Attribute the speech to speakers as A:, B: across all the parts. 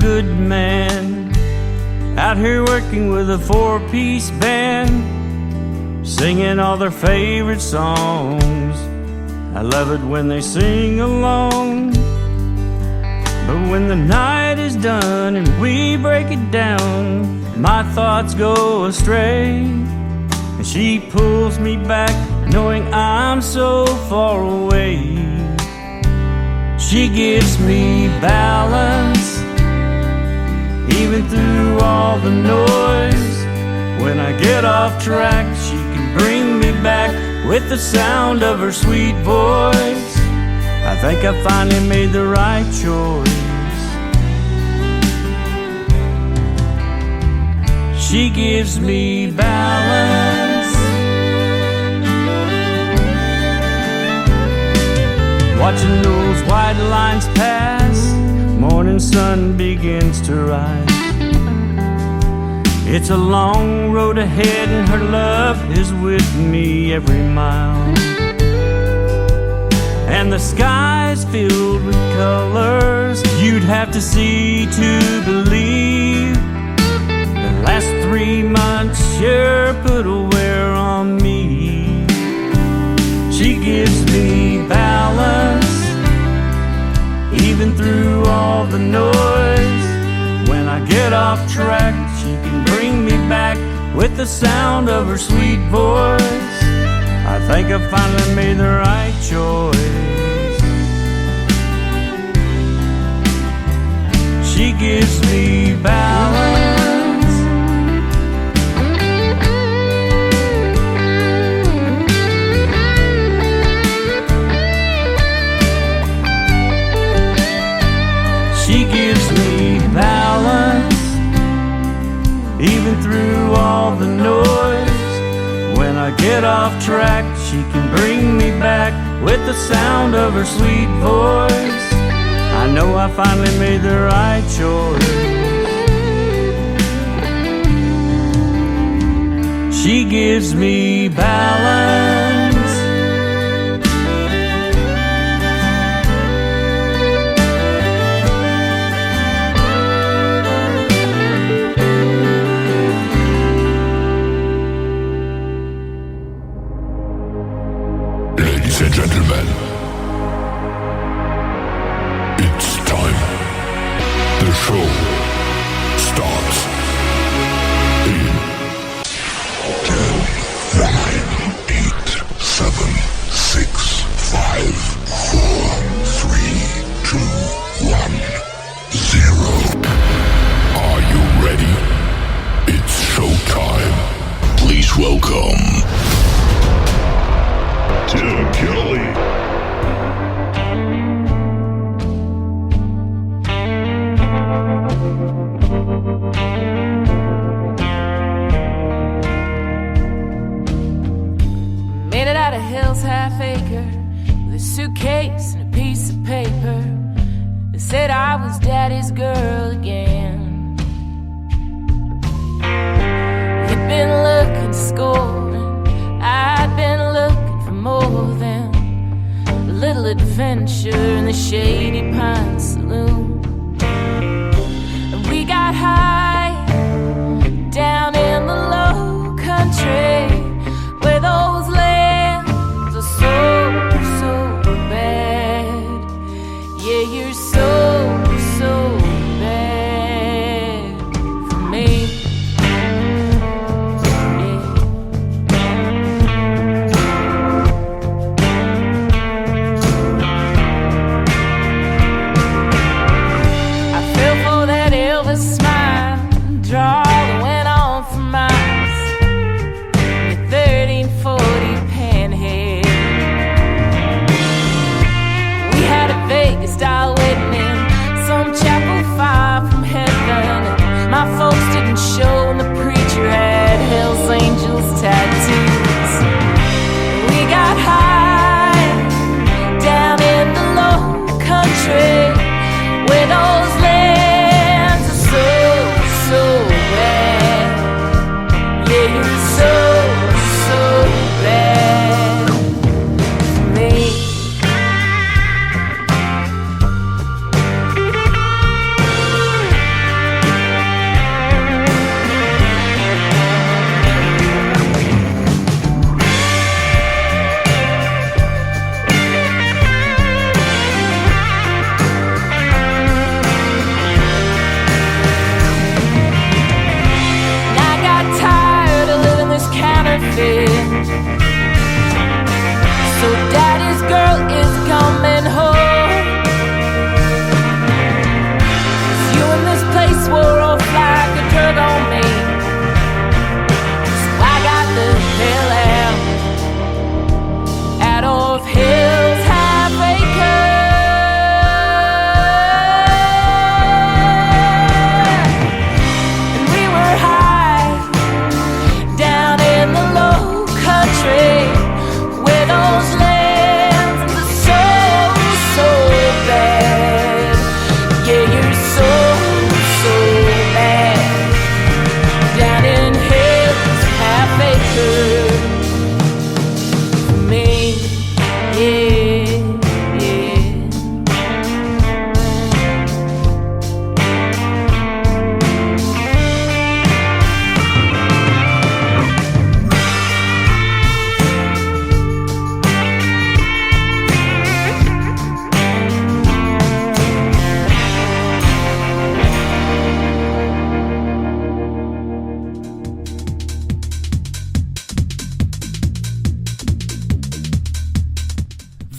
A: good man, out here working with a four-piece band, singing all their favorite songs. I love it when they sing along. But when the night is done and we break it down, my thoughts go astray, and she pulls me back knowing I'm so far away. She gives me balance even through all the noise. When I get off track, she can bring me back with the sound of her sweet voice. I think I finally made the right choice. She gives me balance. Watching those white lines pass, morning sun begins to rise. It's a long road ahead and her love is with me every mile. And the sky's filled with colors you'd have to see to believe. The last 3 months sure put a wear on me. She gives me balance even through all the noise. When I get off track, she can bring me back with the sound of her sweet voice. I think I finally made the right choice. She gives me balance. She gives me balance even through all the noise. When I get off track, she can bring me back with the sound of her sweet voice. I know I finally made the right choice. She gives me balance.
B: Ladies and gentlemen, it's time. The show starts in 10, 9, 8, 7, 6, 5, 4, 3, 2, 1, 0. Are you ready? It's showtime. Please welcome Tim Kelly.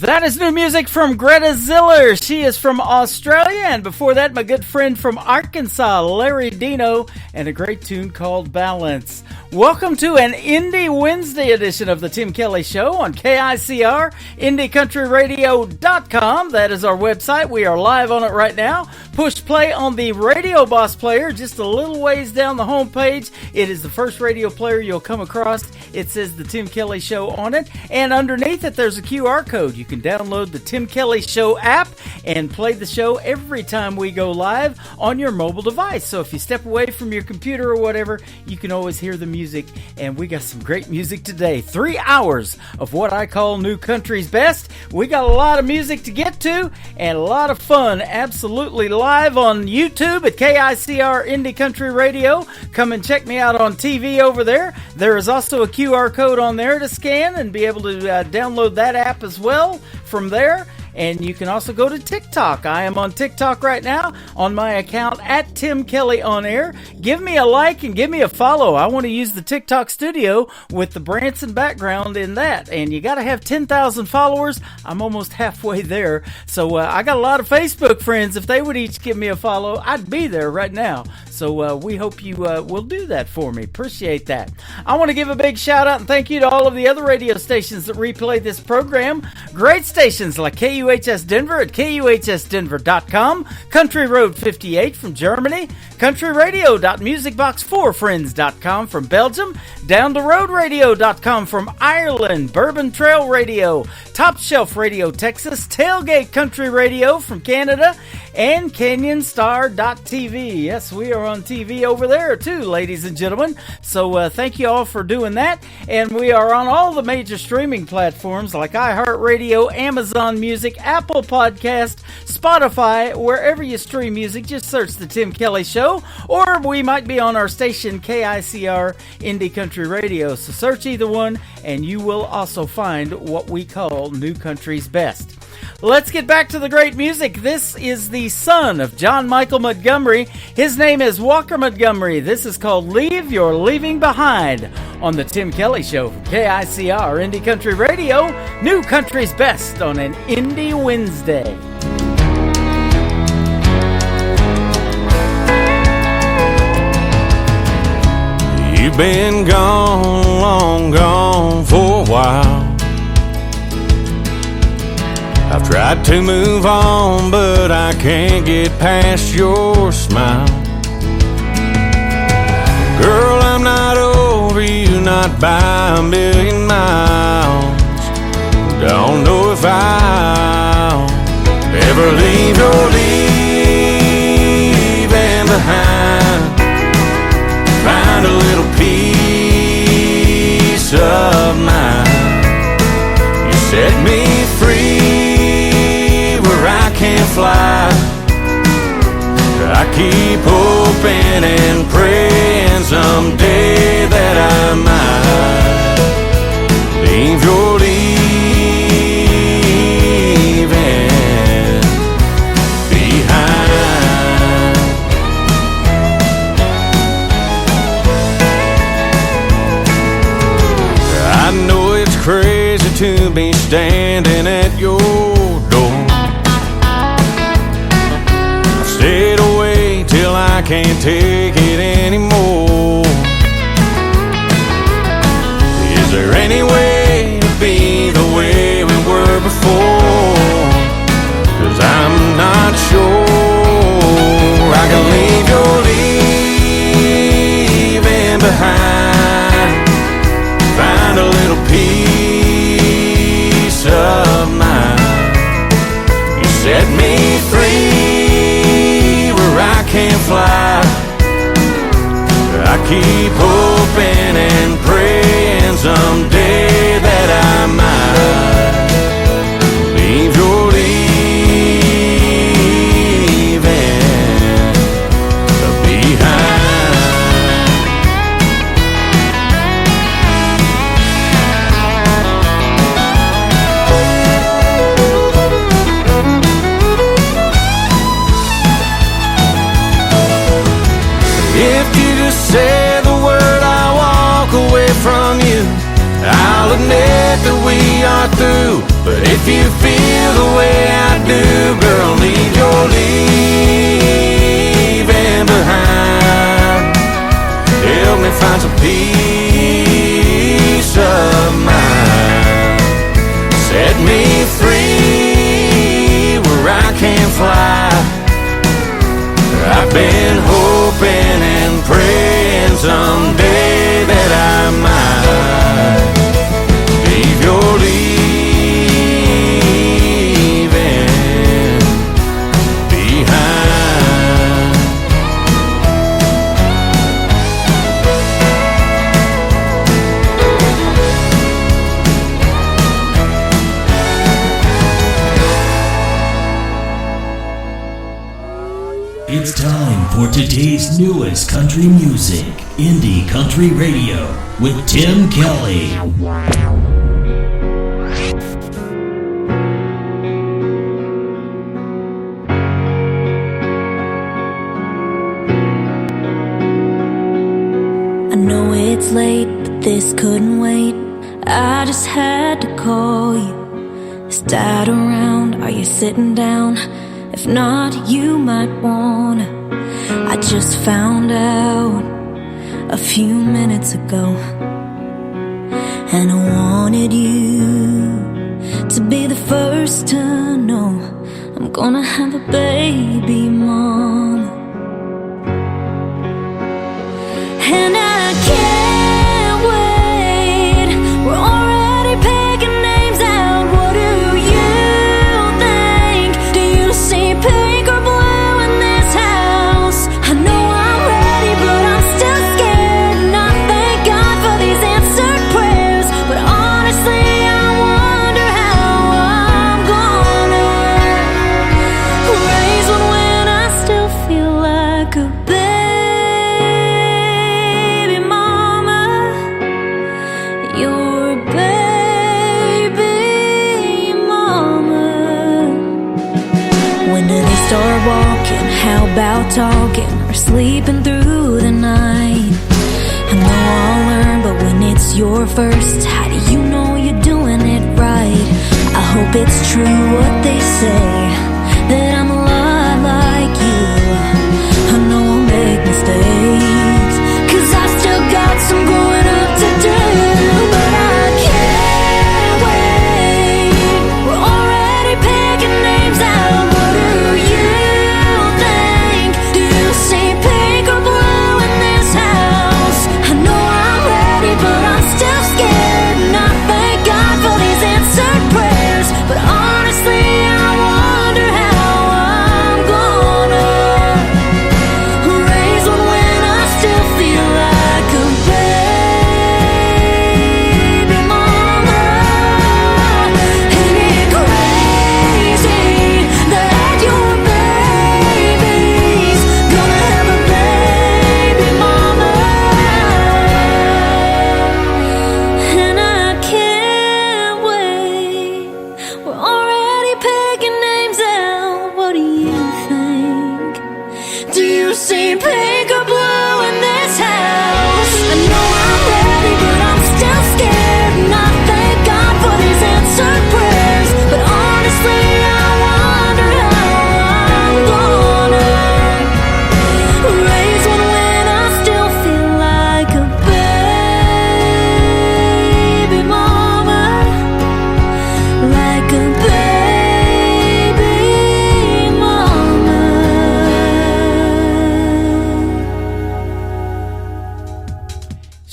C: That is new music from Greta Ziller. She is from Australia. And before that, my good friend from Arkansas, Larry Dino, and a great tune called Balance. Welcome to an Indie Wednesday edition of the Tim Kelly Show on KICR, IndieCountryRadio.com. That is our website. We are live on it right now. Push play on the Radio Boss player just a little ways down the homepage. It is the first radio player you'll come across. It says the Tim Kelly Show on it. And underneath it, there's a QR code. You can download the Tim Kelly Show app and play the show every time we go live on your mobile device. So if you step away from your computer or whatever, you can always hear the music. And we got some great music today. 3 hours of what I call New Country's Best. We got a lot of music to get to and a lot of fun. Absolutely live on YouTube at KICR Indie Country Radio. Come and check me out on TV over there. There is also a QR code on there to scan and be able to download that app as well from there. And you can also go to TikTok. I am on TikTok right now on my account at Tim Kelly On Air. Give me a like and give me a follow. I want to use the TikTok studio with the Branson background in that. And you got to have 10,000 followers. I'm almost halfway there. So I got a lot of Facebook friends. If they would each give me a follow, I'd be there right now. So we hope you will do that for me. Appreciate that. I want to give a big shout out and thank you to all of the other radio stations that replay this program. Great stations like KUHS Denver at KUHSdenver.com, Country Road 58 from Germany, countryradio.musicbox4friends.com from Belgium, downtheroadradio.com from Ireland, Bourbon Trail Radio, Top Shelf Radio Texas, Tailgate Country Radio from Canada, and CanyonStar.tv. Yes, we are on TV over there too, ladies and gentlemen. So thank you all for doing that. And we are on all the major streaming platforms like iHeartRadio, Amazon Music, Apple Podcast, Spotify, wherever you stream music. Just search The Tim Kelly Show. Or we might be on our station, KICR Indie Country Radio. So search either one and you will also find what we call New Country's Best. Let's get back to the great music. This is the son of John Michael Montgomery. His name is Walker Montgomery. This is called Leave Your Leaving Behind on the Tim Kelly Show from KICR Indie Country Radio. New Country's Best on an Indie Wednesday.
A: You've been gone, long gone for a while. I've tried to move on, but I can't get past your smile. Girl, I'm not over you, not by a million miles. Don't know if I'll ever leave your leaving behind. Find a little peace of mind. You set me free where I can't fly. I keep hoping and praying someday that I might leave your leaving behind. I know it's crazy to be standing at your door. I've stayed away till I can't take it anymore. Is there any way to be the way we were before? 'Cause I'm not sure I can leave your leaving behind. Find a little peace of mind. You set me free where I can't fly. I keep hoping and praying someday that I might leave your leaving behind. If you just say the word, I'll walk away from you. I'll I'll admit that we are through, but if you feel the way I do, girl, leave your leaving behind. Help me find some peace of mind. Set me free where I can fly. I've been hoping and praying someday that I might leave your leaving behind.
D: It's time for today's newest country music, Indie Country Radio, with Tim Kelly.
E: I know it's late, but this couldn't wait. I just had to call you. Is Dad around? Are you sitting down? If not, you might wanna. I just found out a few minutes ago, and I wanted you to be the first to know I'm gonna have a baby mama. And I can't wait. We're already picking names out. What do you think? Do you see pink or blue in this house? I know I'm ready, but I'm still scared. And I thank God for these answered prayers. But honestly, I wonder how I'm gonna raise one when I still feel like a baby mama. You're a baby mama. When do they start walking? How about talking or sleeping through the night? I know I'll learn, but when it's your first, how do you know you're doing it right? I hope it's true what they say, that I'm a lot like you. I know I'll make mistakes, 'cause I still got some growing up to do. But I can't wait. We're already picking names out. What do you think? Do you see pink or blue in this house? I know I'm ready, but I'm still scared. And I thank God for these answered prayers. But honestly, I wonder how I'm gonna raise one when I still feel like a baby mama. Ain't it crazy that your baby's gonna have a baby mama? And I can't wait. We're already picking names out. What do you think? Do you see pink or blue in this house? I know I'm ready, but I'm still scared. And I thank God for these answered prayers. But honestly, I wonder how I'm gonna raise one when I still feel like a baby mama. Like a baby mama.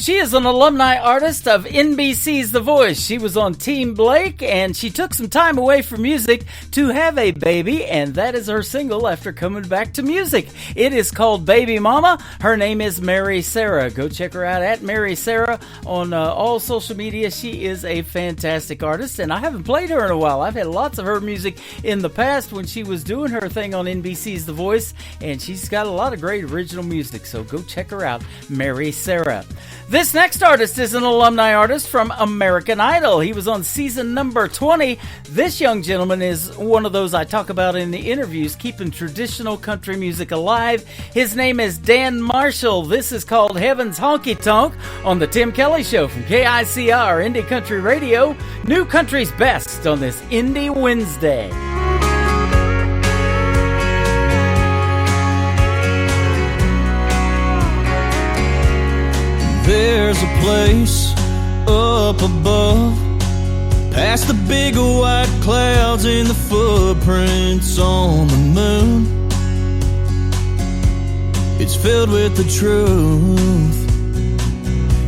C: She is an alumni artist of NBC's The Voice. She was on Team Blake, and she took some time away from music to have a baby, and that is her single after coming back to music. It is called Baby Mama. Her name is Mary Sarah. Go check her out at Mary Sarah on all social media. She is a fantastic artist, and I haven't played her in a while. I've had lots of her music in the past when she was doing her thing on NBC's The Voice, and she's got a lot of great original music, so go check her out, Mary Sarah. This next artist is an alumni artist from American Idol. He was on season number 20. This young gentleman is one of those I talk about in the interviews, keeping traditional country music alive. His name is Dan Marshall. This is called Heaven's Honky Tonk on the Tim Kelly Show from KICR Indie Country Radio. New Country's Best on this Indie Wednesday.
F: There's a place up above, past the big white clouds and the footprints on the moon. It's filled with the truth.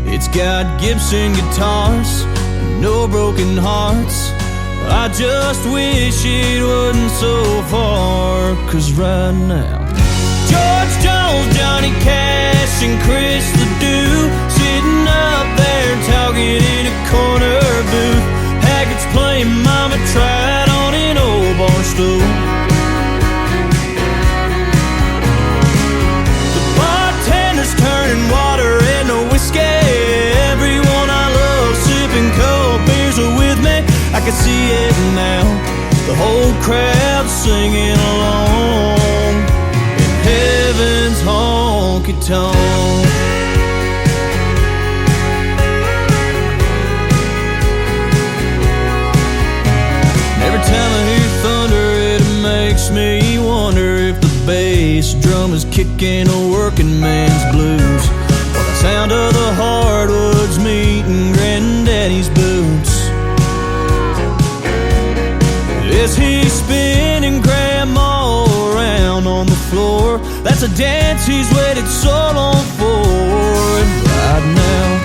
F: It's got Gibson guitars and no broken hearts. I just wish it wasn't so far, 'cause right now George Jones, Johnny Cash, and Chris Ledoux sitting up there talking in a corner booth. Haggards playing Mama Tried on an old bar stool. The bartender's turning water into whiskey. Everyone I love sipping cold beers are with me. I can see it now, the whole crowd singing along. Heaven's honky tonk. Every time I hear thunder, it makes me wonder if the bass drum is kicking a working man's blues, or the sound of the hardwoods meeting Granddaddy's boots. Is he spinning Grandma around on the floor? That's a dance he's waited so long for. And right now,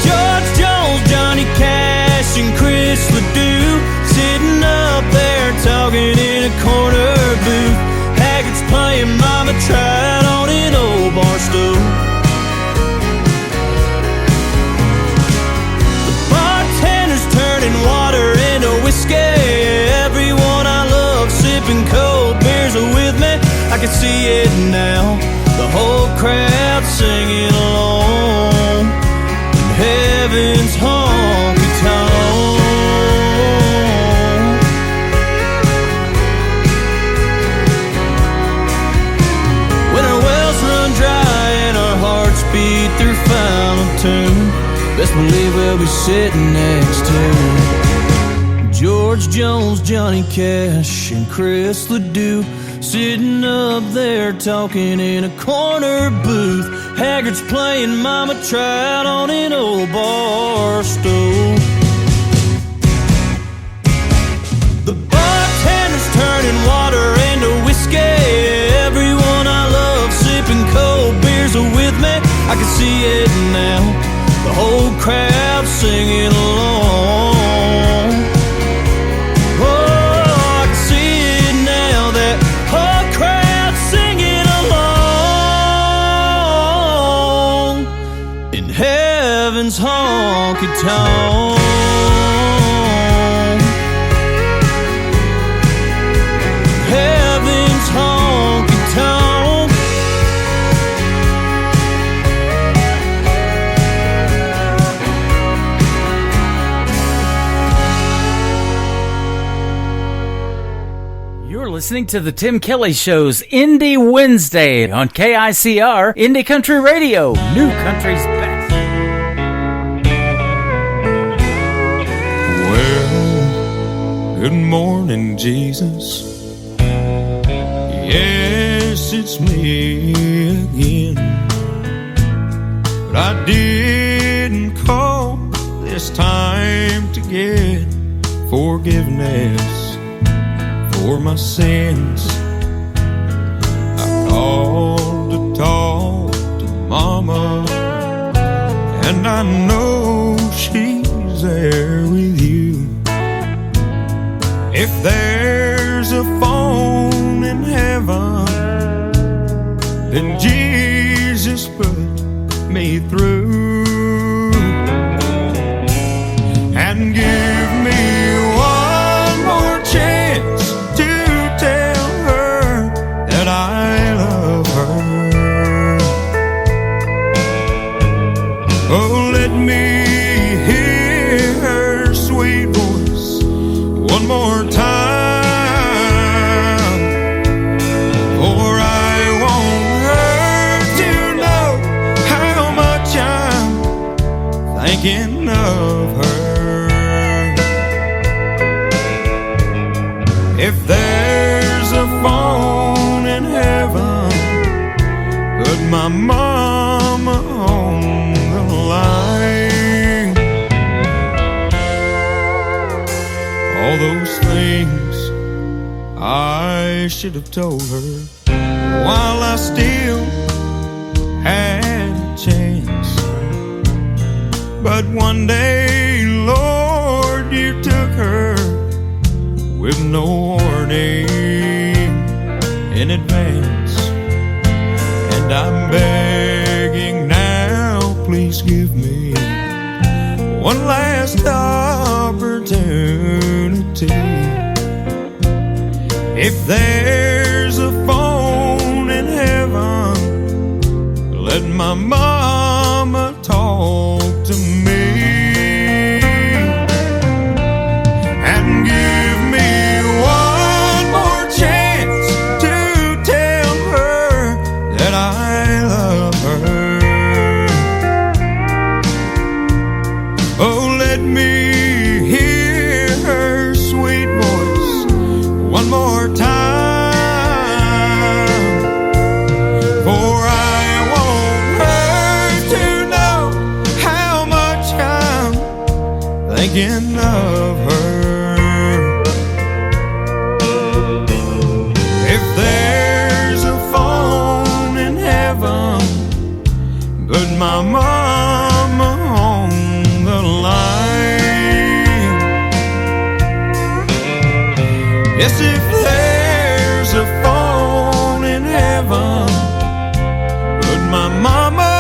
F: George Jones, Johnny Cash, and Chris Ledoux sitting up there talking in a corner booth. Haggards playing Mama Tried on an old bar stool. The bartender's turning water into whiskey. Everyone I love sipping cold beers are with me. I can see it now, the whole crowd singing along. In Heaven's honky tonk. When our wells run dry and our hearts beat their final tune, best believe we'll be sitting next to George Jones, Johnny Cash, and Chris Ledoux sitting up there talking in a corner booth. Haggards playing Mama Tried on an old bar stool. The bartender's turning water into whiskey. Everyone I love sipping cold beers are with me. I can see it now, the whole crowd singing along. Heaven's honky tonk. Heaven's honky tonk.
C: You're listening to the Tim Kelly Show's Indie Wednesday on KICR Indie Country Radio. New Country's Best.
G: Good morning, Jesus. Yes, it's me again. But I didn't call this time to get forgiveness for my sins. I called to talk to Mama, and I know she's there with you. If there's a phone in heaven, then Jesus put me through. And give me one more chance to tell her that I love her. Oh, Oh, let me hear her sweet voice one more time, for I want her to know how much I'm thinking of her. If there's a phone in heaven, put my mama on the line. All those things I should have told her while I still had a chance. But one day, Lord, you took her with no warning in advance. And I'm begging now, please give me one last opportunity. If there's a phone in heaven, let my mama talk to me and give me one more chance to tell her that I love her. Oh, let me hear her sweet voice one more time, for I want her to know how much I'm thinking of her. If there's a phone in heaven, put my mama on the line. Yes, if there's a phone in heaven, put my mama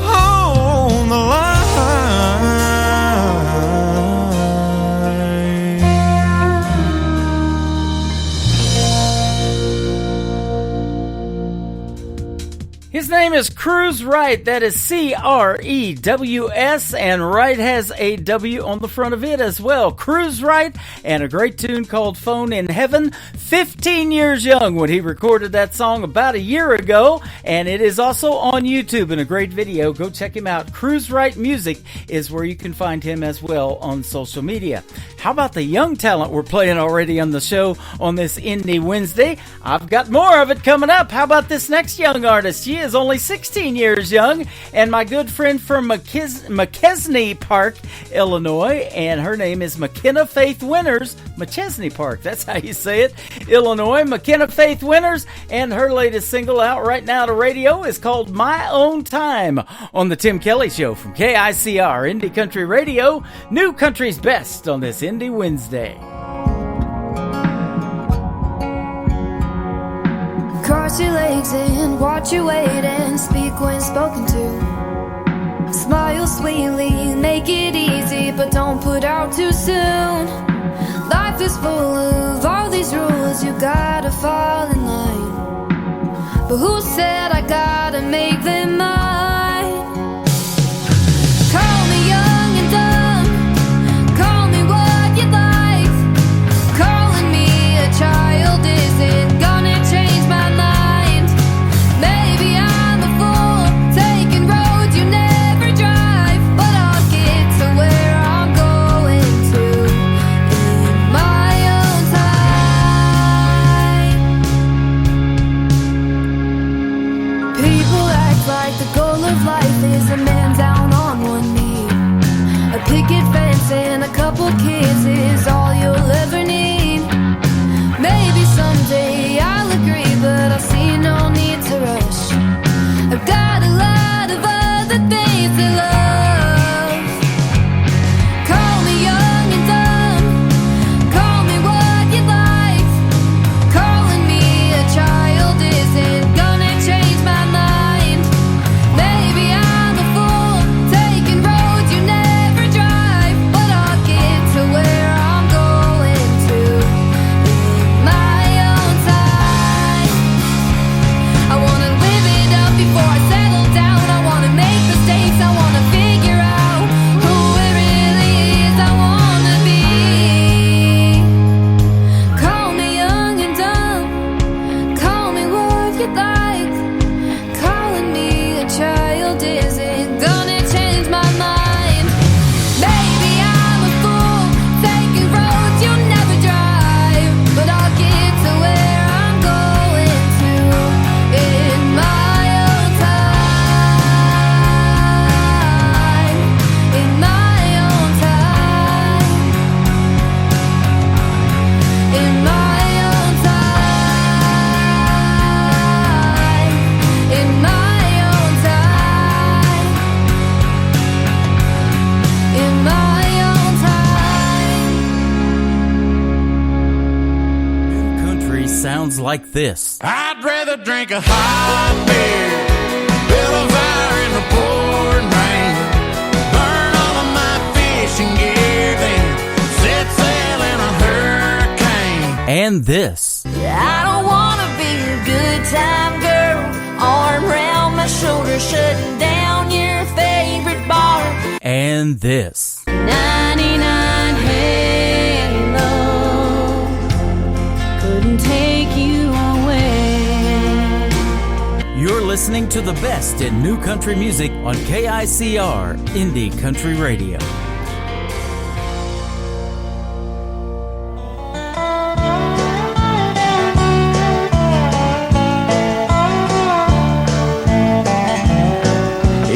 G: on the line.
C: His name is Cruz Wright. That is C-R-E-W-S, and Wright has a W on the front of it as well. Cruz Wright, and a great tune called Phone in Heaven. 15 years young when he recorded that song about a year ago, and it is also on YouTube in a great video. Go check him out. Cruz Wright Music is where you can find him as well on social media. How about the young talent we're playing already on the show on this Indie Wednesday? I've got more of it coming up. How about this next young artist? She is only 16 years young, and my good friend from McChesney Park, Illinois, and her name is McKenna Faith Winters. McChesney Park, that's how you say it, Illinois. McKenna Faith Winters, and her latest single out right now to radio is called My Own Time on the Tim Kelly Show from KICR Indie Country Radio, New Country's Best on this Indie Wednesday.
H: Cross your legs and watch your weight and speak when spoken to. Smile sweetly, make it easy, but don't put out too soon. Life is full of all these rules, you gotta fall in line. But who said I gotta make them mine? Call me young and dumb, call me what you like. Calling me a child isn't gonna change my mind. Maybe I'm a fool, taking roads you never drive, but I'll get to where I'm going to in my own time. People act
C: like this.
G: I'd rather drink a hot beer, build a fire in the pouring rain, burn all of my fishing gear, then set sail in a hurricane.
C: And this.
E: I don't wanna be a good time girl, arm around my shoulder, shutting down your favorite bar.
C: And this.
E: 99 Halo couldn't take you away.
C: You're listening to the best in new country music on KICR Indie Country Radio.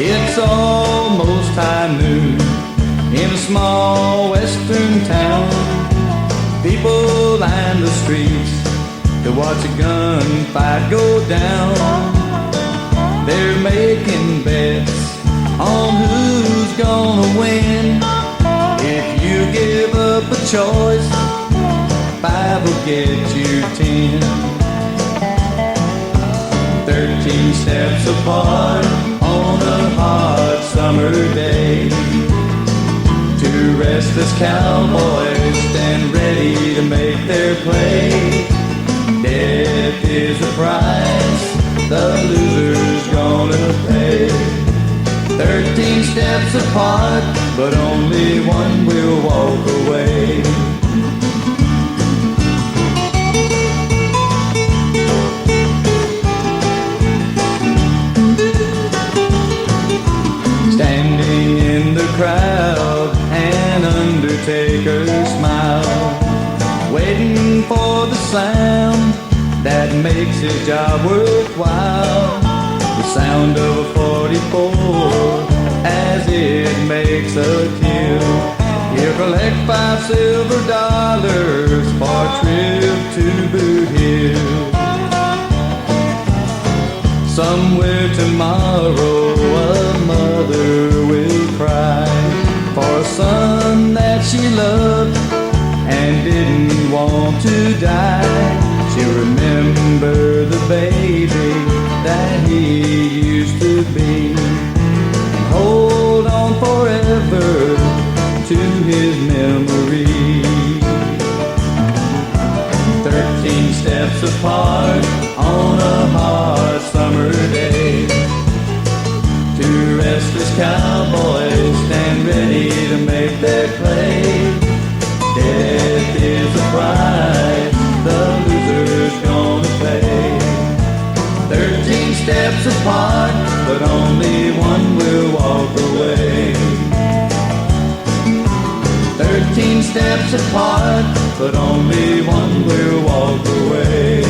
F: It's almost high noon in a small western town. People line the streets to watch a gunfight go down. They're making bets on who's gonna win. If you give up a choice, 5 will get you 10. 13 steps apart on a hot summer day. Two restless cowboys stand ready to make their play. Death is the price the loser's gonna pay. 13 steps apart, but only one will walk away. Standing in the crowd, an undertaker smile, waiting for the sound that makes his job worthwhile. The sound of a 44 as it makes a kill. He'll collect $5 silver for a trip to Boot Hill. Somewhere tomorrow a mother will cry for a son that she loved and didn't want to die. She'll remember the baby that he used to be and hold on forever to his memory. 13 steps apart on a hot summer day. Two restless cowboys stand ready to make their play. Death is the price the loser's gonna pay. 13 steps apart, but only one will walk away. 13 steps apart, but only one will walk away.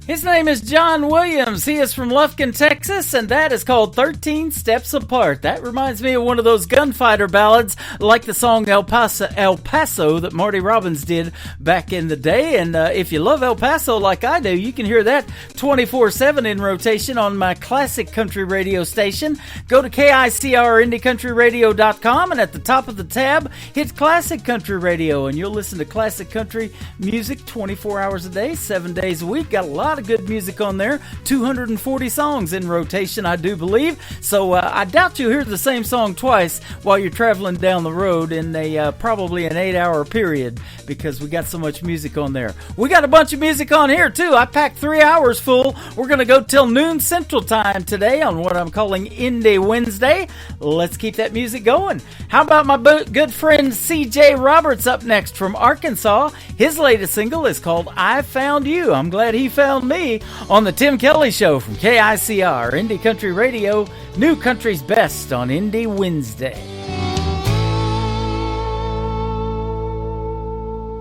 C: His name is John Williams. He is from Lufkin, Texas, and that is called 13 Steps Apart. That reminds me of one of those gunfighter ballads like the song El Paso that Marty Robbins did back in the day. And if you love El Paso like I do, you can hear that 24/7 in rotation on my classic country radio station. Go to KICRIndieCountryRadio.com, and at the top of the tab, hit Classic Country Radio, and you'll listen to classic country music 24 hours a day, 7 days a week. Got a lot of good music on there. 240 songs in rotation, I do believe. So I doubt you'll hear the same song twice while you're traveling down the road in a probably an 8-hour period, because we got so much music on there. We got a bunch of music on here too. I packed 3 hours full. We're going to go till noon Central Time today on what I'm calling Indie Wednesday. Let's keep that music going. How about my good friend CJ Roberts up next from Arkansas? His latest single is called I Found You. I'm glad he found me on the Tim Kelly Show from KICR Indie Country Radio, New Country's Best on Indie Wednesday.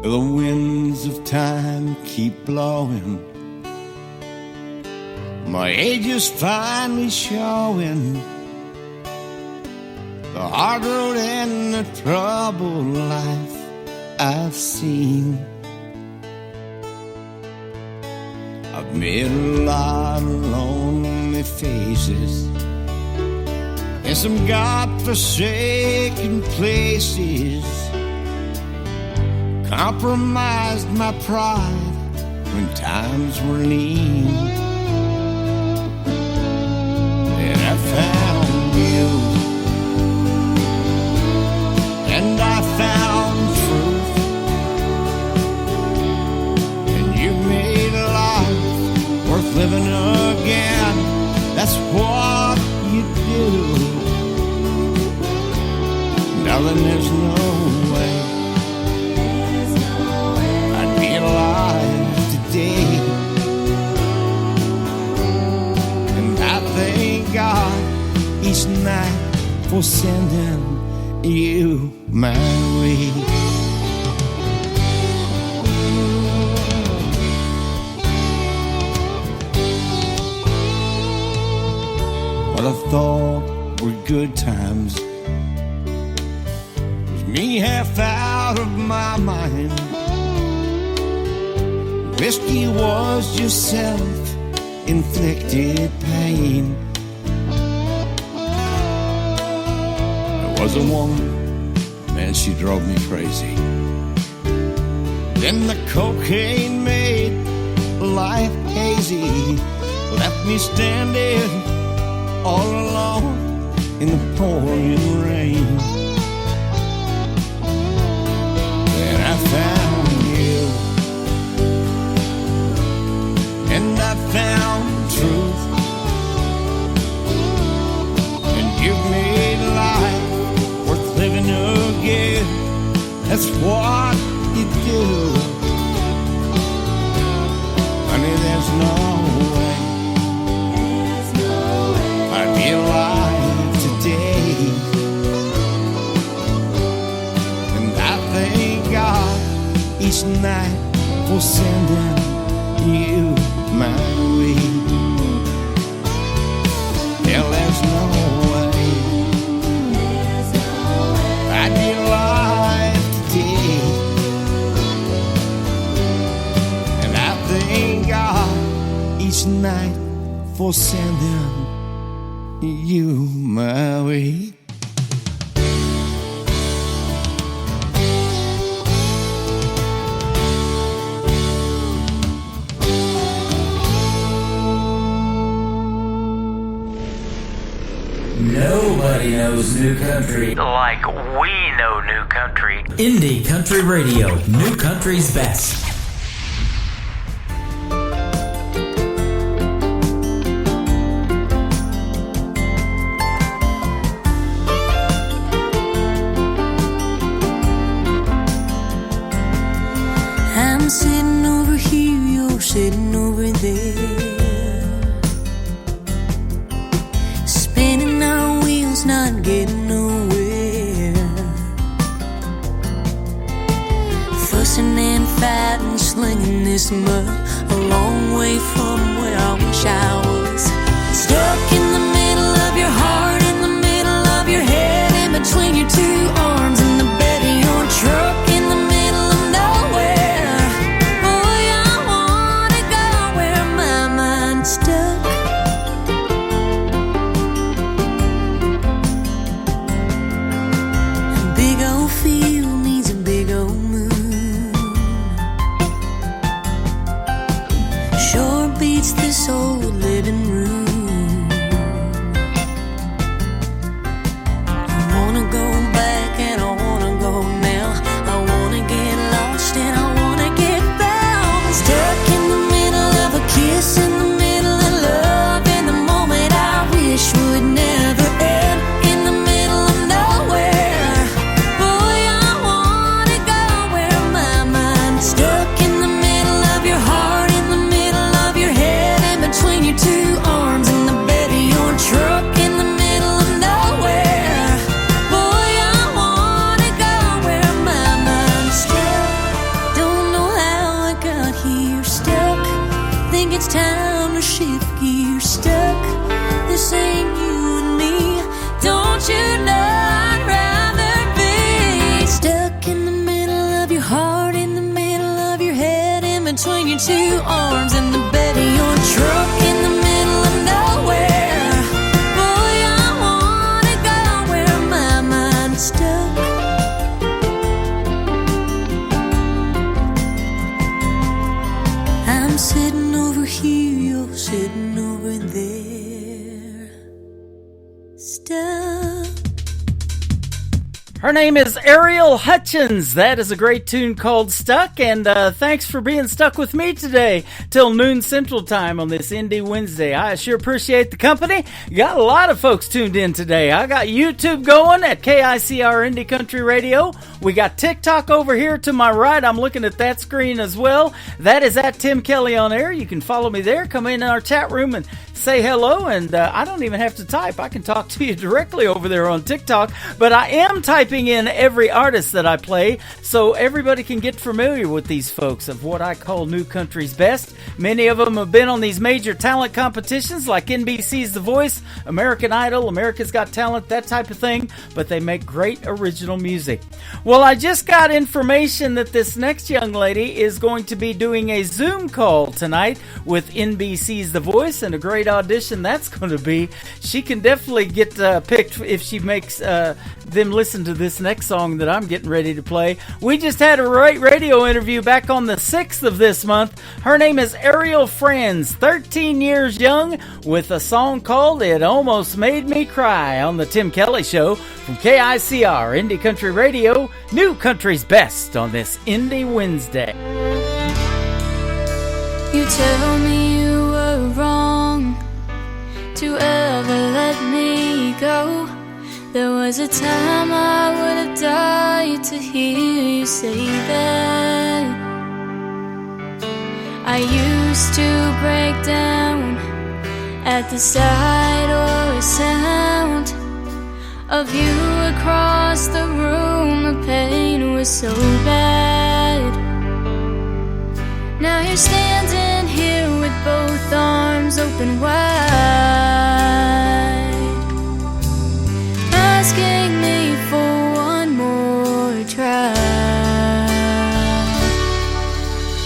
I: The winds of time keep blowing, my age is finally showing, the hard road and the troubled life I've seen. I've met a lot of lonely faces in some godforsaken places. compromised my pride when times were lean. And I found you, and I found truth, and you made life worth living again. That's what you do. Darling, there's no way I'd be alive today. And I thank God each night for sending you my way. What I thought were good times was me half out of my mind. Whiskey was just self-inflicted pain. There was a woman, man, she drove me crazy. Then the cocaine made life hazy, left me standing all alone in the pouring rain. Then I found you, and I found truth, and you've made life worth living again. That's what you do. Honey, there's no way I'd be alive today. And I thank God each night for sending you my way. Yeah, there's no way I'd be alive today. And I thank God each night for sending you my way.
D: Nobody knows new country
J: like we know new country.
D: Indie Country Radio, new country's best.
E: I'm sitting over here, you're sitting over there, spinning our wheels, not getting nowhere, fussing and fighting, slinging this mud, a long way from where I wish I was. Stuck in the middle of your heart, in the middle of your head, in between your two arms, in the bed of your truck, in the middle of nowhere. Boy, I wanna go where my mind's stuck. A big old field needs a big old moon. Sure beats this old living room. I wanna go back and I wanna go now. I wanna get lost and I wanna get found. Stuck in the middle of a kiss, in the middle of love, in the moment I wish would never end, in the middle of nowhere. Boy, I wanna go where my mind's stuck, in the middle of your heart, in the middle of your head, in between your two arms, in the bed of your truck, in the middle of nowhere. Boy, I wanna go where my mind's stuck. Don't know how I got here, stuck. Think it's time to shift gears, stuck. This ain't you and me. Don't you know I'd rather be stuck in the middle of your heart, in the middle of your head, in between your two arms, in the bed of your truck, in the middle of nowhere. Boy, I wanna go where my mind's stuck.
C: Her name is Ariel Hutchins. That is a great tune called Stuck, and thanks for being stuck with me today till noon Central Time on this Indie Wednesday. I sure appreciate the company. Got a lot of folks tuned in today. I got YouTube going at KICR Indie Country Radio. We got TikTok over here to my right. I'm looking at that screen as well. That is at Tim Kelly on Air. You can follow me there. Come in our chat room and say hello, and I don't even have to type. I can talk to you directly over there on TikTok, but I am typing in every artist that I play so everybody can get familiar with these folks of what I call New Country's best. Many of them have been on these major talent competitions like NBC's The Voice, American Idol, America's Got Talent, that type of thing, but they make great original music. Well, I just got information that this next young lady is going to be doing a Zoom call tonight with NBC's The Voice, and a great audition that's going to be. She can definitely get picked if she makes them listen to this next song that I'm getting ready to play. We just had a radio interview back on the 6th of this month. Her name is Ariel Franz, 13 years young, with a song called It Almost Made Me Cry on the Tim Kelly Show from KICR Indie Country Radio, New Country's best on this Indie Wednesday.
E: You tell me you were wrong to ever let me go. There was a time I would have died to hear you say that. I used to break down at the sight or sound of you across the room. The pain was so bad. Now you're standing here with both arms open wide, asking me for one more try.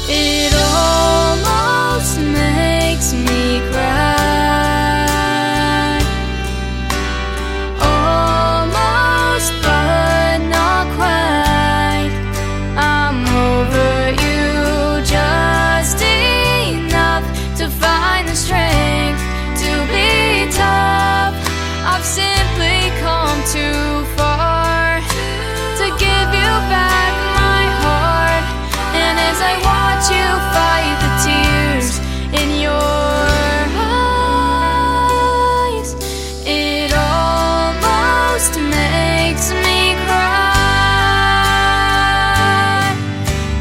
E: It almost makes me cry, almost but not quite. I'm over you just enough to find the strength to be tough. I've simply come too far to give you back my heart. And as I watch you fight the tears in your eyes, it almost makes me cry.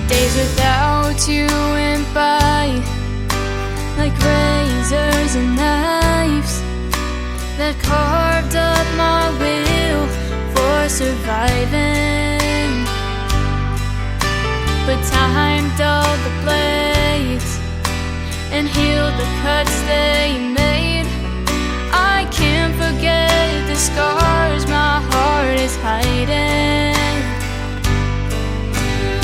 E: Days without you went by like razors and knives that carved up my will for surviving. But time dulled the blades and healed the cuts they made. I can't forget the scars my heart is hiding.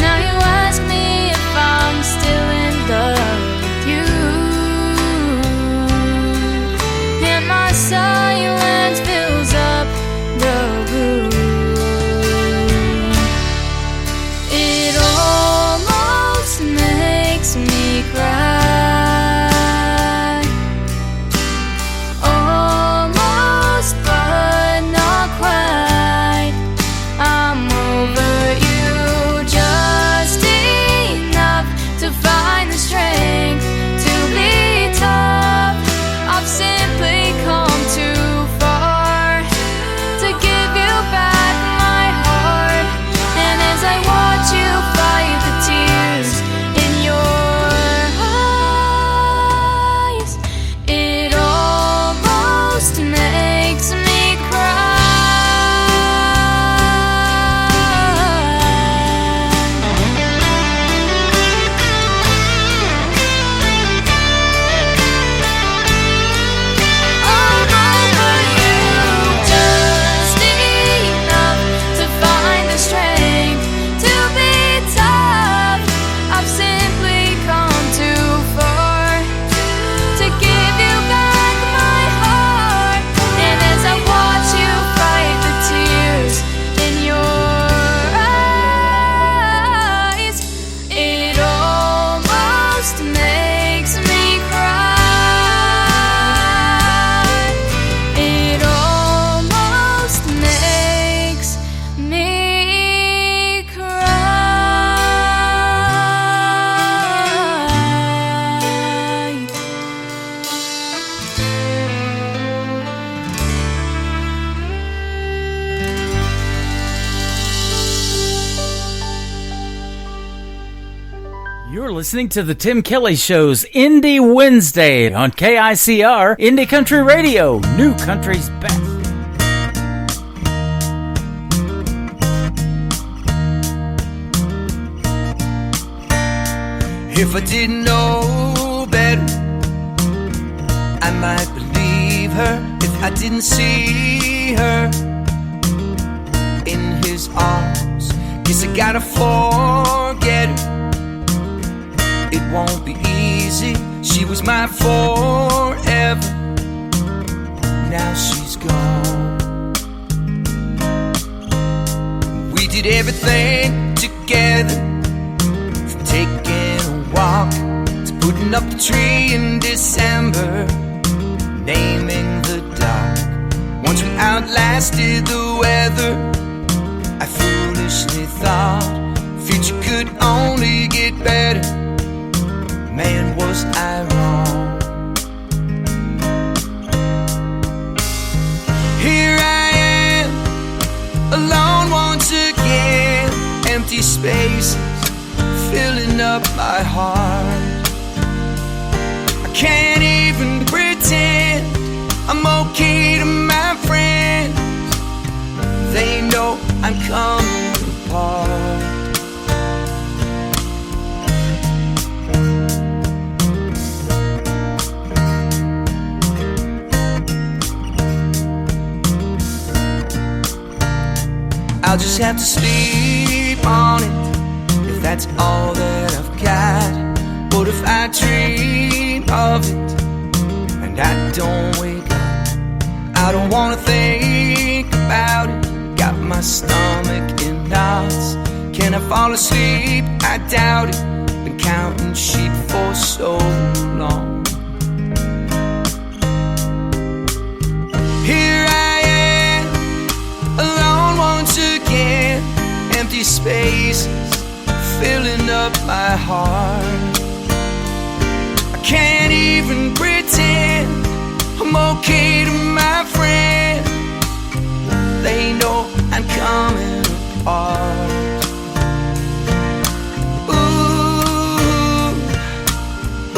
E: Now you ask me if I'm still in love with you, and my silence fills up the room. It almost makes me cry.
C: listening to the Tim Kelly Show's Indie Wednesday on KICR, Indie Country Radio, New Country's Best.
K: If I didn't know better, I might believe her. If I didn't see her in his arms, guess I gotta forget her. It won't be easy. She was mine forever. Now she's gone. We did everything together, from taking a walk to putting up the tree in December, naming the dog. Once we outlasted the weather, I foolishly thought future could only get better. Man, was I wrong? Here I am, alone once again, empty spaces filling up my heart. I can't even pretend I'm okay to my friends. They know I'm coming apart. I'll just have to sleep on it, if that's all that I've got. What if I dream of it and I don't wake up? I don't wanna think about it, got my stomach in knots. Can I fall asleep? I doubt it, been counting sheep for so long. Here I am, alone once again, empty spaces filling up my heart. I can't even pretend I'm okay to my friends. They know I'm coming apart. Ooh,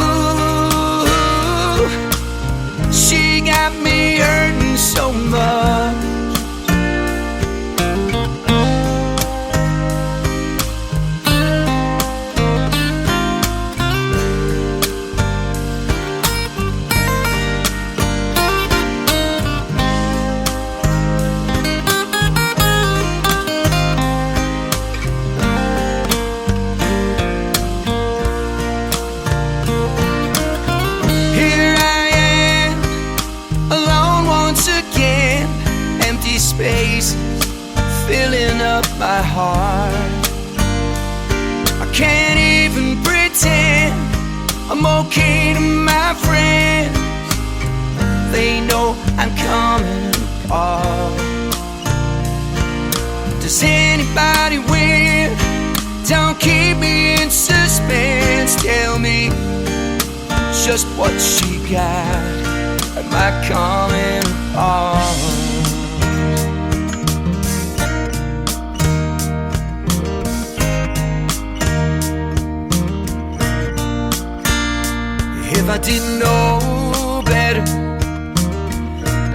K: ooh, she got me hurting so much. Spaces filling up my heart. I can't even pretend I'm okay to my friends. They know I'm coming apart. Does anybody win? Don't keep me in suspense. Tell me just what she got. Am I coming apart? If I didn't know better,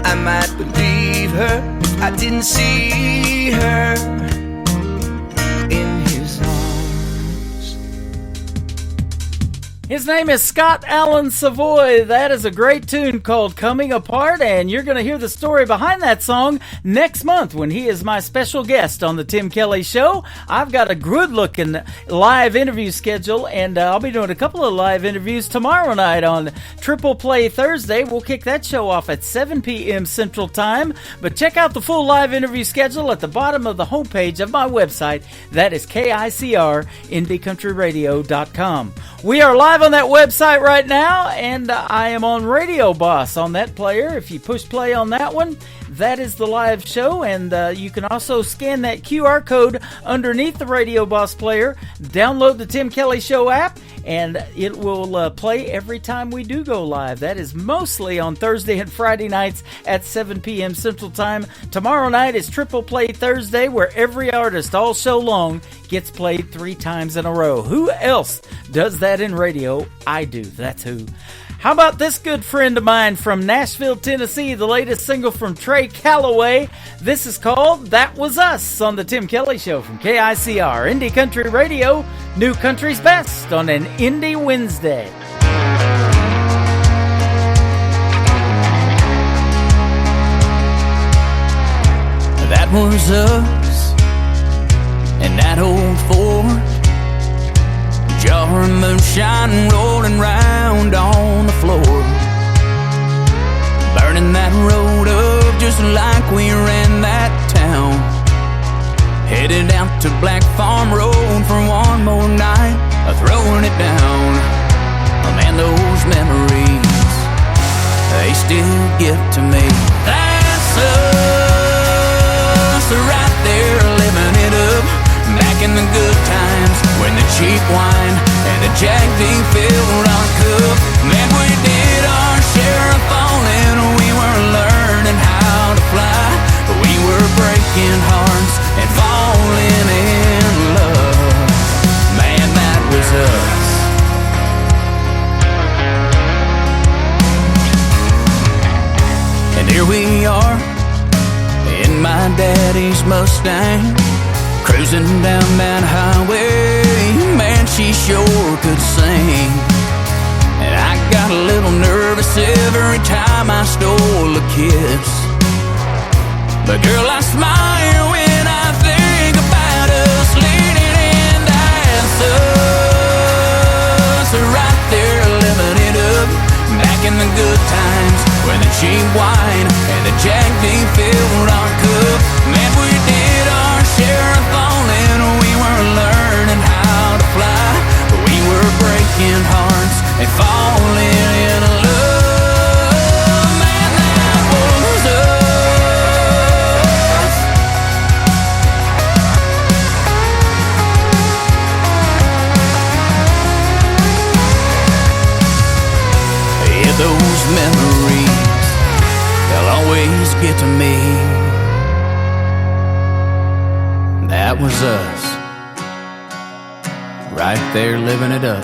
K: I might believe her. If I didn't see her in his arms.
C: His name is Scott Alan Savoy. That is a great tune called Coming Apart, and you're going to hear the story behind that song next month when he is my special guest on the Tim Kelly Show. I've got a good-looking live interview schedule, and I'll be doing a couple of live interviews tomorrow night on Triple Play Thursday. We'll kick that show off at 7 p.m. Central Time, but check out the full live interview schedule at the bottom of the homepage of my website. That is KICR, IndieCountryRadio.com. We are live on that website right now, and I am on Radio Boss on that player. If you push play on that one, that is the live show, and you can also scan that QR code underneath the Radio Boss player, download the Tim Kelly Show app, and it will play every time we do go live. That is mostly on Thursday and Friday nights at 7 p.m. Central Time. Tomorrow night is Triple Play Thursday, where every artist all show long gets played 3 times in a row. Who else does that in radio? I do. That's who. How about this good friend of mine from Nashville, Tennessee, the latest single from Trey Calloway. This is called That Was Us on the Tim Kelly Show from KICR, Indie Country Radio, New Country's Best on an Indie Wednesday.
F: That was us and that old Ford, jar of moonshine rolling round on the floor, burning that road up just like we ran that town, headed out to Black Farm Road for one more night of throwing it down. Oh man, those memories, they still get to me. That's us right there living it up, back in the good times when the cheap wine and the Jack D filled our cup. Man, we did our share of falling, we were learning how to fly, we were breaking hearts and falling in love. Man, that was us. And here we are in my daddy's Mustang, cruising down that highway. Man, she sure could sing, and I got a little nervous every time I stole a kiss. But girl, I smile when I think about us leaning in. That's us right there living it up, back in the good times when the cheap wine and the Jack D filled our cup. Man, we did our share of falling, we were learning how to fly, we were breaking hearts and falling in love. Man, that was us. Yeah, those memories, they'll always get to me. That was us, right there living it up,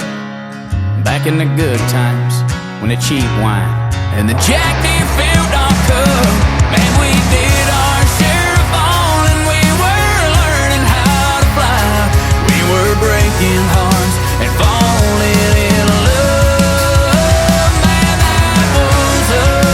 F: back in the good times when the cheap wine and the Jack D filled our cup. Man, we did our share of falling, we were learning how to fly, we were breaking hearts and falling in love. Man, that was us.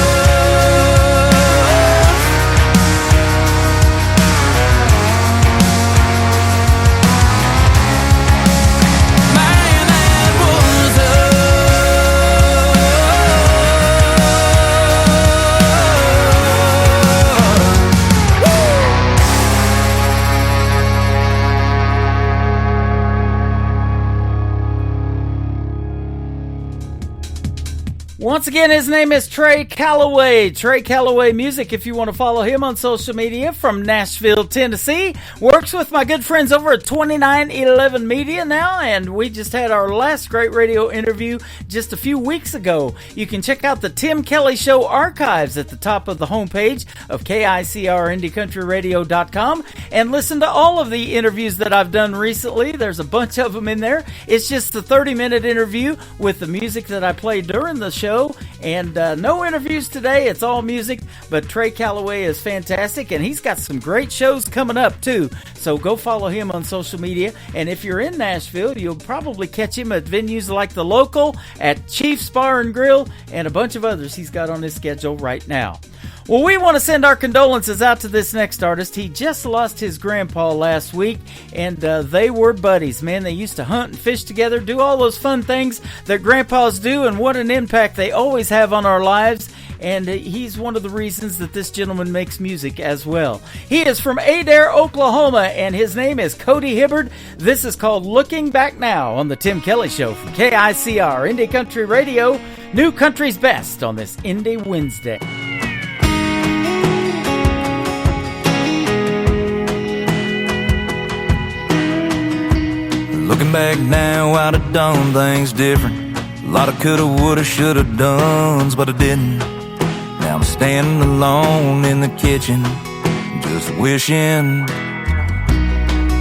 C: Once again, his name is Trey Calloway. Trey Calloway Music, if you want to follow him on social media, from Nashville, Tennessee. Works with my good friends over at 2911 Media now, and we just had our last great radio interview just a few weeks ago. You can check out the Tim Kelly Show archives at the top of the homepage of KICRIndieCountryRadio.com and listen to all of the interviews that I've done recently. There's a bunch of them in there. It's just a 30-minute interview with the music that I played during the show. And no interviews today, it's all music, but Trey Calloway is fantastic, and he's got some great shows coming up too, so go follow him on social media. And if you're in Nashville, you'll probably catch him at venues like The Local, at Chief's Bar and Grill, and a bunch of others he's got on his schedule right now. Well, we want to send our condolences out to this next artist. He just lost his grandpa last week, and they were buddies, man. They used to hunt and fish together, do all those fun things that grandpas do, and what an impact they always have on our lives. And he's one of the reasons that this gentleman makes music as well. He is from Adair, Oklahoma, and his name is Cody Hibbard. This is called Looking Back Now on the Tim Kelly Show from KICR, Indie Country Radio, New Country's Best on this Indie Wednesday.
F: Looking back now, I'd have done things different. A lot of coulda, woulda, shoulda dones, but I didn't. Now I'm standing alone in the kitchen, just wishing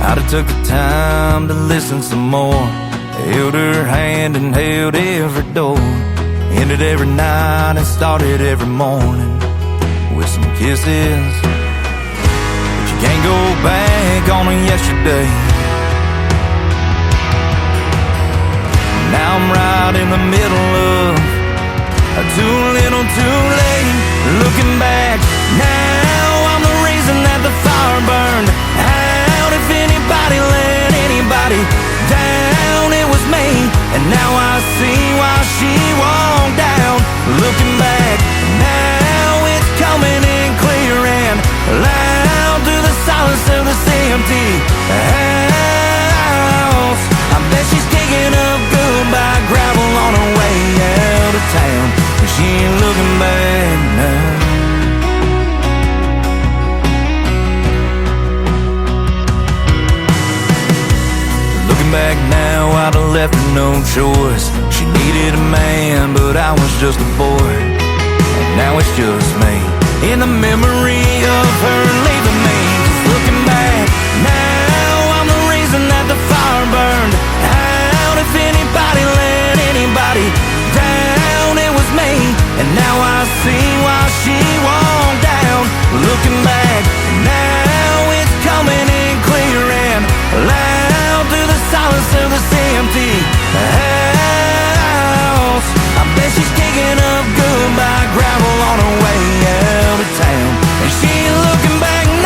F: I'd have took the time to listen some more. Held her hand and held every door. Ended every night and started every morning with some kisses. But you can't go back on a yesterday. Now I'm right in the middle of too little too late. Looking back now, I'm the reason that the fire burned out. If anybody let anybody down, it was me. And now I see why she walked down. Looking back now, it's coming in clear and loud through the silence of this empty house. I bet she's digging up goodbye gravel on her way out of town. She ain't looking back now. Looking back now, I'd have left her no choice. She needed a man, but I was just a boy. And now it's just me, in the memory of her leaving me. Just looking back now, I'm the reason that the fire burned out. If anybody let anybody down, it was me. And now I see why she walked down. Looking back now, it's coming in clear and loud through the silence of this empty house. I bet she's digging up goodbye gravel on her way out of town. And she ain't looking back now.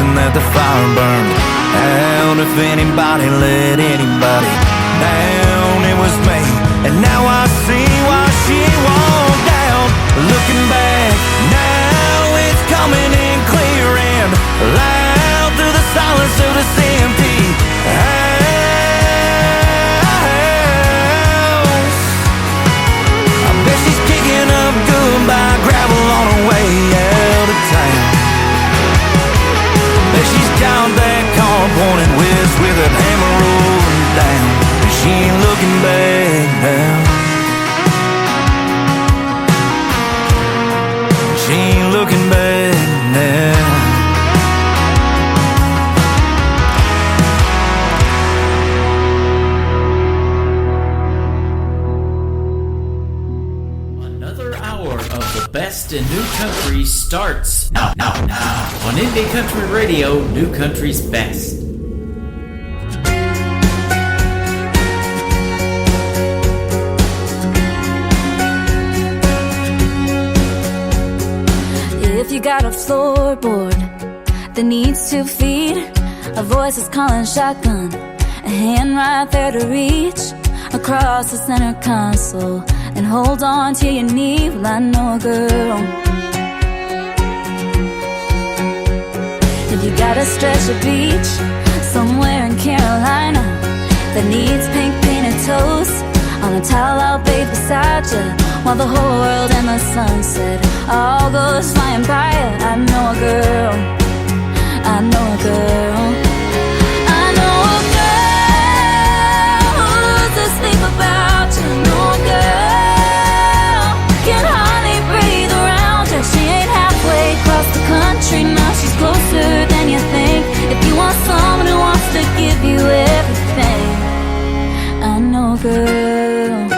F: That the fire burned out. If anybody let anybody down, it was me. And now I see why she walked down. Looking back now, it's coming in clear and loud through the silence of this empty house. I bet she's kicking up goodbye gravel on her way out of town. She's down that car pointing west with that hammer rolling down. And she ain't looking back now. She ain't looking back now.
C: Another hour of the best in new country starts now on Indie Country Radio, New Country's Best.
E: If you got a floorboard that needs 2 feet, a voice is calling shotgun, a hand right there to reach across the center console and hold on to your knee. Well, I know a girl. If you got a stretch of beach somewhere in Carolina that needs pink painted toes on a towel I'll bathe beside you while the whole world and the sunset all goes flying by you. I know a girl. I know a girl. I know a girl who's asleep about you. I know a girl can hardly breathe around you. She ain't halfway across the country, now she's closer than you think. If you want someone who wants to give you everything, I know a girl.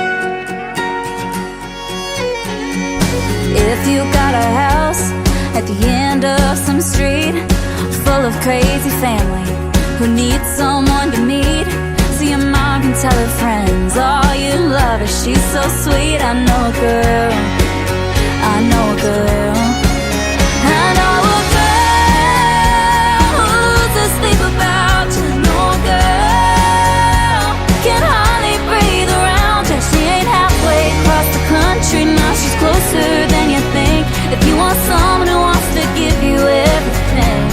E: If you got a house at the end of some street full of crazy family who needs someone to meet, so your mom can tell her friends, oh, you love her, she's so sweet. I know a girl. I know a girl. I know a girl who's asleep about you. I know a girl can hardly breathe around you. She ain't halfway across the country, now she's closer than you think. If you want someone who wants to give you everything,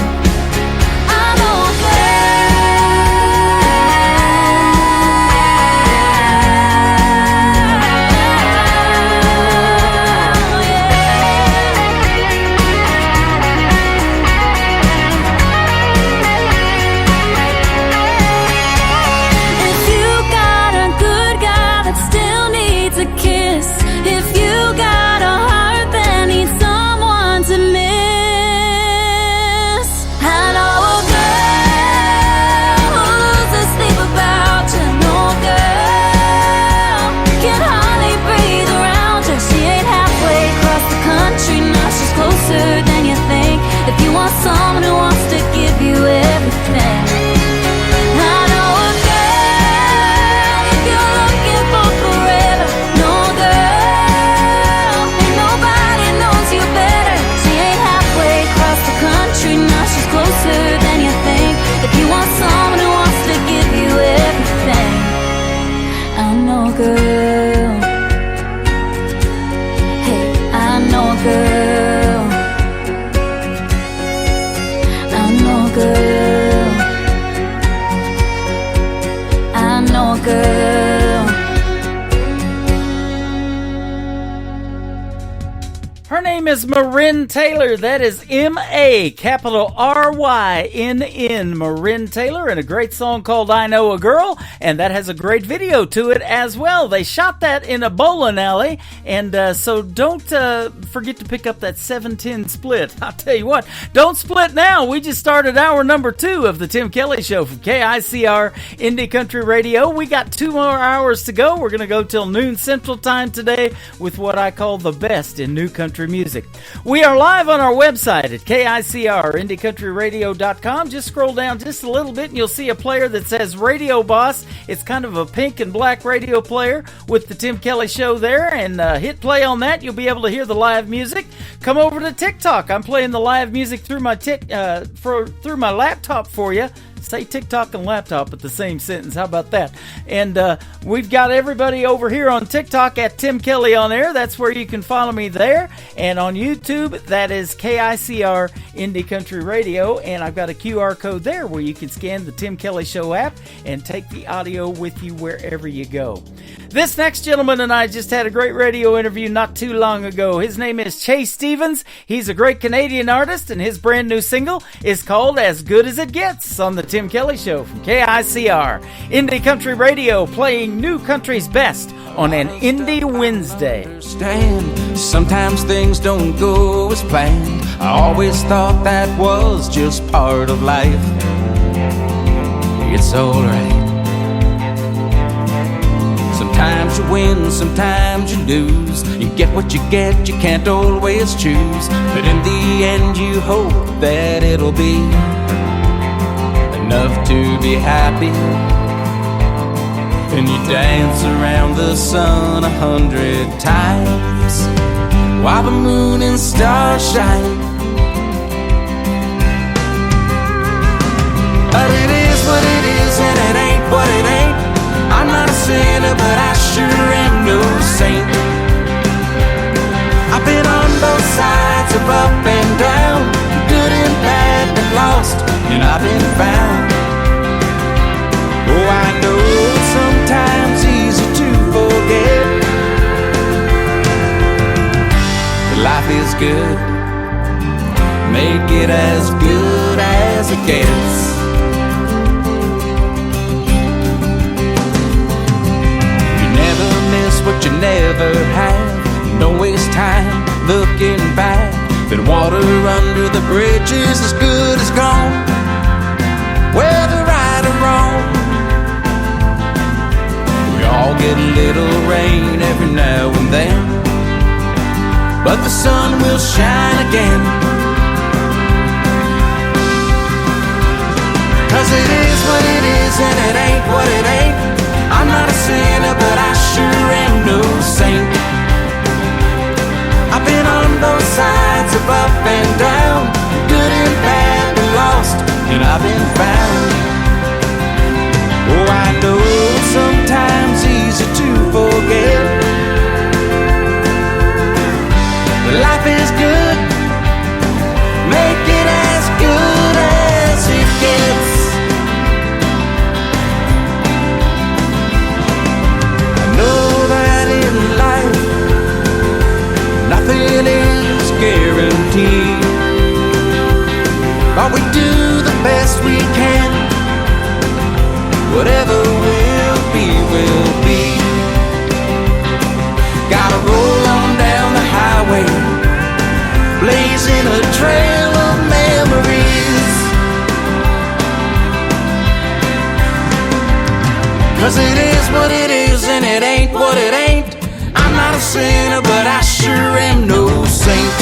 E: I know a girl.
C: name is Marin Taylor. That is M-A, capital R-Y-N-N, Marin Taylor, and a great song called I Know a Girl, and that has a great video to it as well. They shot that in a bowling alley, and so don't forget to pick up that 710 split. I'll tell you what, don't split now. We just started hour number 2 of the Tim Kelly Show from KICR Indie Country Radio. We got 2 more hours to go. We're going to go till noon Central Time today with what I call the best in new country music. We are live on our website at KICR IndieCountryRadio.com. Just scroll down just a little bit and you'll see a player that says Radio Boss. It's kind of a pink and black radio player with the Tim Kelly Show there, and hit play on that. You'll be able to hear the live music. Come over to TikTok. I'm playing the live music through my through my laptop for you. Say TikTok and laptop at the same sentence. How about that? And we've got everybody over here on TikTok at Tim Kelly on Air. That's where you can follow me there. And on YouTube, that is KICR Indie Country Radio. And I've got a QR code there where you can scan the Tim Kelly Show app and take the audio with you wherever you go. This next gentleman and I just had a great radio interview not too long ago. His name is Chase Stevens. He's a great Canadian artist, and his brand new single is called As Good As It Gets on the Tim Kelly Show from KICR Indie Country Radio, playing new country's best on an Indie Wednesday.
K: Sometimes things don't go as planned. I always thought that was just part of life. It's alright. Sometimes you win, sometimes you lose. You get what you get, you can't always choose. But in the end you hope that it'll be enough to be happy. And you dance around the sun 100 times while the moon and stars shine. But it is what it is and it ain't what it ain't. I'm not a sinner, but I sure am no saint. I've been on both sides of up and down, good and bad, been lost, and I've been found. Oh, I know it's sometimes easy to forget, but life is good. Make it as good as it gets. What you never had, don't waste time looking back. Then water under the bridge is as good as gone, whether right or wrong. We all get a little rain every now and then, but the sun will shine again. 'Cause it is what it is and it ain't what it ain't. I'm not a sinner, but I sure am no saint. I've been on both sides of up and down, good and bad, been lost, and I've been found. Oh, I know it's sometimes easy to forget, but life is good. Make it as good as it gets. Nothing is guaranteed, but we do the best we can. Whatever will be, will be. Gotta roll on down the highway, blazing a trail of memories. 'Cause it is what it is and it ain't what it ain't. I'm not a sinner, but I sure am no saint.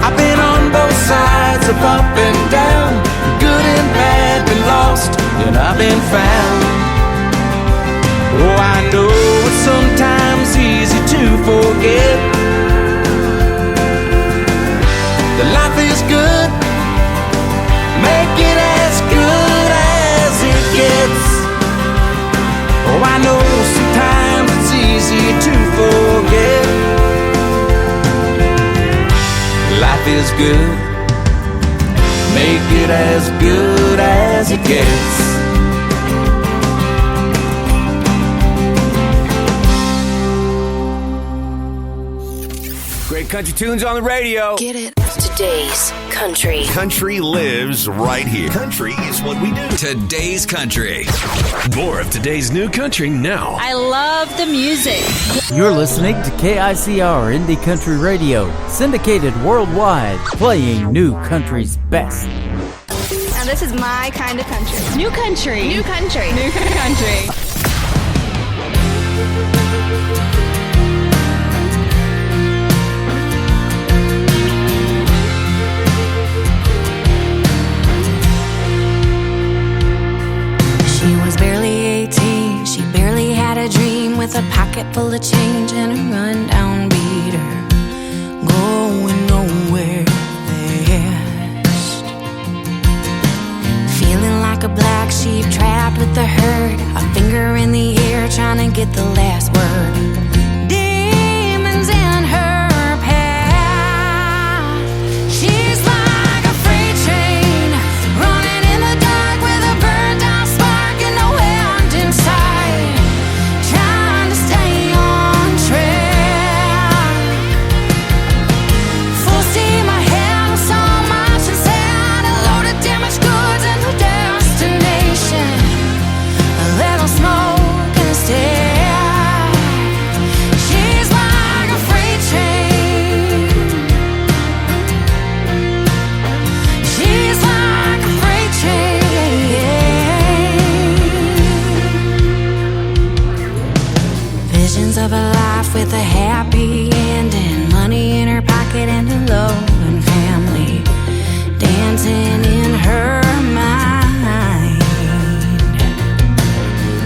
K: I've been on both sides of up and down, good and bad, been lost, and I've been found. Oh, I know it's sometimes easy to forget that life is good. Make it as good as it gets. Oh, I know sometimes it's easy to forget. Life is good. Make it as good as it gets.
L: Great country tunes on the radio.
E: Get it?
M: Today's country.
N: Country lives right here. Country is what we do.
O: Today's country. More of today's new country now.
P: I love the music.
C: You're listening to KICR Indie Country Radio, syndicated worldwide, playing new country's best.
P: Now this is my kind of country. New country. New country. New country.
E: She was barely 18, she barely had a dream, with a pocket full of change and a rundown beater, going nowhere fast. Feeling like a black sheep trapped with the herd, a finger in the air trying to get the last word. Demons in her path. She's like a freight train running in the dark with a burned out spark and no end inside, trying to stay on track. Full steam ahead with so much inside, a load of damaged goods and no destination, a little smoke and a stare. She's like a freight train. She's like a freight train. Visions of a life with a happy ending, money in her pocket and a loving family dancing in her mind.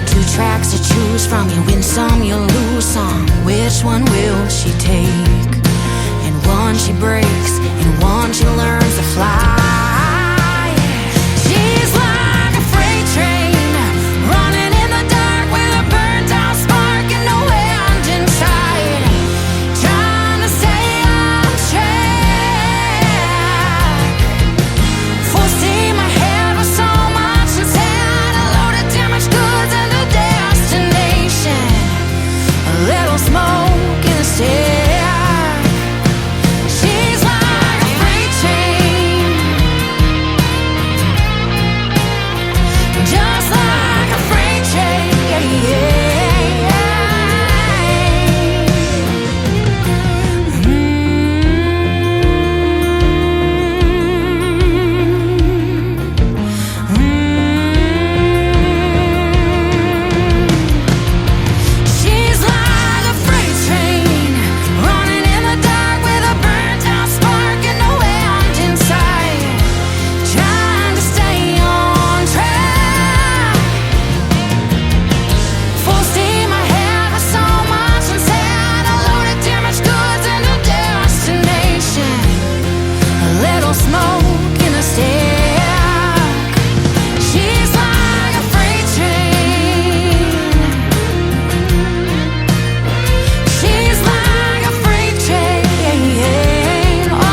E: Two tracks to choose from, you win some, you lose some. Which one will she take? And one she breaks, and one she learns to fly. She's like a freight train running in the dark with a burnt out spark and no end inside, trying to stay on track. Full steam ahead with so much inside, a load of damaged goods and a destination, a little smoke and a stare. She's like a freight train, just like a freight train. She's like a freight train running in the dark with a burnt out spark and no end inside, trying to stay on track. Full steam ahead with so much inside, a load of damaged goods and a destination, a little smoke in a stack. She's like a freight train. She's like a freight train. Oh.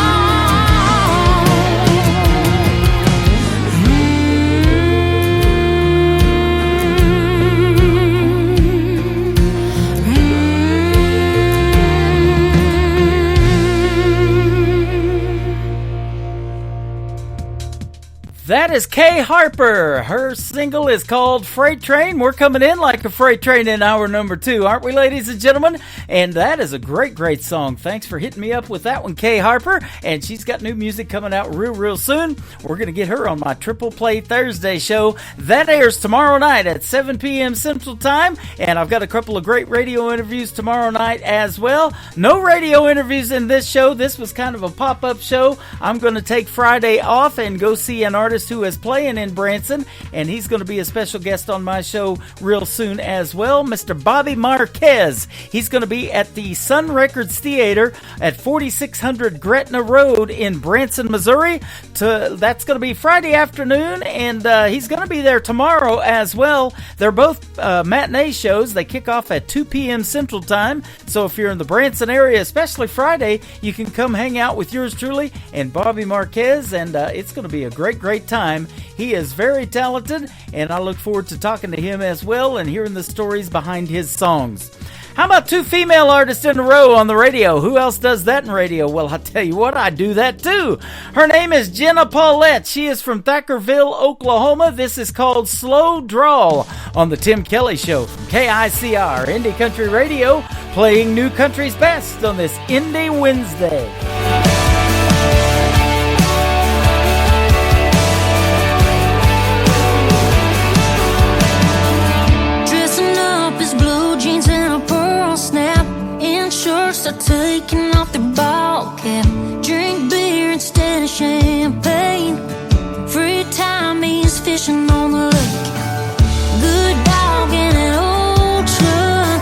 C: That is Kay Harper. Her single is called Freight Train. We're coming in like a freight train in hour number 2, aren't we, ladies and gentlemen? And that is a great, great song. Thanks for hitting me up with that one, Kay Harper. And she's got new music coming out real soon. We're going to get her on my Triple Play Thursday show. That airs tomorrow night at 7 p.m. Central Time. And I've got a couple of great radio interviews tomorrow night as well. No radio interviews in this show. This was kind of a pop-up show. I'm going to take Friday off and go see an artist who is playing in Branson, and he's going to be a special guest on my show real soon as well, Mr. Bobby Marquez. He's going to be at the Sun Records Theater at 4600 Gretna Road in Branson, Missouri. That's going to be Friday afternoon, and he's going to be there tomorrow as well. They're both matinee shows. They kick off at 2 p.m. Central Time, so if you're in the Branson area, especially Friday, you can come hang out with yours truly and Bobby Marquez, and it's going to be a great, great time. He is very talented, and I look forward to talking to him as well and hearing the stories behind his songs. How about 2 female artists in a row on the radio? Who else does that in radio? Well, I'll tell you what, I do that too. Her name is Jenna Paulette. She is from Thackerville, Oklahoma. This is called Slow Drawl on the Tim Kelly Show from KICR, Indie Country Radio, playing new country's best on this Indie Wednesday.
E: Snap and shirts are taking off their ball cap. Drink beer instead of champagne. Free time means fishing on the lake. Good dog in an old truck.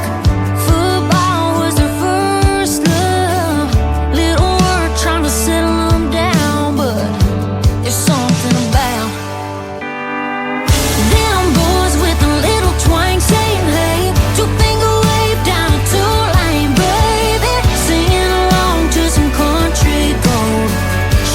E: Football was their first love. Little work trying to settle them down, but there's something about them boys with a little twang saying hey. 2-finger wave down a 2-lane, baby. Singing along to some country gold.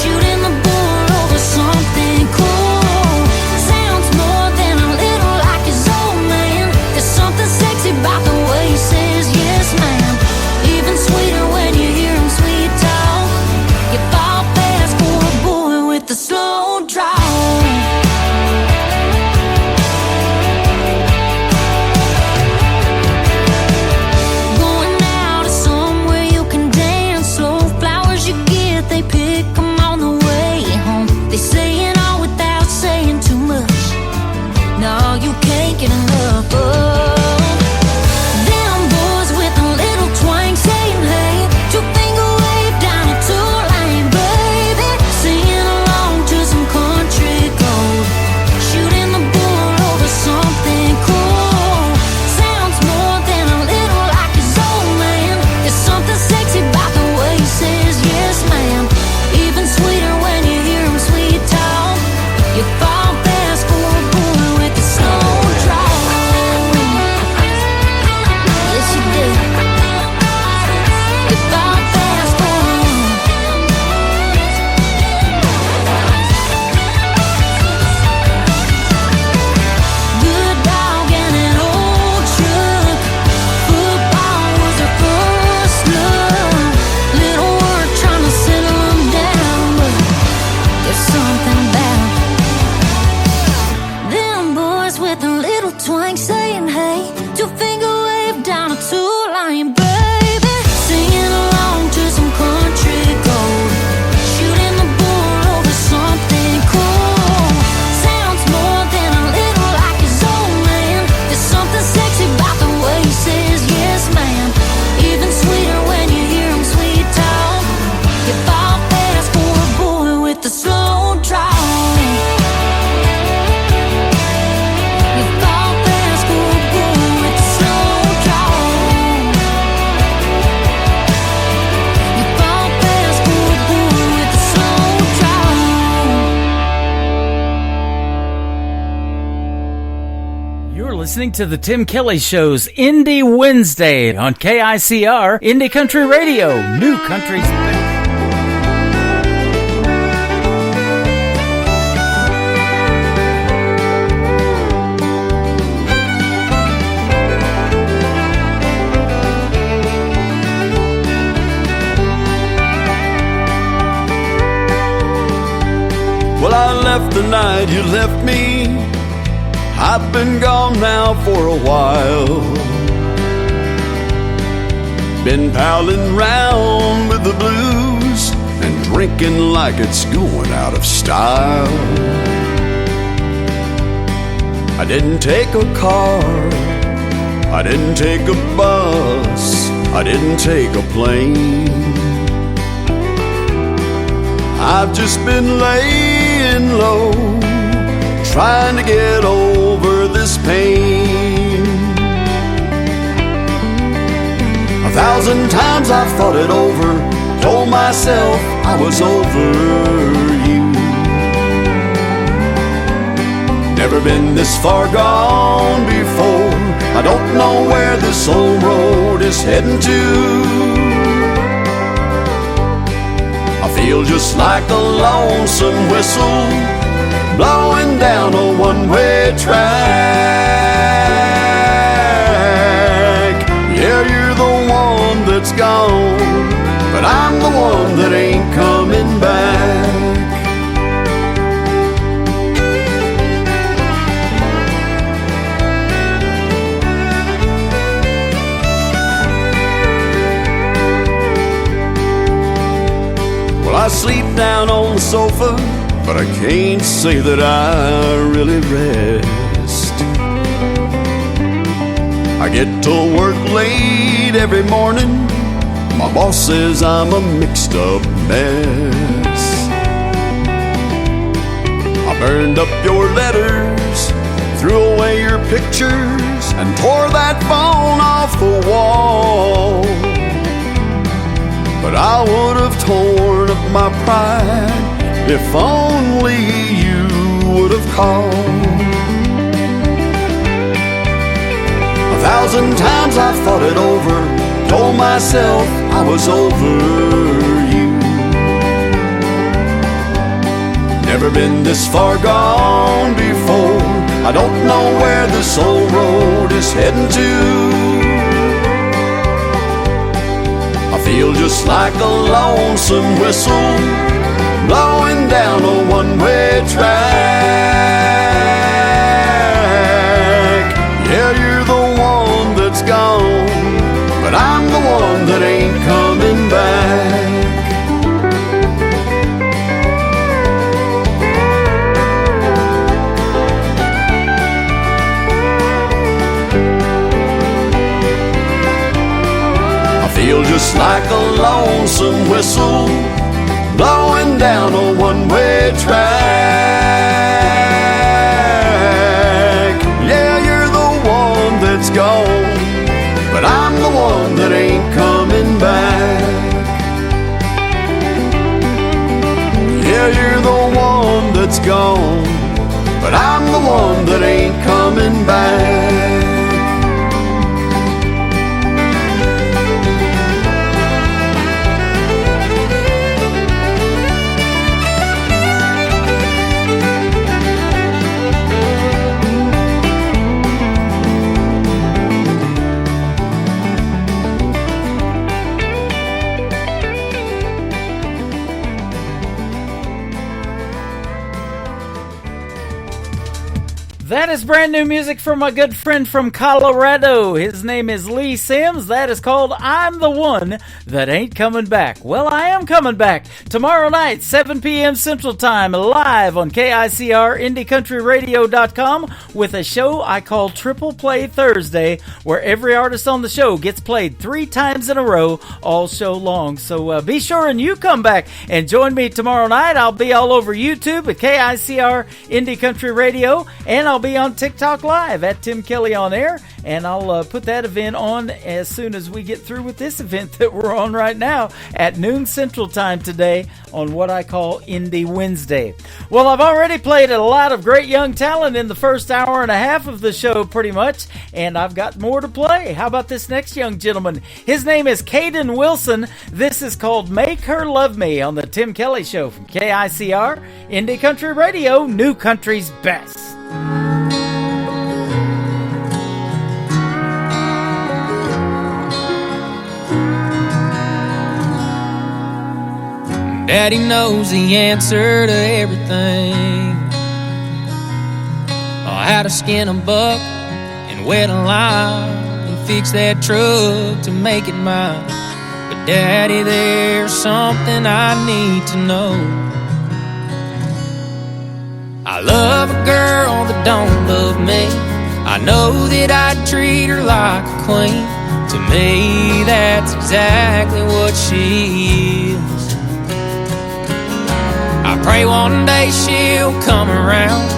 E: Shooting the bull over something cool. Sounds more than a little like his old man. There's something sexy about the way he says yes, ma'am. Even sweeter when you hear him sweet talk. You fall fast for a boy with the slow drawl. No, you can't get enough of them boys with a little twang saying hey. 2-finger wave down a 2-lane, baby. Singing along to some country gold. Shooting the bull over something cool. Sounds more than a little like his old man. There's something sexy about the way he says yes, ma'am. Even sweeter when you hear him sweet talk. You fall fast for a boy with the slow drawl. Yes, you do. You fall fast for him. Good dog and an old truck. Football was her first love. Little work trying to settle them down, but there's something about them boys with a little twang saying hey. 2-finger wave down a 2-lane, baby. Singing along to some country gold. Shooting the bull over something cool. Sounds more than a little like his old man. There's something sexy about the way he says yes, ma'am. Even sweeter when you hear him sweet talk. You fall fast for a boy with the slow drawl. You fall fast for a boy with the slow drawl. You fall fast for a boy with the slow drawl.
C: You're listening to the Tim Kelly Show's Indie Wednesday on KICR, Indie Country Radio, new country's best.
A: Well, I left the night you left me. I've been gone now for a while. Been palling round with the blues and drinking like it's going out of style. I didn't take a car, I didn't take a bus, I didn't take a plane. I've just been laying low, trying to get over this pain. 1,000 times I've thought it over, told myself I was over you. Never been this far gone before, I don't know where this old road is heading to. I feel just like a lonesome whistle blowing down a one-way track. Yeah, you're
Q: sleep down on the sofa, but I can't say that I really rest. I get to work late every morning. My boss says I'm a mixed up mess. I burned up your letters, threw away your pictures, and tore that phone off the wall. But I would have torn up my pride if only you would have called. 1,000 times I thought it over, told myself I was over you. Never been this far gone before. I don't know where this old road is heading to. I feel just like a lonesome whistle blowing down a one-way track. Yeah, you're the one that's gone, but I'm the one that ain't coming back. I feel just like a lonesome whistle blowing down a one-way track. Yeah, you're the one that's gone, but I'm the one that ain't coming back. Yeah, you're the one that's gone, but I'm the one that ain't coming back.
C: That is brand new music from my good friend from Colorado. His name is Lee Sims. That is called I'm the One That Ain't Coming Back. Well, I am coming back tomorrow night, 7 p.m. Central Time, live on KICR IndieCountryRadio.com with a show I call Triple Play Thursday, where every artist on the show gets played 3 times in a row all show long. So be sure and you come back and join me tomorrow night. I'll be all over YouTube at KICR Indie Country Radio, and I'll be on TikTok Live at Tim Kelly On Air, and I'll put that event on as soon as we get through with this event that we're on right now at noon Central Time today on what I call Indie Wednesday. Well, I've already played a lot of great young talent in the first hour and a half of the show pretty much, and I've got more to play. How about this next young gentleman? His name is Caden Wilson. This is called Make Her Love Me on the Tim Kelly Show from KICR Indie Country Radio, New Country's Best.
F: Daddy knows the answer to everything. Oh, how to skin a buck and wet a lime and fix that truck to make it mine. But Daddy, there's something I need to know. I love a girl that don't love me. I know that I'd treat her like a queen. To me, that's exactly what she is. I pray one day she'll come around.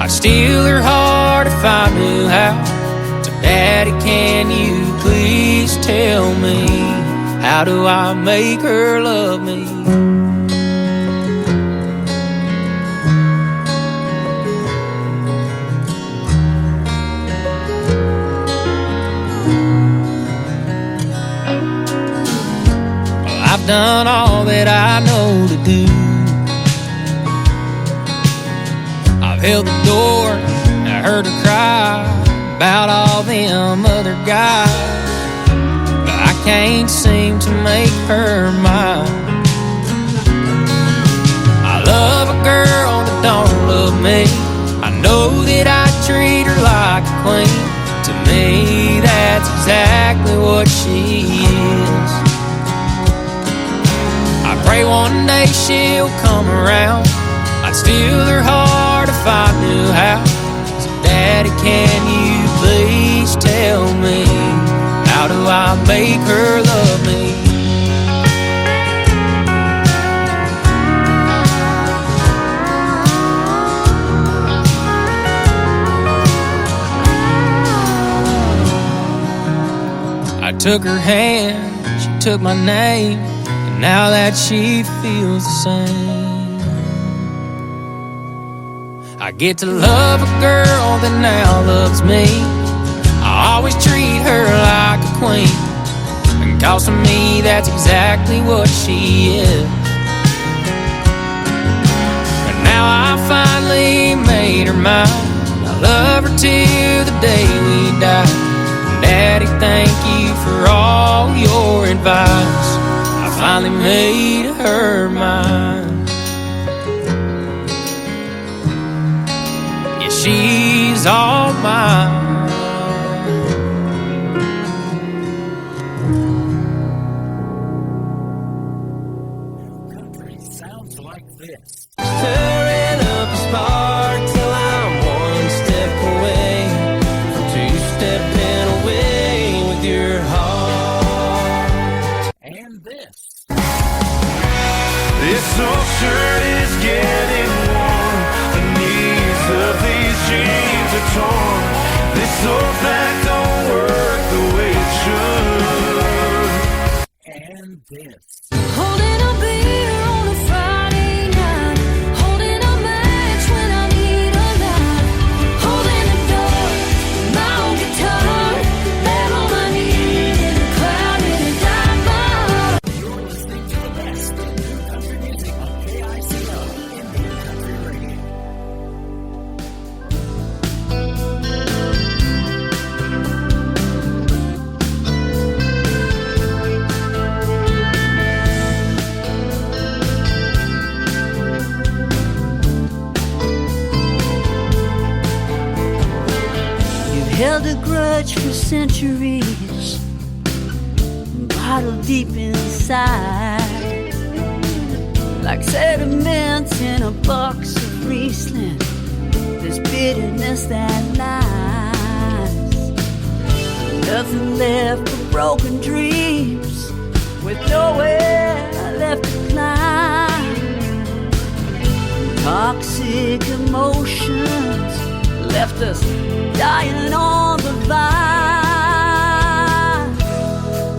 F: I'd steal her heart if I knew how. So Daddy, can you please tell me, how do I make her love me? Well, I've done all that I know to do. Held the door, I heard her cry about all them other guys, but I can't seem to make her mine. I love a girl that don't love me. I know that I treat her like a queen. To me, that's exactly what she is. I Pray one day she'll come around. I'd steal her heart if I knew how. So Daddy, can you please tell me, how do I make her love me? I took her hand, she took my name, and now that she feels the same, I get to love a girl that now loves me. I always treat her like a queen, and 'cause to me that's exactly what she is. And now I finally made her mine. I love her till the day we die. Daddy, thank you for all your advice. I finally made her mine. Yeah, she's all mine.
C: Country sounds like this.
F: Stirring up a spark till I'm one step away from two-stepping away with your heart.
C: And this.
G: This old shirt is getting worn. The knees of these jeans are torn. This old back don't work the way it should.
C: And this.
H: Holding a beer on a Friday night, holding a match when I need a light, holding the door, my own guitar, bam on my knees in the cloud in a diamond.
C: You're listening to the best of new country music on KICO, Indian Country Radio.
R: Held a grudge for centuries, bottled deep inside, like sediments in a box of Riesling. There's bitterness that lies, nothing left but broken dreams, with nowhere left to climb. Toxic emotions left us dying on the vine.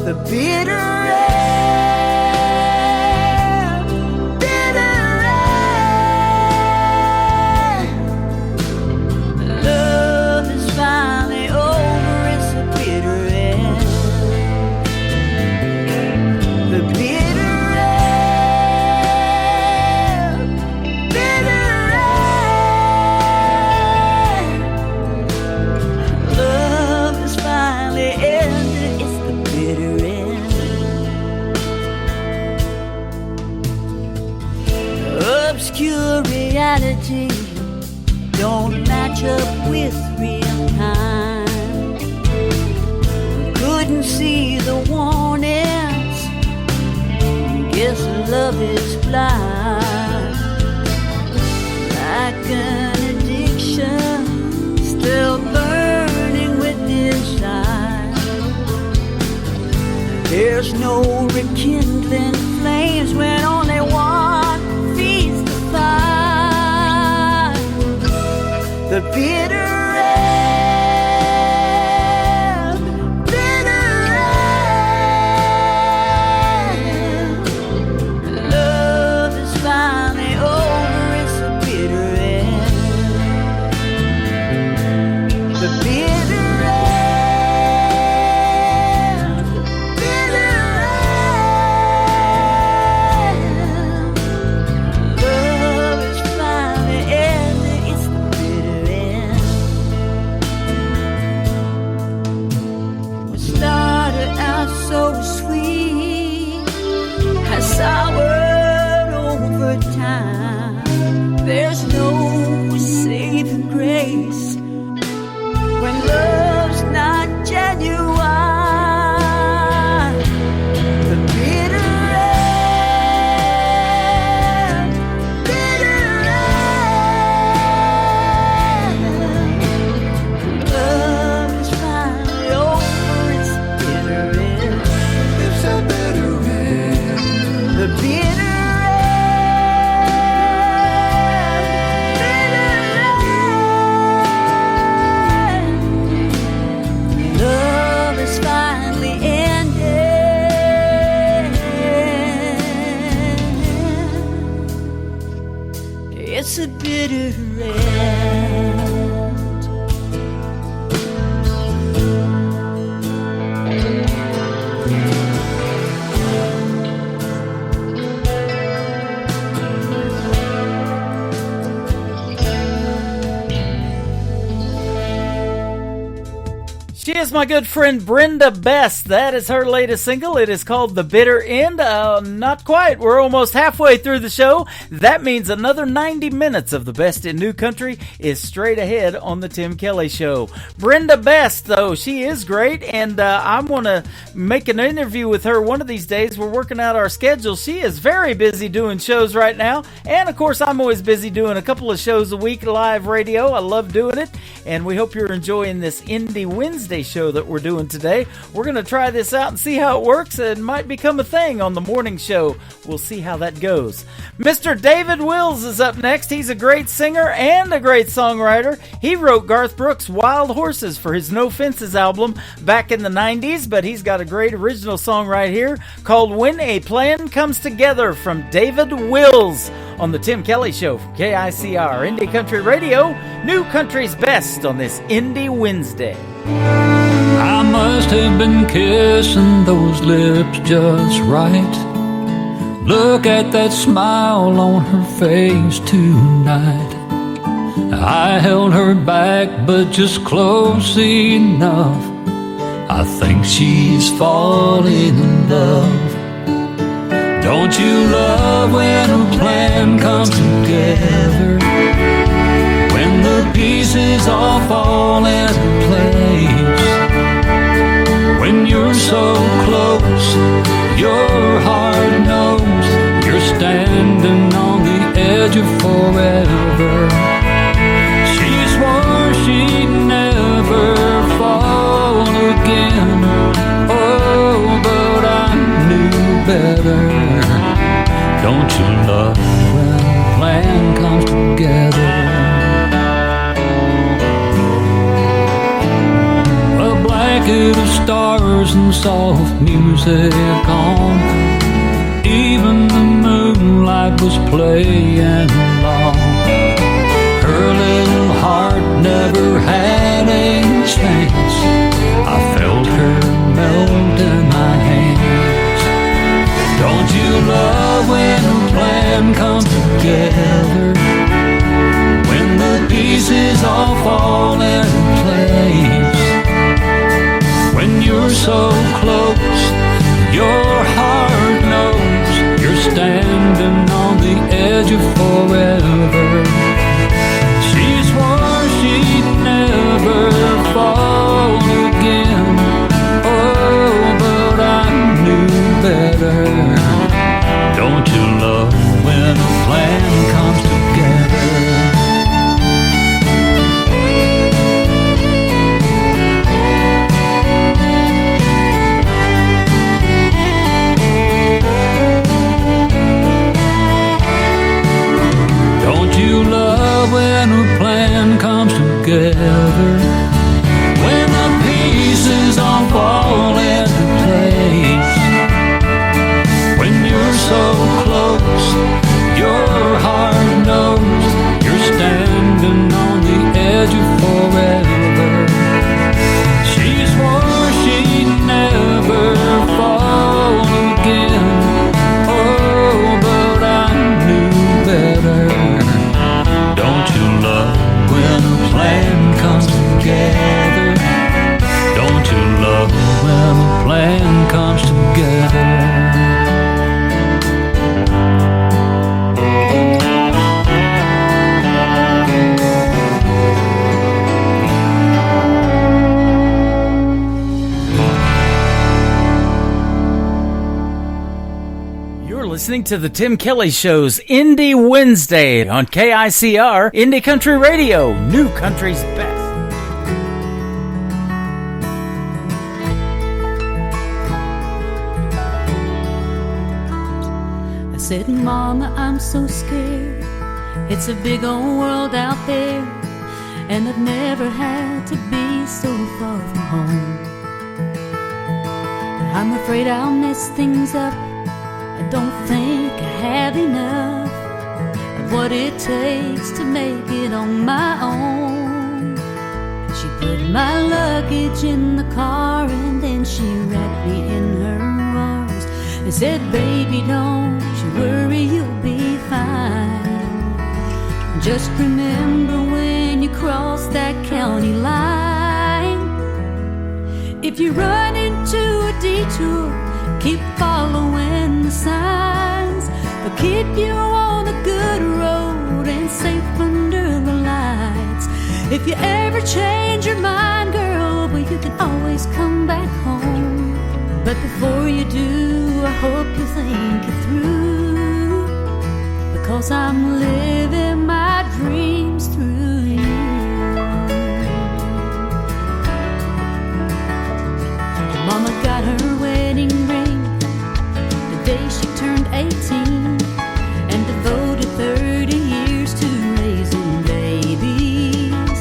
R: The bitter end, bitter end. Love is finally over, it's the bitter end. The bitter end, bitter end. Love is finally ended, it's the bitter end. Obscure reality don't match up with real time. Couldn't see the warnings, guess love is blind. Like an addiction, still burning with desire. There's no rekindling flames when only one feeds the fire. The bitter end, bitter end. Love is finally over, it's the bitter end. The bitter end, bitter end. it's a bitter end.
C: She is my good friend Brenda Best. That is her latest single. It is called The Bitter End. Not quite. We're almost halfway through the show. That means another 90 minutes of the best in new country is straight ahead on the Tim Kelly Show. Brenda Best, though, she is great, and I want to make an interview with her one of these days. We're working out our schedule. She is very busy doing shows right now, and of course, I'm always busy doing a couple of shows a week, live radio. I love doing it, and we hope you're enjoying this Indie Wednesday show that we're doing today. We're going to try this out and see how it works. It might become a thing on the morning show. We'll see how that goes. Mr. David Wills is up next. He's a great singer and a great songwriter. He wrote Garth Brooks' Wild Horses for his No Fences album back in the 90s, but he's got a great original song right here called When a Plan Comes Together from David Wills on the Tim Kelly Show from KICR Indie Country Radio, New Country's Best on this Indie Wednesday.
S: I must have been kissing those lips just right. Look at that smile on her face tonight. I held her back, but just close enough. I think she's falling in love. Don't you love when a plan comes together? When the pieces all fall into place. When you're so close, your heart knows you're standing on the edge of forever. She swore she'd never fall again. Oh, but I knew better. Don't you love when a plan comes together? Of stars and soft music on. Even the moonlight was playing along. Her little heart never had a chance. I felt her melt in my hands. Don't you love when a plan comes together? When the pieces all fall into place. When you're so close, your heart knows you're standing on the edge of forever. She swore she'd never fall again. Oh, but I knew better. Don't you love when a plan comes together? You love when a plan comes together. When the pieces all fall into place. When you're so close, your heart knows you're standing on the edge of forever. She swore she'd never fall again. Oh, but I knew better. Don't you love when a plan comes together? Don't you love when a plan comes together?
C: Listening to the Tim Kelly Show's Indie Wednesday on KICR Indie Country Radio, New Country's Best.
R: I said, Mama, I'm so scared. It's a big old world out there, and I've never had to be so far from home. I'm afraid I'll mess things up. I don't think I have enough of what it takes to make it on my own. She put my luggage in the car and then she wrapped me in her arms and said, baby, don't you worry, you'll be fine. Just remember when you cross that county line, if you run into a detour, keep following the signs. They'll keep you on the good road and safe under the lights. If you ever change your mind, girl, well, you can always come back home. But before you do, I hope you think it through, because I'm living my dreams through you. Mama got her wedding ring the day she turned 18 and devoted 30 years to raising babies.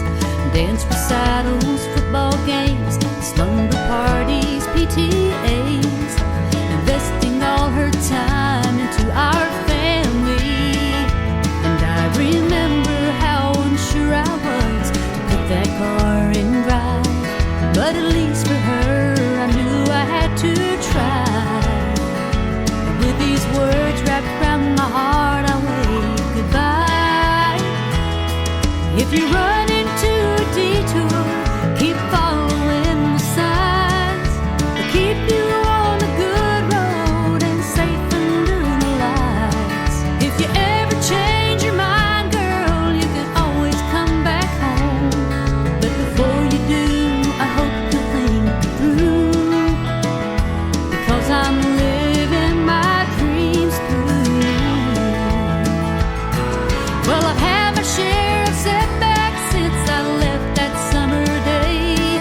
R: Dance recitals, football games, slumber parties, PTAs, investing all her time into our family. And I remember how unsure I was to put that car in drive, but at least for her I knew I had to try. And with these words wrapped around my heart, I waved goodbye. If you run into a detour, keep following the signs. They'll keep you on the good road and safe under the lights. If you ever change your mind, girl, you can always come back home. But before you do, I hope you think it through, because I'm living my dreams through you. Well, I've had my share of setbacks since I left that summer day,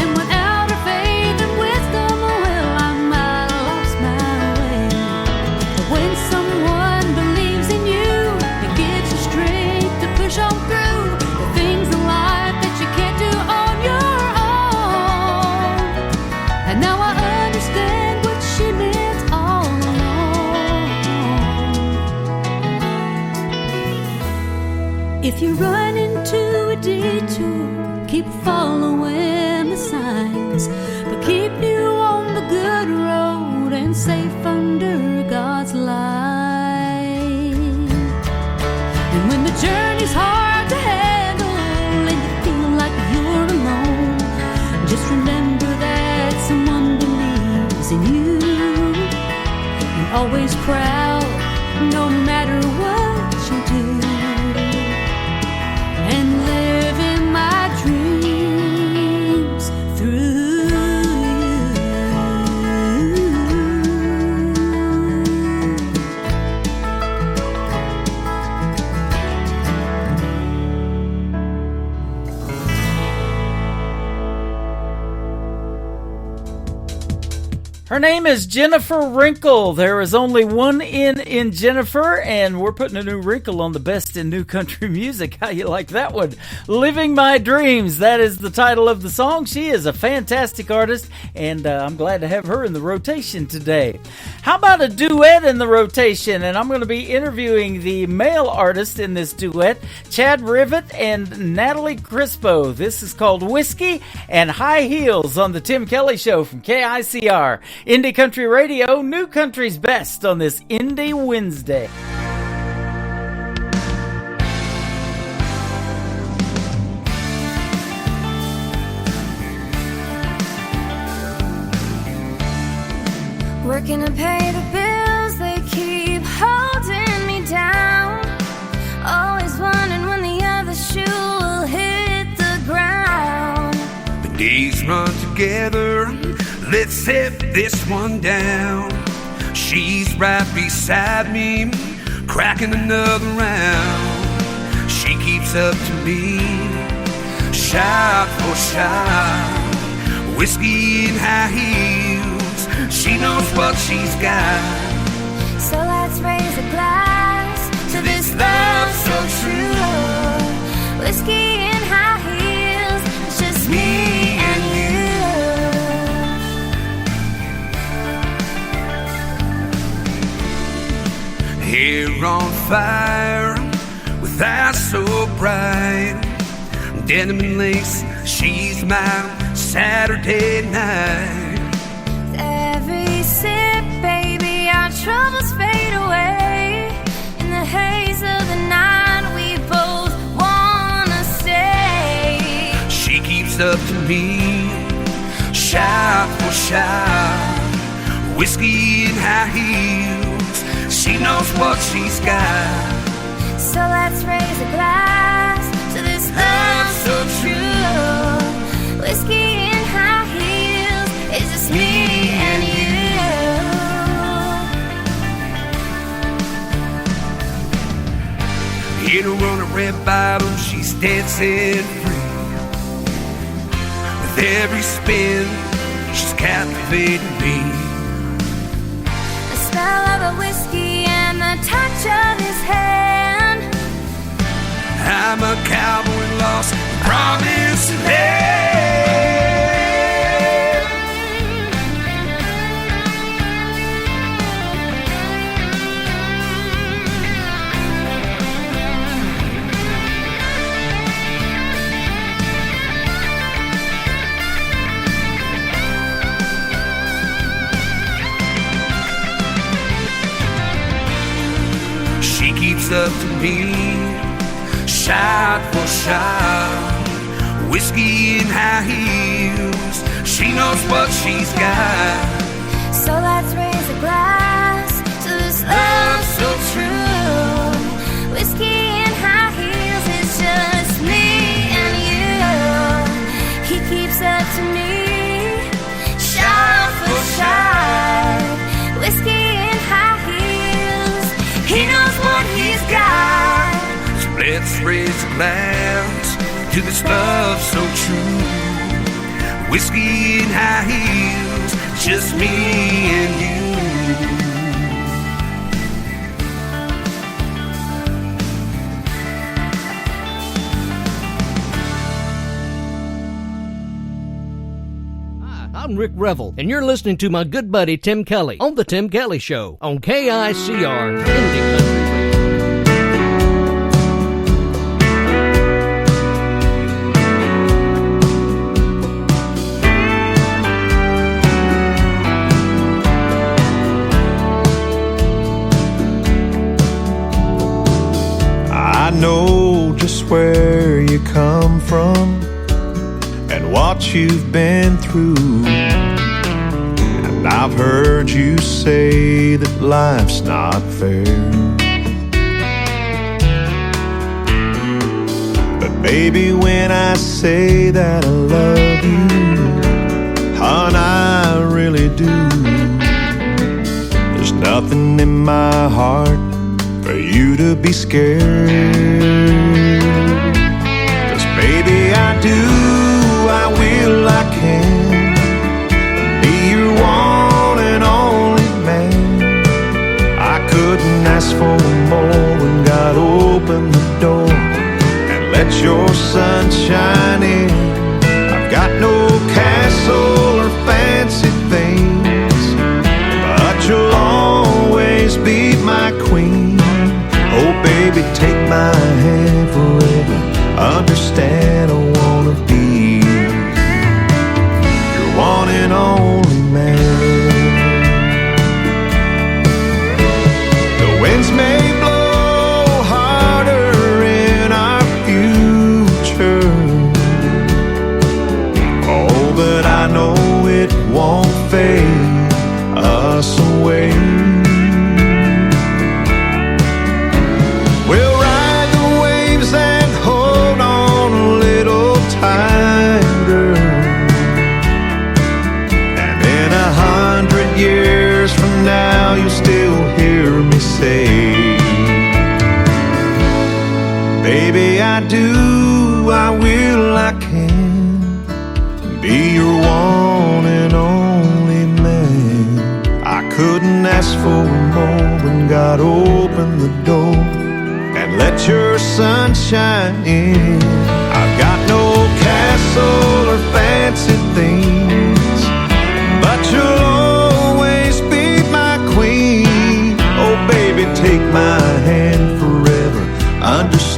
R: and without her faith and wisdom, well, I might have lost my way. But when someone believes in you, it gives you strength to push on through the things in life that you can't do on your own. And now I understand what she meant all along. If you run into a detour, keep following the signs. They'll keep you on the good road and safe under God's light. And when the journey's hard to handle and you feel like you're alone, just remember that someone believes in you, and always proud no matter what you do, and living my dreams through you.
C: Her name is Jennifer Wrinkle. There is only one N in Jennifer, and we're putting a new wrinkle on the best in new country music. How you like that one? Living My Dreams, that is the title of the song. She is a fantastic artist, and I'm glad to have her in the rotation today. How about a duet in the rotation? And I'm going to be interviewing the male artist in this duet, Chad Rivet and Natalie Crispo. This is called Whiskey and High Heels on the Tim Kelly Show from KICR. Indie Country Radio, New Country's Best on this Indie Wednesday.
H: Working to pay the bills, they keep holding me down. Always wondering when the other shoe will hit the ground.
K: The days run together, let's set this one down. She's right beside me, cracking another round. She keeps up to me, shot for shot. Whiskey and high heels, she knows what she's got.
H: So let's raise a glass to this love so true. Whiskey and high heels, it's just me and
K: you. Hair on fire, with eyes so bright. Denim and lace, she's my Saturday night.
H: Every sip, baby, our troubles fade away. In the haze of the night, we both wanna stay.
K: She keeps up to me, shot for shot. Whiskey and high heels, she knows what she's got.
H: So let's raise a glass to this love so true. Whiskey and high heels, it's just me and you.
K: Hit her on a red bottom, she's dancing free. With every spin, she's captivating me.
H: The smell of the whiskey and the touch of his hand.
K: I'm a cowboy lost, promised land. She keeps up to me, shot for shot. Whiskey and high heels, she knows what she's got.
H: So let's raise a glass to this love so true. Whiskey and high heels, it's just me and you. He keeps up to me, shot for shot. Whiskey and high heels, he knows what he's got.
K: So let's raise a glass to this love so true. Whiskey and high heels, just me and you.
T: I'm Rick Revel, and you're listening to my good buddy Tim Kelly on The Tim Kelly Show on KICR Indie Country.
U: I know just where you come from and what you've been through. And I've heard you say that life's not fair. But baby, when I say that I love you, hon, I really do. There's nothing in my heart for you to be scared. 'Cause baby, I do, I will, I can be your one and only man. I couldn't ask for more when God opened the door and let your sun shine in. I've got no castle or fancy things, but you'll always be my queen. Oh baby, take my hand forever. Understand I wanna be your one and only man. The winds may blow harder in our future, oh, but I know it won't fade us away. We'll ride the waves and hold on a little tighter. And in 100 years from now, you'll still hear me say, baby, I do, I will, I can be your one and only man. I couldn't ask for more when God opened the door and let your sun shine in. I've got no castle or fancy things, but you'll always be my queen. Oh baby, take my hand forever. Understand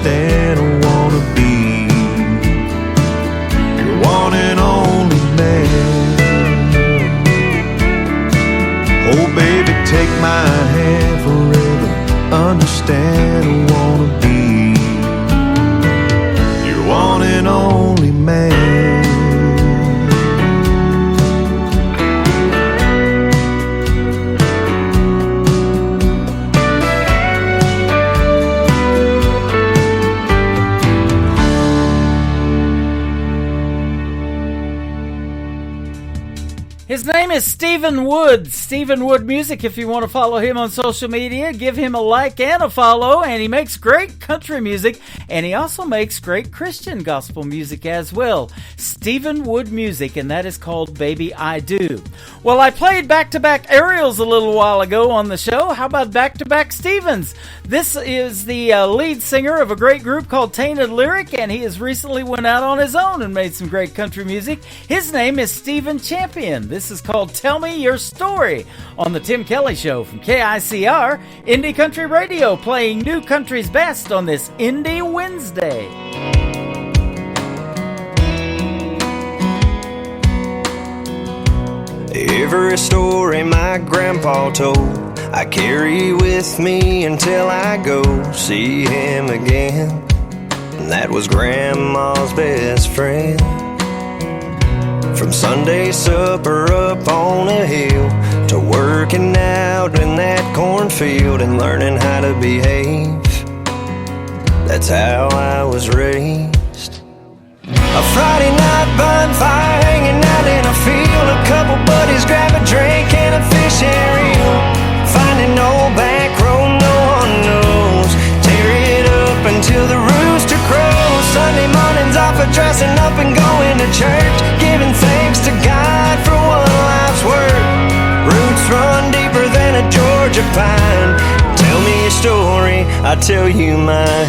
C: His name is Stephen Wood. Stephen Wood Music. If you want to follow him on social media, give him a like and a follow. And he makes great country music, and he also makes great Christian gospel music as well. Stephen Wood Music, and that is called Baby I Do. Well, I played back-to-back Ariels a little while ago on the show. How about back-to-back Stevens? This is the lead singer of a great group called Tainted Lyric, and he has recently went out on his own and made some great country music. His name is Stephen Champion. This is called Tell Me Your Story on the Tim Kelly Show from KICR, Indie Country Radio, playing new country's best on this Indie Wednesday.
F: Every story my grandpa told, I carry with me until I go see him again. And that was Grandma's best friend. From Sunday supper up on a hill to working out in that cornfield and learning how to behave, that's how I was raised. A Friday night bonfire hanging out in a field, a couple buddies grab a drink and a fishing reel. Finding old back road no one knows, tear it up until the rooster crows. Sunday mornings off of dressing up and going to church, giving thanks to God for one life's work. Roots run deeper than a Georgia pine. Tell me your story, I'll tell you mine.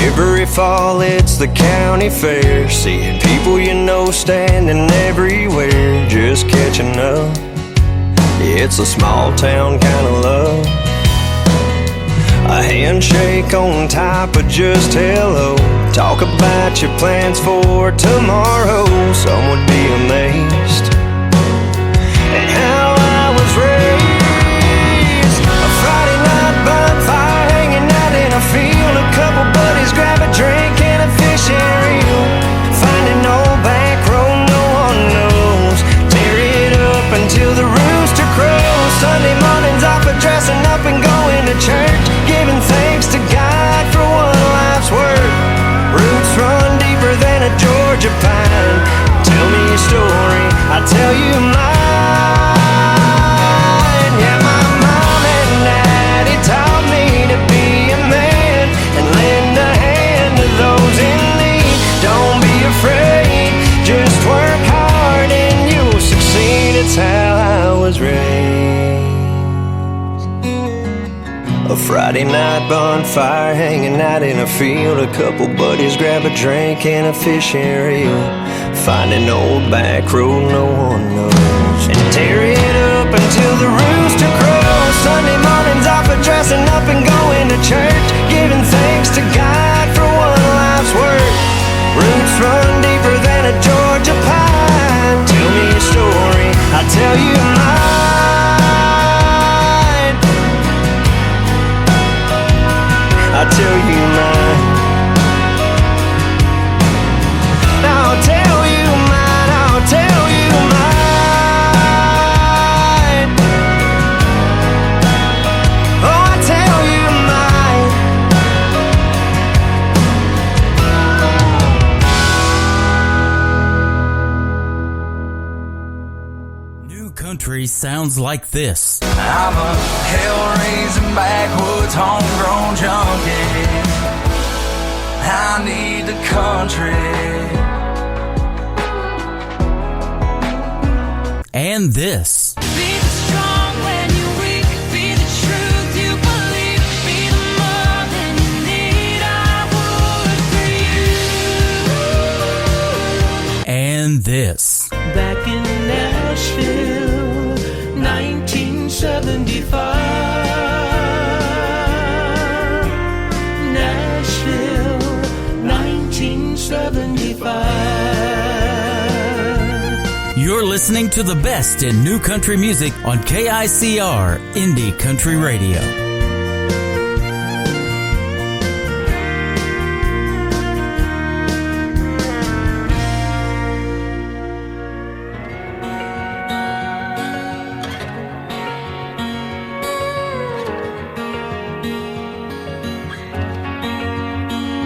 F: Every fall it's the county fair, seeing people you know standing everywhere, just catching up. It's a small town kind of love, a handshake on top of just hello. Talk about your plans for tomorrow, some would be amazed at how I was raised. A Friday night bonfire hanging out in a field, a couple buddies grab a drink and a fishing reel. Finding old back road no one knows, tear it up until the rooster crows. Sunday mornings off of dressing up and going to church, giving thanks to God for one life's work. Roots run deeper than a Georgia pine. Tell me your story, I'll tell you mine. Yeah, my mom and daddy taught me to be a man and lend a hand to those in need. Don't be afraid, just work hard and you'll succeed. It's how I was raised. A Friday night bonfire hanging out in a field, a couple buddies grab a drink and a fishing reel. Find an old back road no one knows, and tear it up until the rooster crows. Sunday mornings off of dressing up and going to church, giving thanks to God for one life's work. Roots run deeper than a Georgia pine. Tell me your story, I'll tell you mine. I'll tell you mine. I'll tell you mine, I'll tell you mine. Oh, I'll tell you
B: mine. New country sounds like this.
K: I'm a hell-raising backwoods homegrown junkie. I need the country.
B: And this.
R: Be the strong when you're weak. Be the truth you believe. Be the more than you need. I would for you.
B: And this.
V: Back in Nashville, 1975. Nashville, 1975.
B: You're listening to the best in new country music on KICR, Indie Country Radio.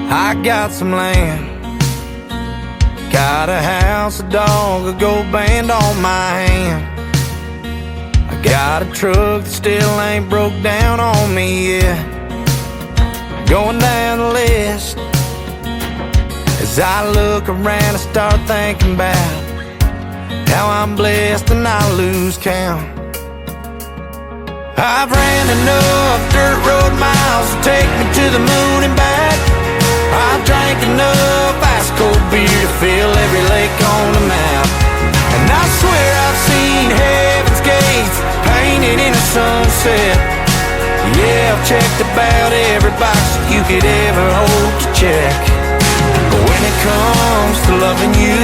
K: I got some land, got a house, a dog, a gold band on my hand. I got a truck that still ain't broke down on me yet. Going down the list, as I look around I start thinking about how I'm blessed and I lose count. I've ran enough dirt road miles to take me to the moon and back. I've drank enough ice cold beer to fill every lake on the map. And I swear I've seen heaven's gates painted in a sunset. Yeah, I've checked about every box you could ever hope to check. But when it comes to loving you,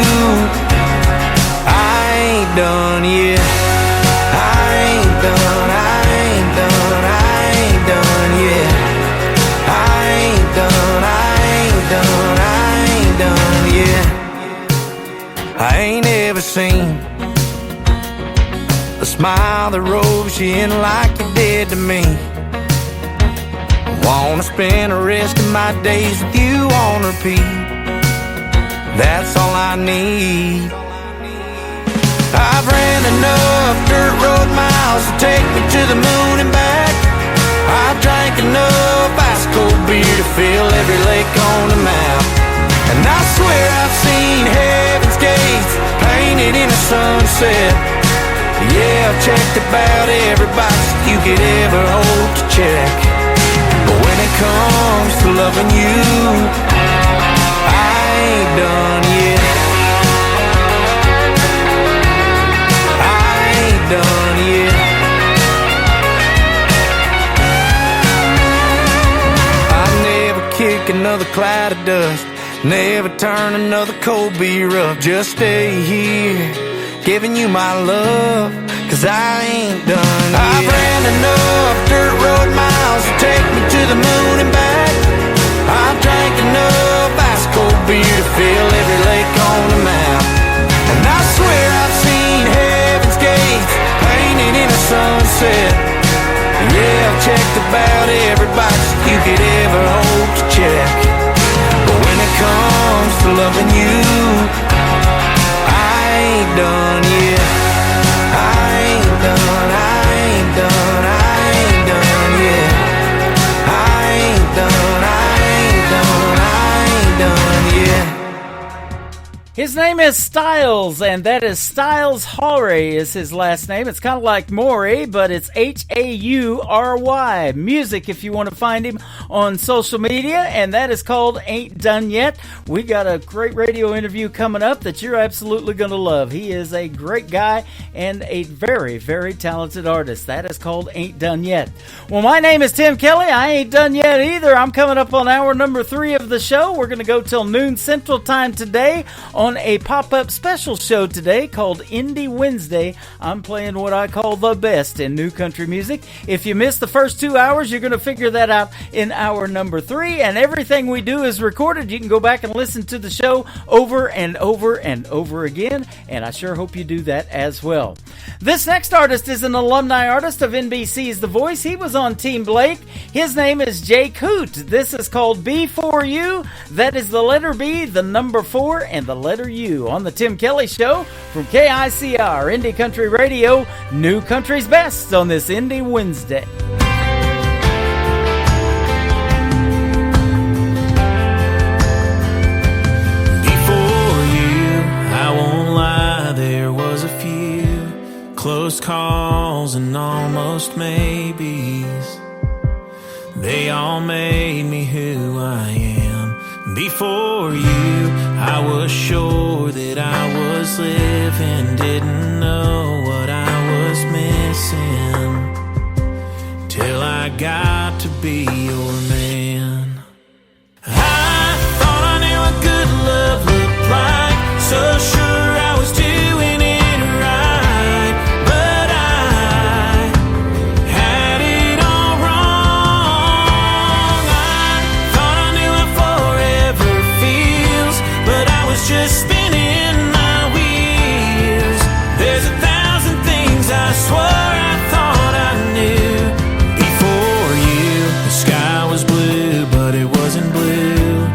K: I ain't done yet. I ain't done, I ain't done, I ain't done yet. I ain't done, I ain't done, I ain't done yet. I ain't ever seen a smile that robes you in like you did to me. I wanna spend the rest of my days with you on repeat. That's all I need. I've ran enough dirt road miles to take me to the moon and back. I've drank enough ice cold beer to fill every lake on the map. And I swear I've seen heaven's gates painted in a sunset. Yeah, I've checked about every box you could ever hope to check. But when it comes to loving you, I ain't done yet. I ain't done yet. I'd never kick another cloud of dust, never turn another cold beer up. Just stay here, giving you my love, 'cause I ain't done yet. I've ran enough dirt road miles to take me to the moon and back. I've drank enough ice cold beer to fill every lake on the map. And I swear I've seen heaven's gates painted in a sunset. Yeah, I've checked about every box you could ever hope to check. But when it comes to loving you, I ain't done yet. I ain't done, I ain't done, I ain't done yet. I ain't done, I ain't done, I ain't done yet.
C: His name is Styles, and that is Styles Haury is his last name. It's kind of like Maury, but it's Haury. Music, if you want to find him on social media, and that is called Ain't Done Yet. We got a great radio interview coming up that you're absolutely going to love. He is a great guy and a very, very talented artist. That is called Ain't Done Yet. Well, my name is Tim Kelly. I ain't done yet either. I'm coming up on hour number 3 of the show. We're going to go till noon Central Time today on a pop-up special show today called Indie Wednesday. I'm playing what I call the best in new country music. If you missed the first 2 hours, you're going to figure that out in hour number 3. And everything we do is recorded. You can go back and listen to the show over and over and over again. And I sure hope you do that as well. This next artist is an alumni artist of NBC's The Voice. He was on Team Blake. His name is Jake Hoot. This is called B4U. That is the letter B, the number 4, and the letter U on the Tim Kelly Show from KICR Indie Country Radio, New Country's Best on this Indie Wednesday.
F: Before you, I won't lie, there was a few close calls and almost maybes. They all made me who I am. Before you, I was sure that I was living, didn't know what I was missing, till I got to be your man. I thought I knew what good love looked like, so sure I was doing it right, but I had it all wrong. I thought I knew how forever feels, but I was just spinning my wheels. There's 1,000 things I swore I thought I knew. Before you, the sky was blue, but it wasn't blue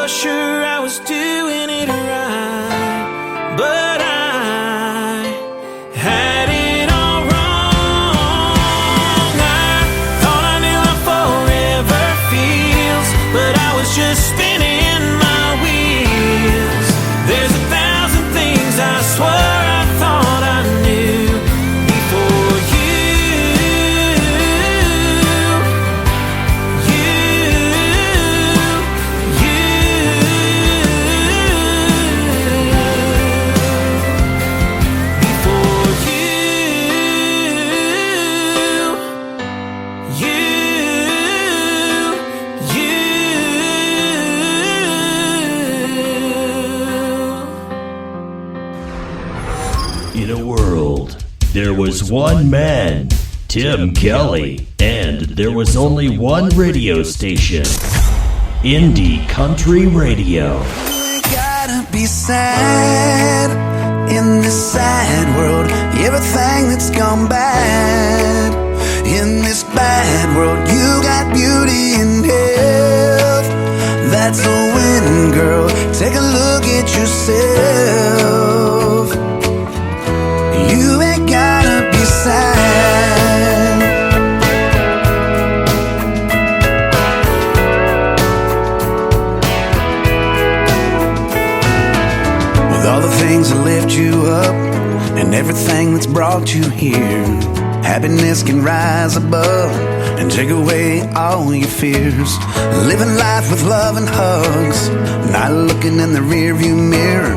K: so sure I was doing it right, but I had it all wrong. I thought I knew how forever feels, but I was just spinning my wheels. There's 1,000 things I swore I thought I knew before you.
D: In a world, there was one man, Tim Kelly, and there was only one radio station, Indie Country Radio.
K: Gotta be sad in this sad world. Everything that's gone bad in this bad world. You got beauty and health. That's a win, girl. Take a look at yourself. You ain't gotta be sad. With all the things that lift you up and everything that's brought you here, happiness can rise above and take away all your fears. Living life with love and hugs, not looking in the rearview mirror,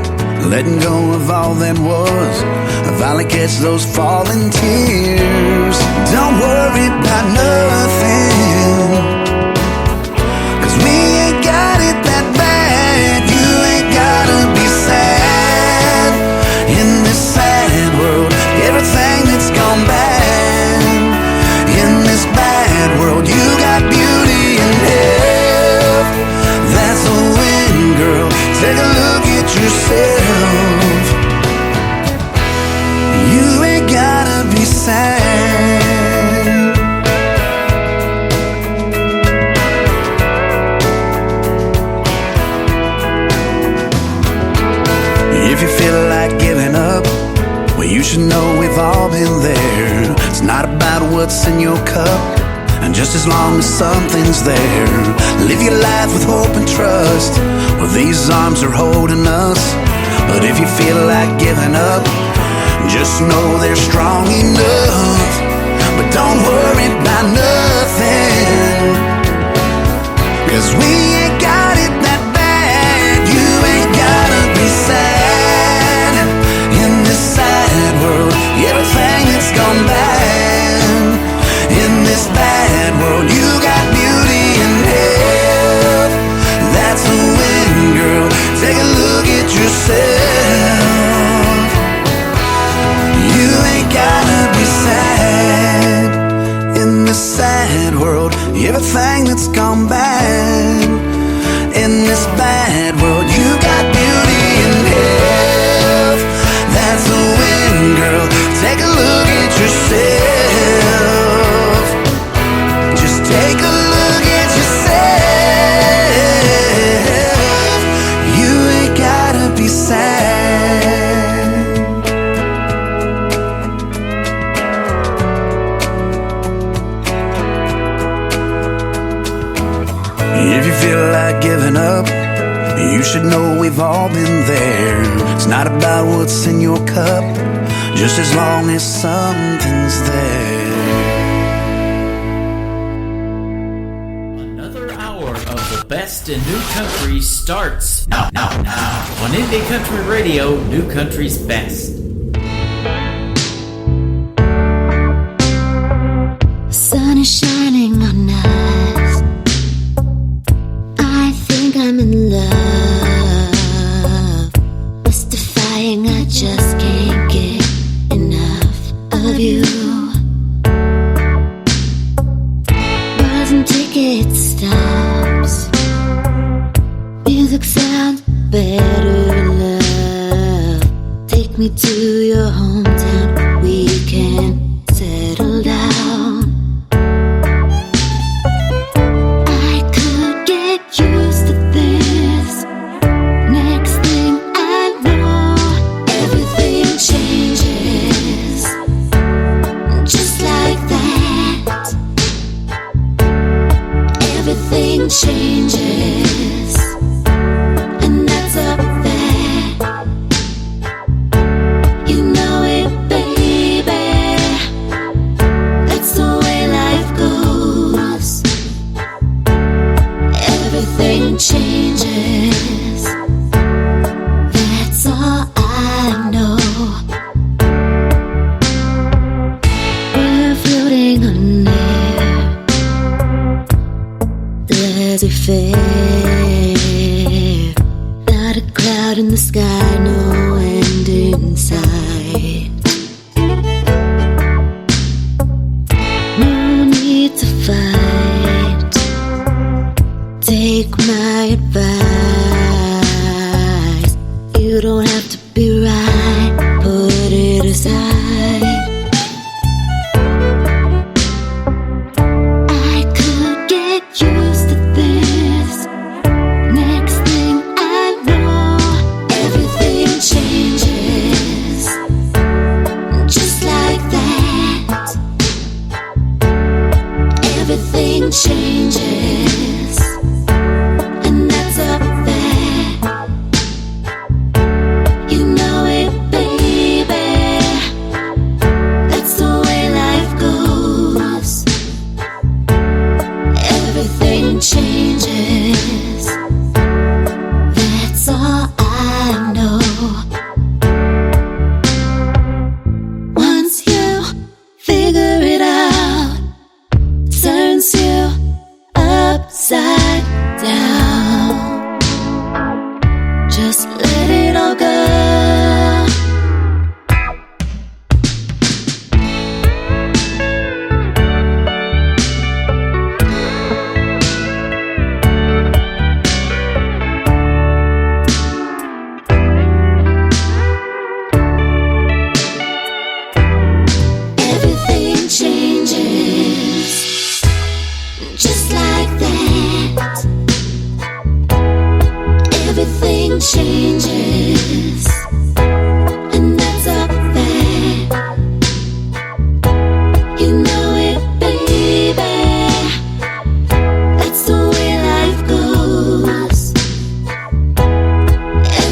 K: letting go of all that was. I'll finally catch those falling tears. Don't worry about nothing, 'cause we ain't got it that bad. You ain't gotta be sad in this sad world. Everything that's gone bad in this bad world. You got beauty and health. That's a win, girl. Take a look at yourself. You ain't gotta be sad. If you feel like giving up, well, you should know we've all been there. It's not about what's in your cup, and just as long as something's there, live your life with hope and trust. Well, these arms are holding us. But if you feel like giving up, just know they're strong enough. But don't worry about nothing, 'cause we ain't got it that bad. You ain't gotta be sad in this sad world. Everything that's gone bad in this bad world. You got beauty and health. That's a win, girl. Take a look at yourself. You ain't gotta be sad in this sad world. Everything that's gone bad in this bad world. You got beauty and health. That's a win, girl. Take a look at yourself. Just take a look at yourself. You ain't gotta be sad. If you feel like giving up, you should know we've all been there. It's not about what's in your cup, just as long as something's there.
C: Another hour of the best in new country starts now on Indie Country Radio, New Country's best.
E: Sun is shining on us. I think I'm in love. Mystifying, I just can't get enough of you. Bars and ticket stops. Music sounds better in love. Take me to your hometown. We can settle down. I could get used to this. Cloud in the sky, no end in sight. No need to fight. Take my advice. You don't have to be right. Put it aside. I could get used to this. Next thing I know, everything changes. Just like that. Everything changes. And that's a fact. You know it, baby. That's the way life goes. Everything changes. That's all I know. Once you figure it out, turns you upside down. Just let it all go. Everything changes. Just like that. Everything changes. And that's a fact. You know it, baby. That's the way life goes.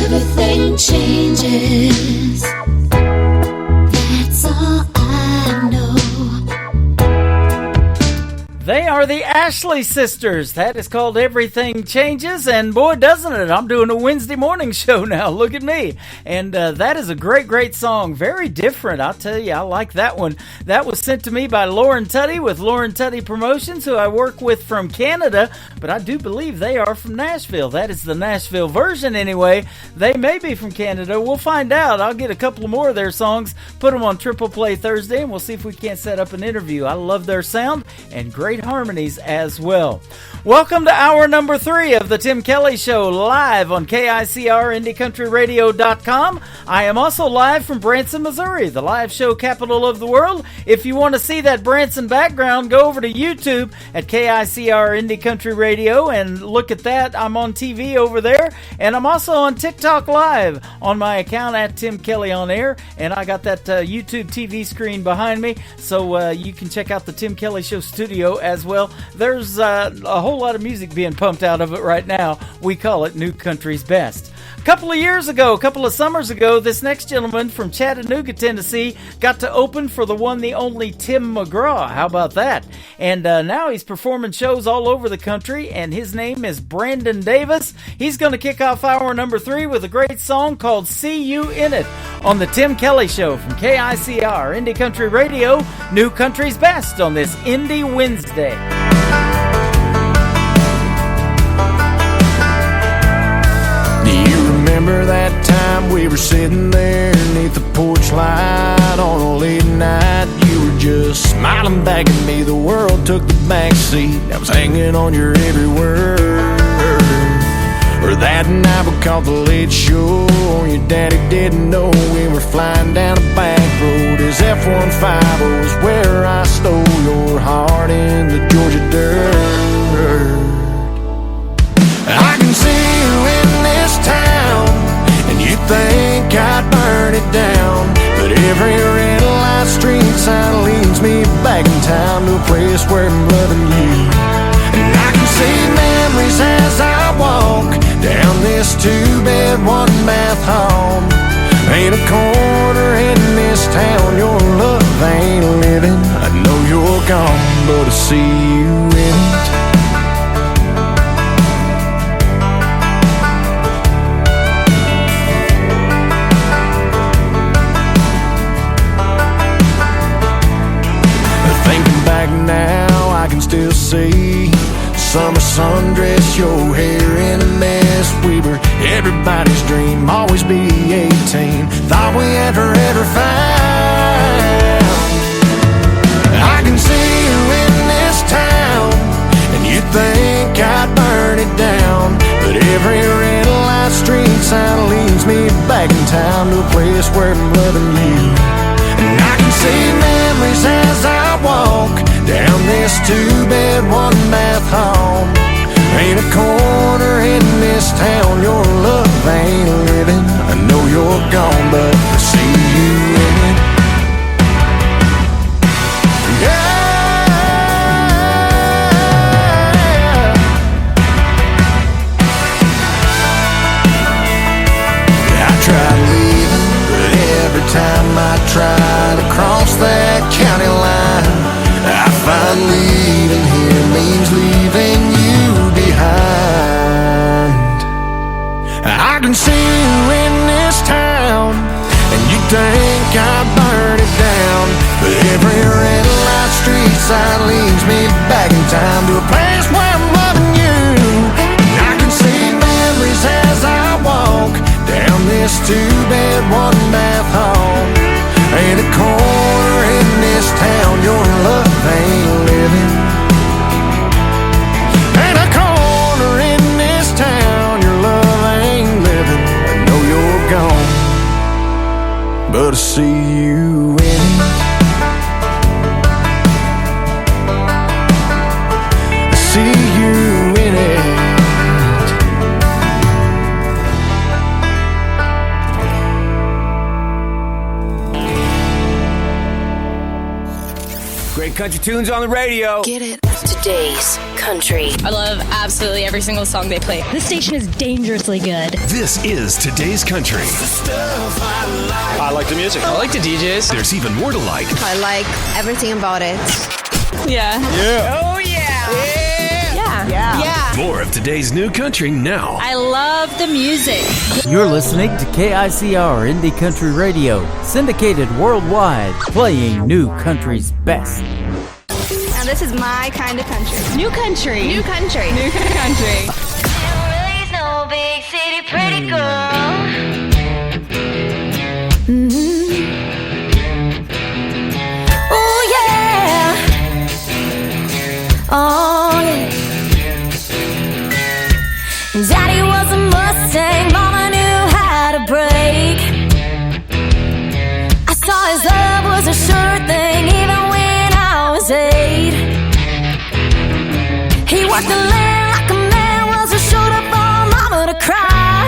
E: Everything changes. That's all I know.
C: They are the Ashley Sisters. That is called Everything Changes, and boy, doesn't it. I'm doing a Wednesday morning show now. Look at me. And that is a great, great song. Very different. I'll tell you, I like that one. That was sent to me by Lauren Tutty with Lauren Tutty Promotions, who I work with from Canada, but I do believe they are from Nashville. That is the Nashville version anyway. They may be from Canada. We'll find out. I'll get a couple more of their songs, put them on Triple Play Thursday, and we'll see if we can't set up an interview. I love their sound and great harmonies as well. Welcome to hour number 3 of the Tim Kelly Show, live on KICR IndieCountryRadio.com. I am also live from Branson, Missouri, the live show capital of the world. If you want to see that Branson background, go over to YouTube at KICR Indie Country Radio and look at that. I'm on TV over there, and I'm also on TikTok Live on my account at Tim Kelly On Air, and I got that YouTube TV screen behind me, so you can check out the Tim Kelly Show studio as well. There's a whole lot of music being pumped out of it right now. We call it New Country's Best. A couple of summers ago, this next gentleman from Chattanooga, Tennessee, got to open for the one, the only Tim McGraw. How about that? And now he's performing shows all over the country, and his name is Brandon Davis. He's going to kick off hour number 3 with a great song called See You In It on the Tim Kelly Show from KICR Indie Country Radio, New Country's Best on this Indie Wednesday.
F: Remember that time we were sitting there beneath the porch light on a late night? You were just smiling back at me. The world took the back seat. I was hanging on your every word. Or that night we caught the late show. Your daddy didn't know we were flying down a back road. His F-150 was where I stole your heart in the Georgia dirt. I can see you in this town, and you think I'd burn it down, but every red light street sign leads me back in town to a place where I'm loving you. And I can see memories as I walk down this 2-bed, 1-bath home. Ain't a corner in this town your love ain't living. I know you're gone, but I see you in it. Now I can still see summer sundress, your hair in a mess. We were everybody's dream
G: them always be 18. Thought we had forever found. I can see you in this town, and you think I'd burn it down, but every red light street sign leads me back in town to a place where I'm loving you. And I can see memories as I walk down this 2-bed, 1-bath home. Ain't a corner in this town your love ain't living. I know you're gone, but I see you in it. Time I try to cross that county line, I find leaving here means leaving you behind. I can see you in this town, and you think I'd burn it down, but every red light street sign leads me back in time to a place where I'm loving you. And I can see memories as I walk down this 2-bed, 1-bath home. Ain't a corner in this town your love ain't living. Ain't a corner in this town your love ain't living. I know you're gone, but I see you in it. I see you in it.
L: Great country tunes on the radio.
M: Get it. Today's country.
P: I love absolutely every single song they play.
I: This station is dangerously good.
O: This is Today's Country.
N: I like the music.
L: I like the DJs.
O: There's even more to like.
P: I like everything about it. Yeah.
N: Yeah.
P: Oh, yeah. Yeah.
O: More of today's new country now.
I: I love the music.
C: You're listening to KICR Indie Country Radio, syndicated worldwide, playing new country's best.
P: Now this is my kind of country.
I: New country.
P: New country. New country.
E: Raised no big city pretty girl. Oh yeah. Oh yeah. Daddy was a Mustang, Mama knew how to brake. I saw his love was a sure thing even when I was 8. He worked the land like a man was, a showed up on Mama to cry.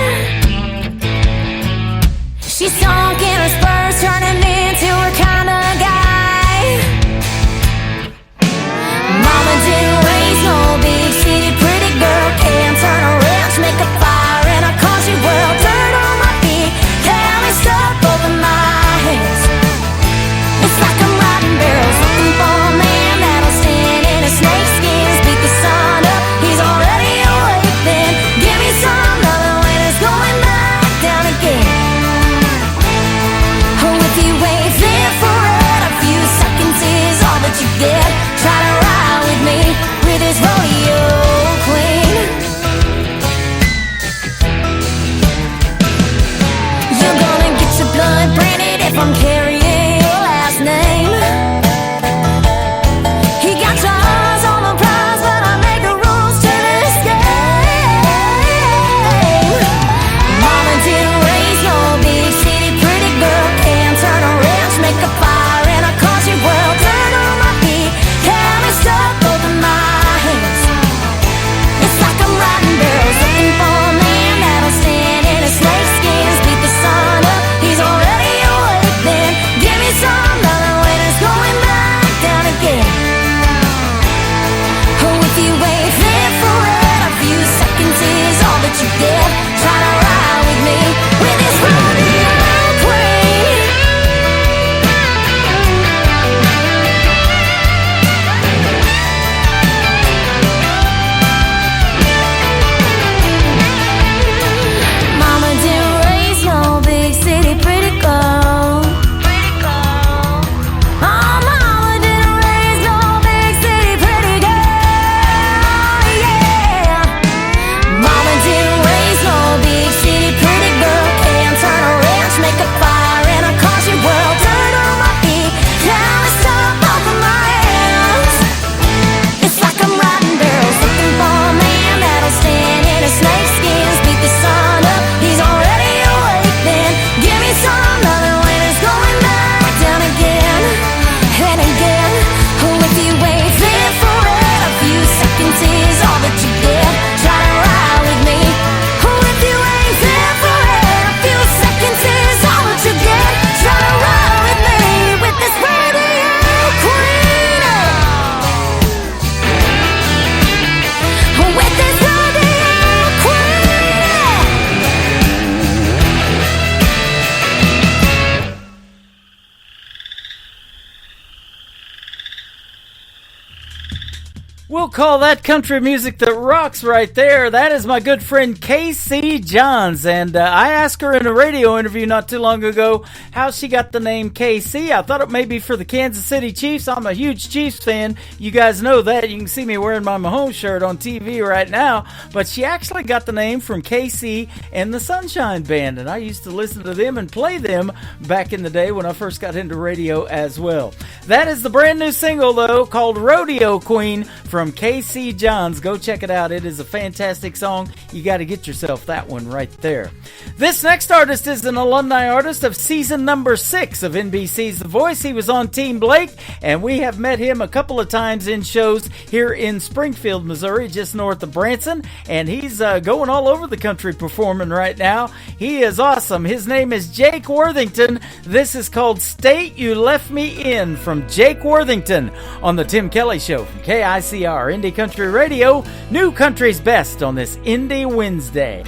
C: We'll call that country music that rocks right there. That is my good friend Casey Johns, and I asked her in a radio interview not too long ago how she got the name KC. I thought it may be for the Kansas City Chiefs. I'm a huge Chiefs fan. You guys know that. You can see me wearing my Mahomes shirt on TV right now, but she actually got the name from KC and the Sunshine Band, and I used to listen to them and play them back in the day when I first got into radio as well. That is the brand new single, though, called Rodeo Queen from Casey Johns. Go check it out. It is a fantastic song. You got to get yourself that one right there. This next artist is an alumni artist of season number 6 of NBC's The Voice. He was on Team Blake, and we have met him a couple of times in shows here in Springfield, Missouri, just north of Branson, and he's going all over the country performing right now. He is awesome. His name is Jake Worthington. This is called State You Left Me In from Jake Worthington on The Tim Kelly Show from KICR Indie Country Radio, New Country's Best on this Indie Wednesday.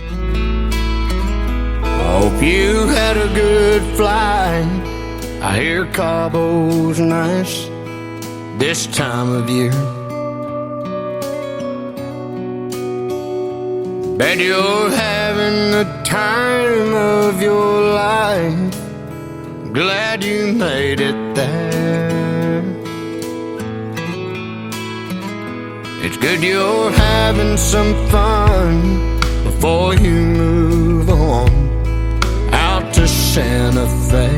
G: Hope you had a good flight. I hear Cabo's nice this time of year. Bet you're having the time of your life. Glad you made it there. It's good you're having some fun before you move on out to Santa Fe.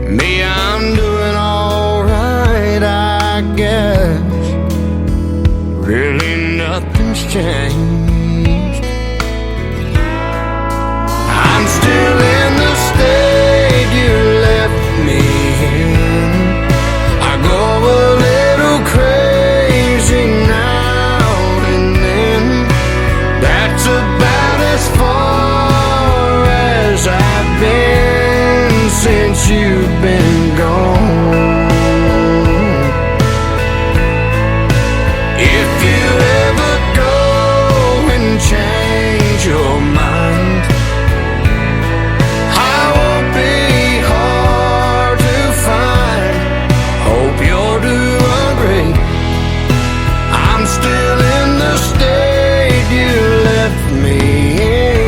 G: Me, I'm doing alright, I guess. Really nothing's changed. I'm still in the state you left me in. I go a little crazy now and then. That's about as far as I've been since you've been gone. If you ever go and change your mind, I won't be hard to find. Hope you're doing great. I'm still in the state you left me in.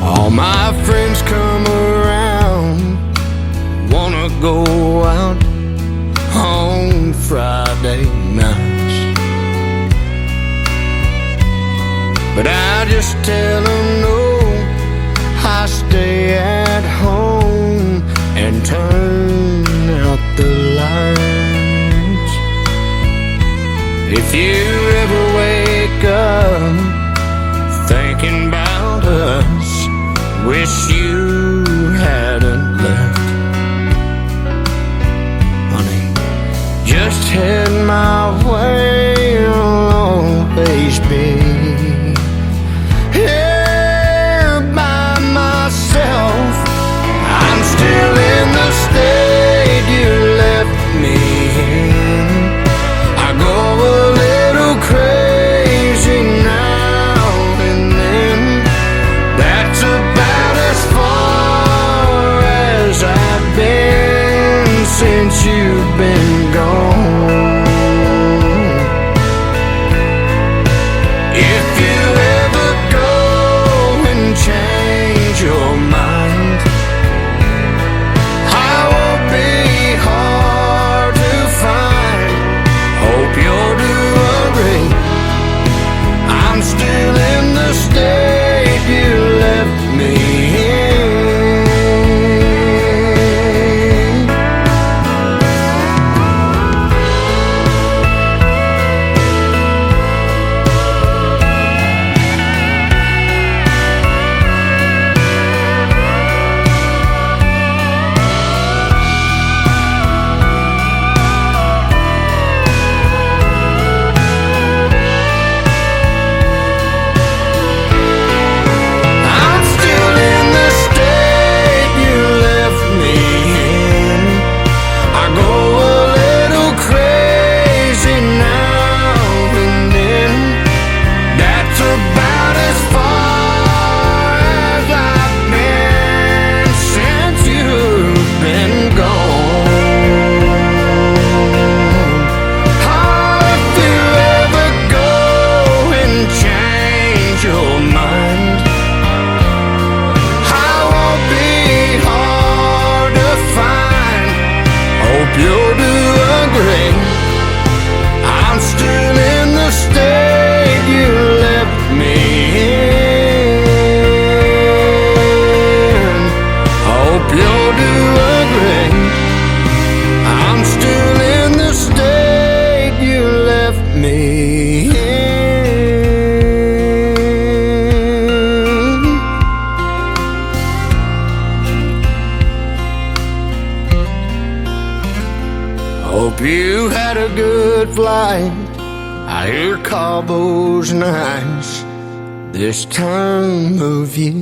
G: All my friends come around, wanna go out on Friday nights, but I just tell them no, I stay at home and turn out the lights. If you ever wake up thinking about us, wish you hadn't left, honey, just head my way, I'll always be here by myself. I'm still in the state you left me in. I go a little crazy now and then. That's about as far as I've been since you've been gone. If you ever go and change your mind, I won't be hard to find. Hope you're doing great. I'm still in the state you left me in.
K: me. Hope you had a good flight. I hear Cabo's nice this time of year.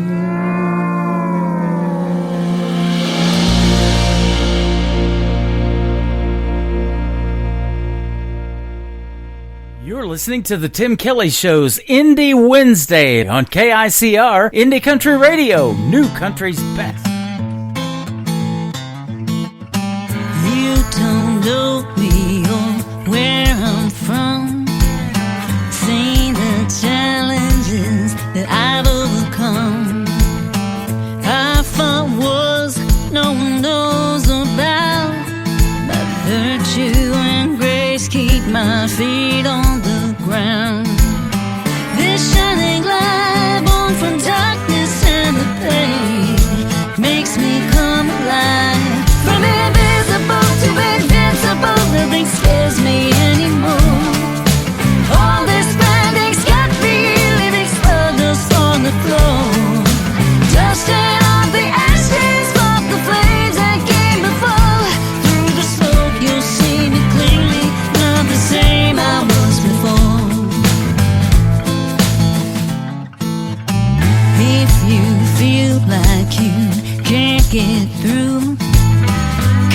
C: You're listening to the Tim Kelly Show's Indie Wednesday on KICR, Indie Country Radio, New Country's Best.
R: You don't know me or where I'm from. Seen the challenges that I've overcome. I fought wars no one knows about, but virtue and grace keep my feet on the ground. This shining light born from darkness and the pain makes me come alive. From invisible to invincible, nothing scares me anymore. All this branding's got me living stardust on the floor. Dusting off the ashes, spark the flames that came before. Through the smoke you'll see me clearly, not the same I was before. If you feel like you can't get through,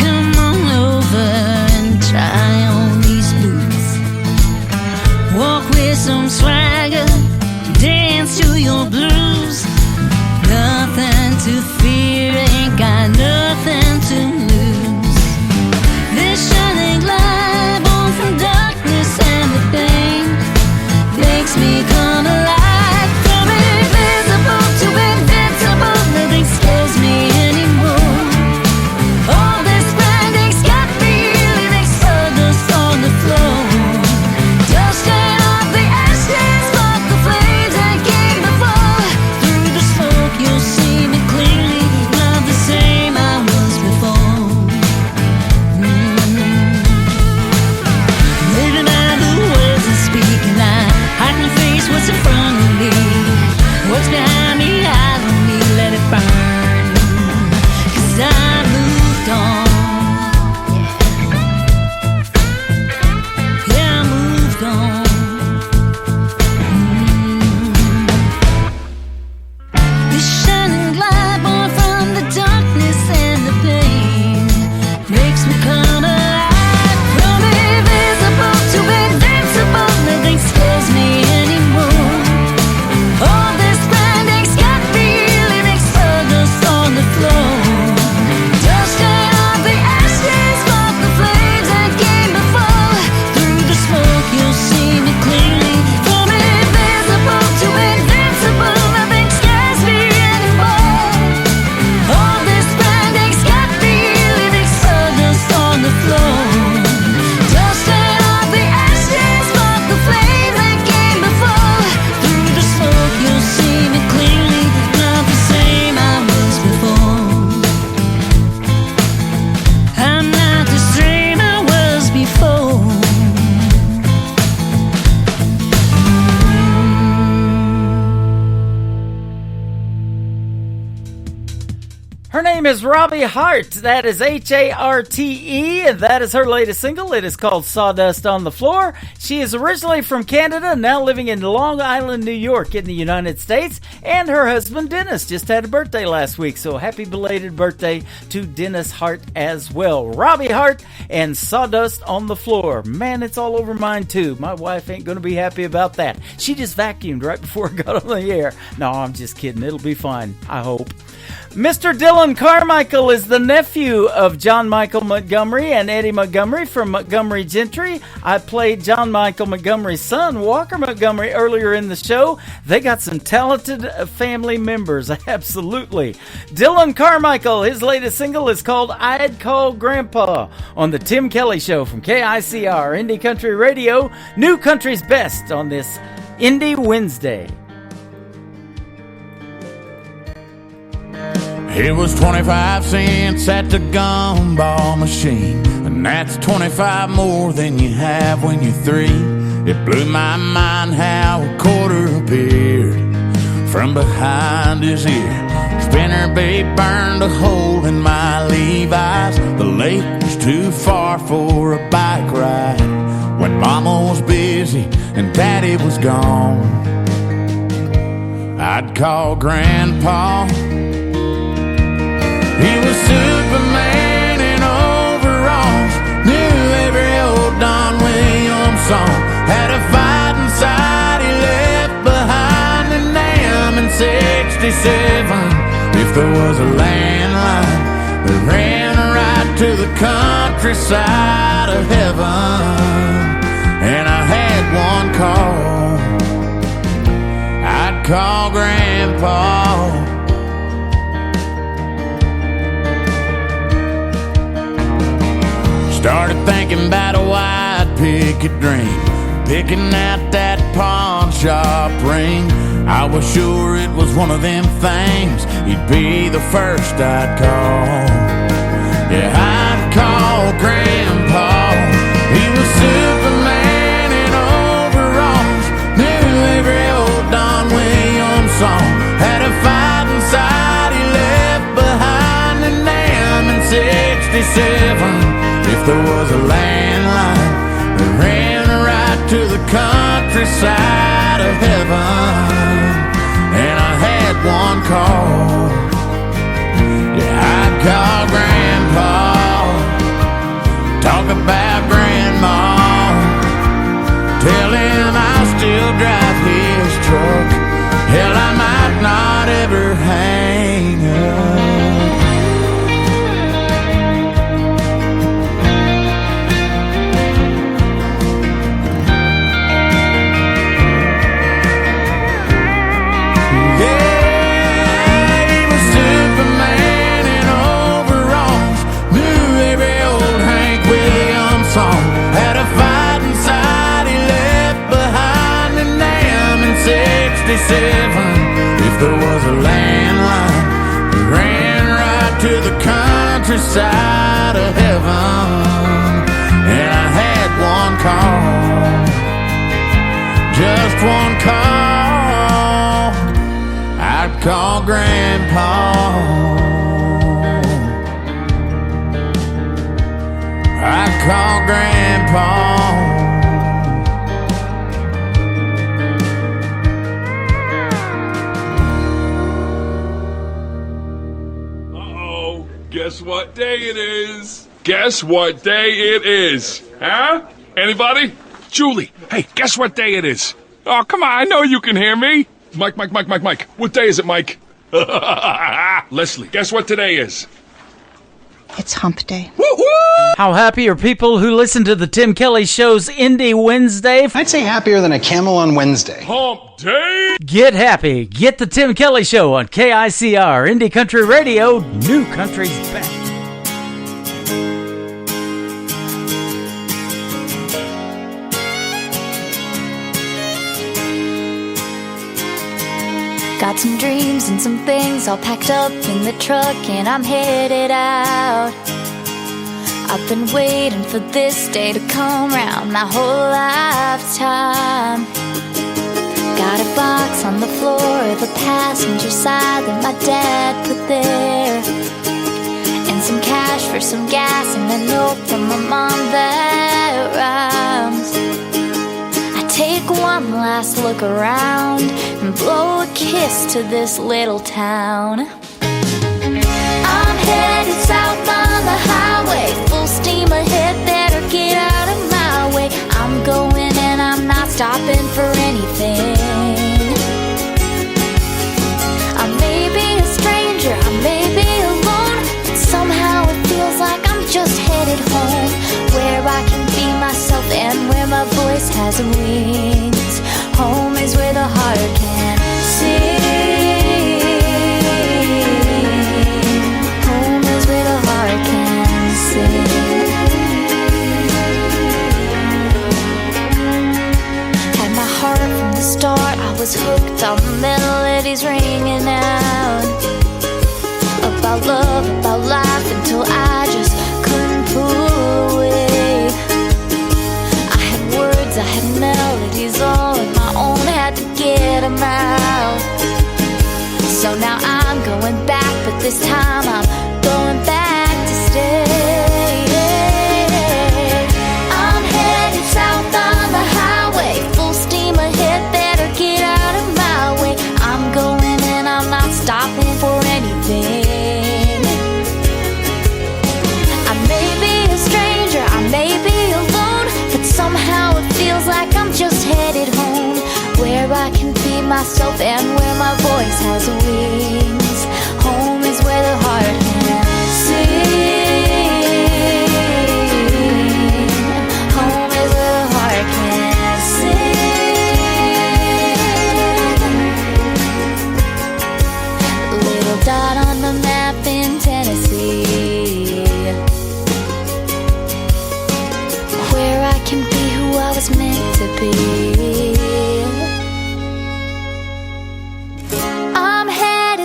R: come on over and try on these boots. Walk with some swagger, dance to your blues. Nothing to fear, ain't got nothing to lose. This shining light born from darkness and the pain makes me come alive. From invisible to invincible, nothing scares me anymore. All this branding's got me living stardust on the floor. Dusting off the ashes, spark the flames that came before. Through the smoke you'll see me clearly, not the same I was before. Living by the words I speak, and I hide and face what's in front of me. What's behind me, I don't need, let it burn. 'Cause I moved on. Yeah, I moved on. This shining light born from the darkness and the pain makes me come alive. From invisible to invincible, nothing scares me anymore. All this branding's got me living stardust on the floor. Dusting off the ashes, spark the flames that came before. Through the smoke you'll see me clearly. From invisible to invincible, nothing scares me anymore. All this branding's got me living stardust on the floor. Dusting off the ashes, spark the flame that came before. Through the smoke you'll see me clearly, not the same I was before. I'm not the same I was before.
C: Her name is Robbie Hart. That is Harte, and that is her latest single. It is called Sawdust on the Floor. She is originally from Canada, now living in Long Island, New York in the United States, and her husband Dennis just had a birthday last week, so happy belated birthday to Dennis Hart as well. Robbie Hart and Sawdust on the Floor. Man, it's all over mine too. My wife ain't going to be happy about that. She just vacuumed right before I got on the air. No, I'm just kidding. It'll be fine, I hope. Mr. Dylan Carmichael is the nephew of John Michael Montgomery and Eddie Montgomery from Montgomery Gentry. I played John Michael Montgomery's son, Walker Montgomery, earlier in the show. They got some talented family members, absolutely. Dylan Carmichael, his latest single is called I'd Call Grandpa on the Tim Kelly Show from KICR, Indie Country Radio, New Country's Best on this Indie Wednesday.
G: It was 25 cents at the gumball machine, and that's 25 more than you have when you're 3. It blew my mind how a quarter appeared from behind his ear. Spinnerbait burned a hole in my Levi's. The lake was too far for a bike ride when Mama was busy and Daddy was gone. I'd call Grandpa. He was Superman in overalls, knew every old Don Williams song, had a fight inside he left behind in Nam in 67. If there was a landline that ran right to the countryside of heaven, and I had one call, I'd call Grandpa. Started thinking about a white picket dream, picking out that pawn shop ring. I was sure it was one of them things, he'd be the first I'd call. Yeah, I'd call Grandpa. He was Superman in overalls, knew every old Don Williams song, had a fight inside he left behind in Nam in 67. If there was a landline that ran right to the countryside of heaven, and I had one call, yeah, I'd call Grandpa. Talk about Grandma, tell him I'll still drive his truck. Hell, I might not ever hang up. Had a fight inside he left behind in Nam in 67. If there was a landline that ran right to the countryside of heaven, and I had one call, just one call, I'd call Grandpa. I call Grandpa.
A: Uh-oh. Guess what day it is? Guess what day it is? Huh? Anybody? Julie, hey, guess what day it is? Oh, come on, I know you can hear me. Mike. What day is it, Mike? Leslie, guess what today is?
J: It's hump day.
A: Woo-hoo!
C: How happy are people who listen to the Tim Kelly Show's Indie Wednesday?
W: I'd say happier than a camel on Wednesday.
A: Hump day!
C: Get happy. Get the Tim Kelly Show on KICR, Indie Country Radio, New Country's best.
E: Got some dreams and some things all packed up in the truck, and I'm headed out. I've been waiting for this day to come round my whole lifetime. Got a box on the floor of the passenger side that my dad put there, and some cash for some gas and a note from my mom that rhymes. I take one last look around and blow a kiss to this little town. I'm headed south on the highway, full steam ahead, better get out of my way. I'm going and I'm not stopping for anything. I may be a stranger, I may be alone, but somehow it feels like I'm just headed home, where I can be myself and where my voice has wings. Home is where the heart can sing. Home is where the heart can sing. Had my heart from the start, I was hooked on the melodies ringing out about about love, about life, until I just couldn't pull away. I had words, I had melodies, all on my own, had to get them out. So now I'm going back, but this time I'm going back to stay. I'm headed south on the highway, full steam ahead, better get out of my way. I'm going and I'm not stopping for anything. I may be a stranger, I may be alone, but somehow it feels like I'm just headed home, where I can be myself and where my voice has wings. Home is where the heart can sing. Home is where the heart can sing. A little dot on the map in Tennessee, where I can be who I was meant to be.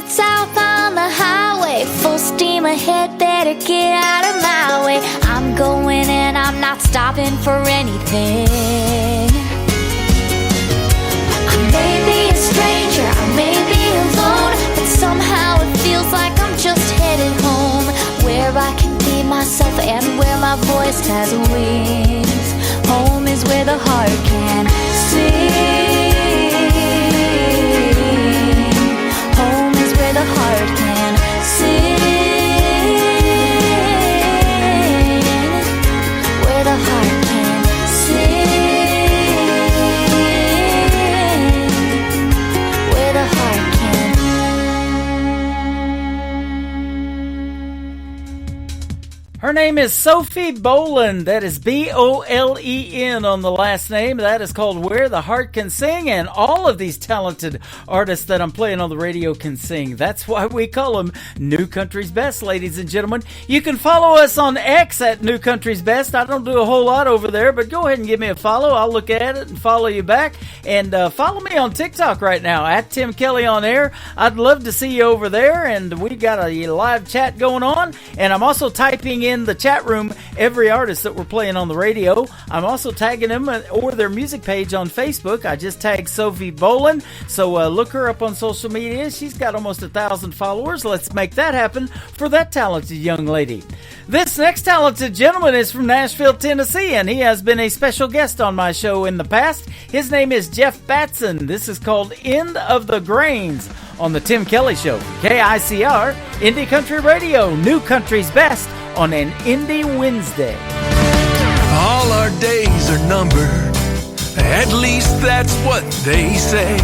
E: South on the highway, full steam ahead, better get out of my way. I'm going and I'm not stopping for anything. I may be a stranger, I may be alone, but somehow it feels like I'm just headed home, where I can be myself and where my voice has wings. Home is where the heart can sing. Home is where the heart can sing. Where the heart can sing. Where the heart can.
C: Her name is Sophie Boland. That is Bolen on the last name. That is called Where the Heart Can Sing. And all of these talented artists that I'm playing on the radio can sing. That's why we call them New Country's Best, ladies and gentlemen. You can follow us on X at New Country's Best. I don't do a whole lot over there, but go ahead and give me a follow. I'll look at it and follow you back. And follow me on TikTok right now at Tim Kelly on Air. I'd love to see you over there. And we got a live chat going on. And I'm also typing in the chat room every artist that we're playing on the radio. I'm also tagging them or their music page on Facebook. I just tagged Sophie Boland, so look her up on social media. She's got almost 1,000 followers. Let's make that happen for that talented young lady. This next talented gentleman is from Nashville, Tennessee, and he has been a special guest on my show in the past. His name is Jeff Batson. This is called End of the Grains on the Tim Kelly Show. KICR, Indie Country Radio, New Country's Best on an Indie Wednesday.
F: All our days are numbered, at least that's what they say.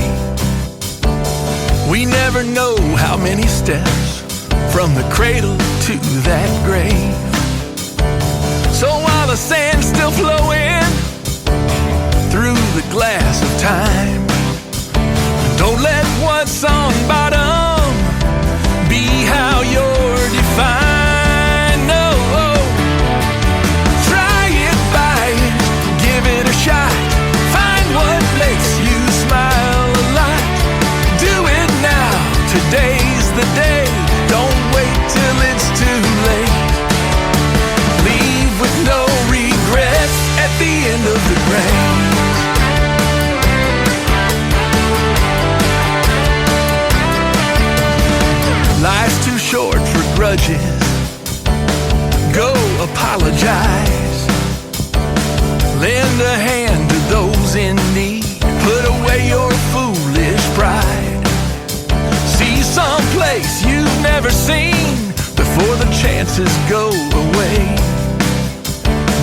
F: We never know how many steps from the cradle to that grave. So while the sand's still flowing through the glass of time, don't let what's on bottom be how you're defined. Find what makes you smile a lot. Do it now, today's the day. Don't wait till it's too late. Leave with no regrets at the end of the grains. Life's too short for grudges. Go apologize. Lend a hand to those in need. Put away your foolish pride. See someplace you've never seen before the chances go away.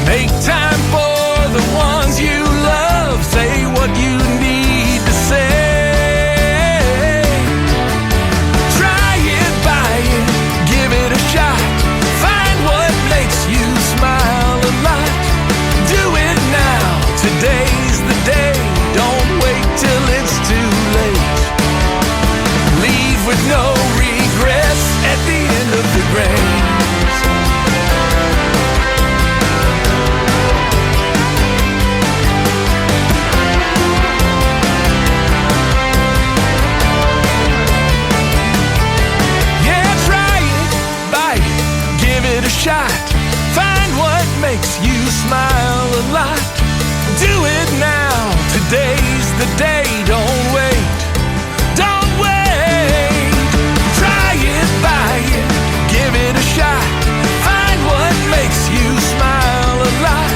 F: Make time for the ones you love. Say what you need to say. Try it, buy it, give it a shot. Find what makes you smile a lot. Do it now, today's the day. Don't wait till it's too late. Leave with no regrets at the end of the grains.
K: shot. Find what makes you smile a lot. Do it now. Today's the day. Don't wait. Don't wait. Try it, buy it, give it a shot. Find what makes you smile a lot.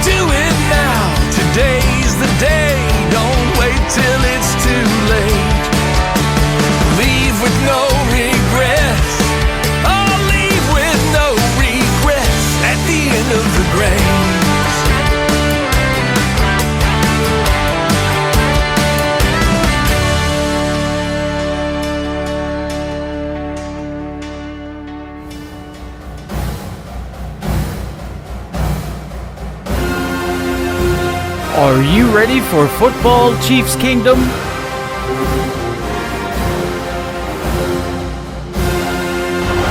K: Do it now. Today's the day. Don't wait till it's too late. Leave with no regrets. Oh, leave with no regrets at the end of the grace.
C: Are you ready for Football Chiefs Kingdom?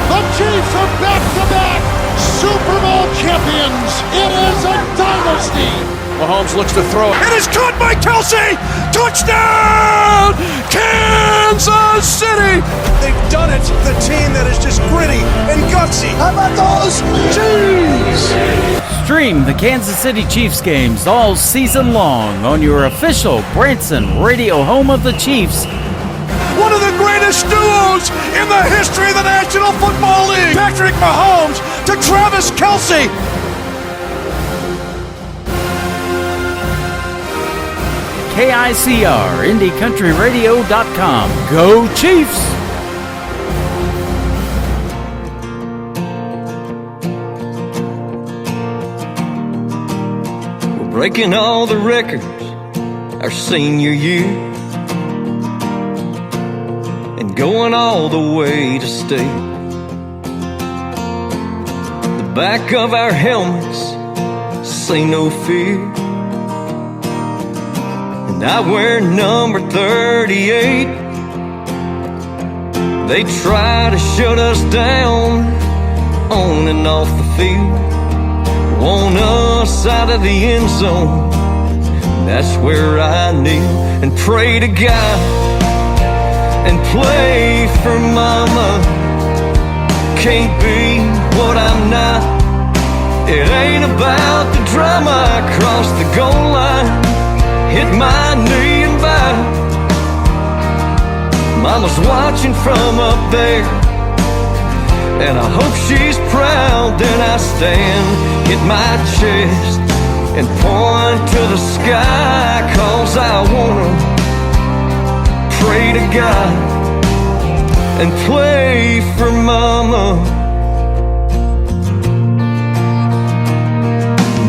H: The Chiefs are back-to-back Super Bowl champions. It is a dynasty.
Q: Mahomes looks to throw. It is caught by Kelsey. Touchdown, Kansas City.
S: They've done it. The team that is just gritty and gutsy. How about those Chiefs?
C: Stream the Kansas City Chiefs games all season long on your official Branson radio home of the Chiefs.
Q: One of the greatest duos in the history of the National Football League. Patrick Mahomes to Travis Kelsey.
C: KICR, IndieCountryRadio.com. Go Chiefs!
F: We're breaking all the records our senior year and going all the way to state. The back of our helmets say no fear. And I wear number 38. They try to shut us down on and off the field. Want us out of the end zone. That's where I kneel and pray to God and play for mama. Can't be what I'm not. It ain't about the drama. I cross the goal line, hit my knee and bow. Mama's watching from up there, and I hope she's proud. Then I stand, hit my chest, and point to the sky, 'cause I wanna pray to God and play for mama.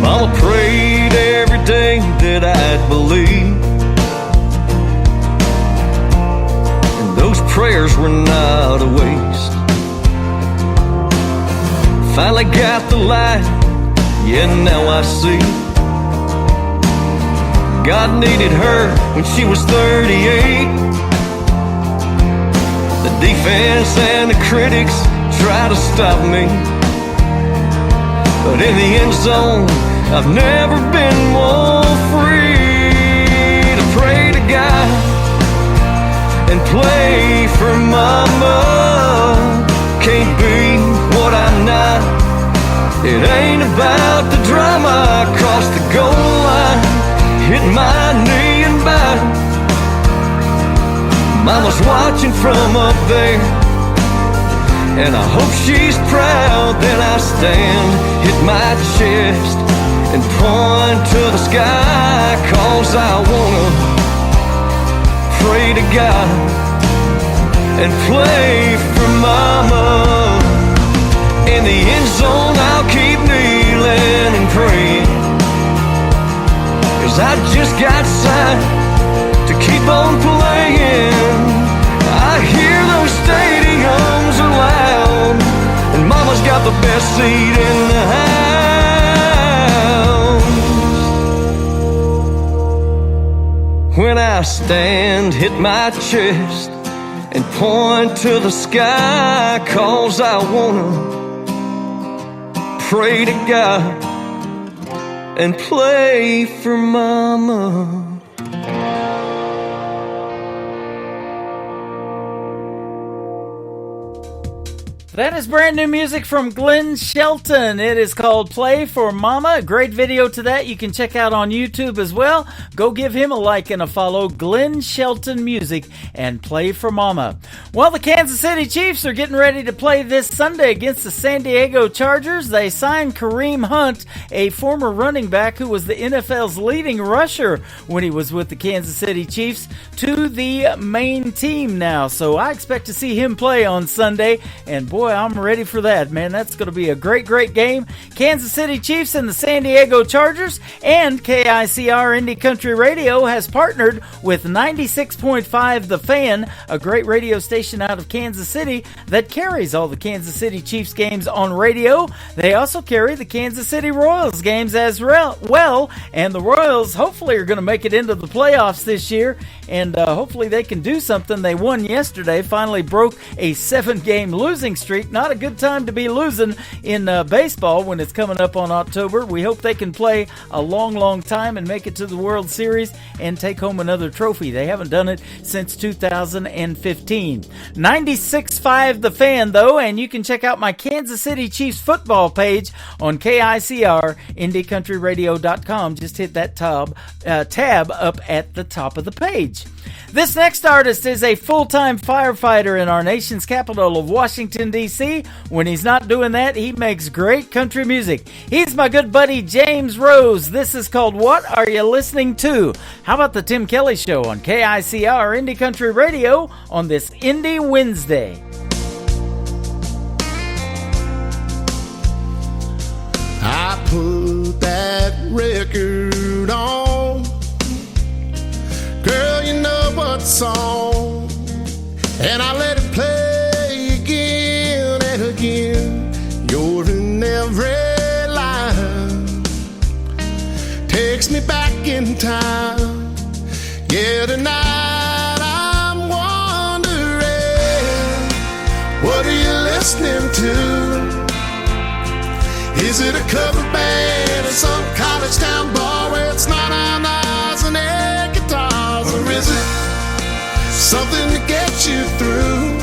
F: Mama prayed every day that I'd believe, and those prayers were not a waste. Finally got the light, yeah, now I see. God needed her when she was 38. The defense and the critics try to stop me, but in the end zone I've never been more free to pray to God and play for mama. Can't be what I'm not. It ain't about the drama. I cross the goal line, hit my knee and bow. Mama's watching from up there, and I hope she's proud. Then I stand, hit my chest, and point to the sky, 'cause I wanna pray to God and play for mama. In the end zone I'll keep kneeling and praying, 'cause I just got signed to keep on playing. I hear those stadiums are loud, and mama's got the best seat in the house. When I stand, hit my chest, and point to the sky, 'cause I wanna pray to God and play for mama.
C: That is brand new music from Glenn Shelton. It is called Play for Mama. A great video to that you can check out on YouTube as well. Go give him a like and a follow. Glenn Shelton Music and Play for Mama. Well, the Kansas City Chiefs are getting ready to play this Sunday against the San Diego Chargers. They signed Kareem Hunt, a former running back who was the NFL's leading rusher when he was with the Kansas City Chiefs, to the main team now. So I expect to see him play on Sunday. And boy, I'm ready for that, man. That's going to be a great, great game. Kansas City Chiefs and the San Diego Chargers, and KICR Indie Country Radio has partnered with 96.5 The Fan, a great radio station out of Kansas City that carries all the Kansas City Chiefs games on radio. They also carry the Kansas City Royals games as well, and the Royals hopefully are going to make it into the playoffs this year, and hopefully they can do something. They won yesterday, finally broke a 7-game losing streak. Not a good time to be losing in baseball when it's coming up on October. We hope they can play a long, long time and make it to the World Series and take home another trophy. They haven't done it since 2015. 96.5 The Fan, though, and you can check out my Kansas City Chiefs football page on KICR, IndieCountryRadio.com. Just hit that tab up at the top of the page. This next artist is a full-time firefighter in our nation's capital of Washington, D.C. When he's not doing that, he makes great country music. He's my good buddy James Rose. This is called What Are You Listening To? How about the Tim Kelly Show on KICR Indie Country Radio on this Indie Wednesday?
G: I put that record on, girl, you know what song, and I let it play again and again. You're in every line, takes me back in time. Yeah, tonight I'm wondering, what are you listening to? Is it a cover band in some college town bar where it's not on eyes and air guitars? Or is it something to get you through?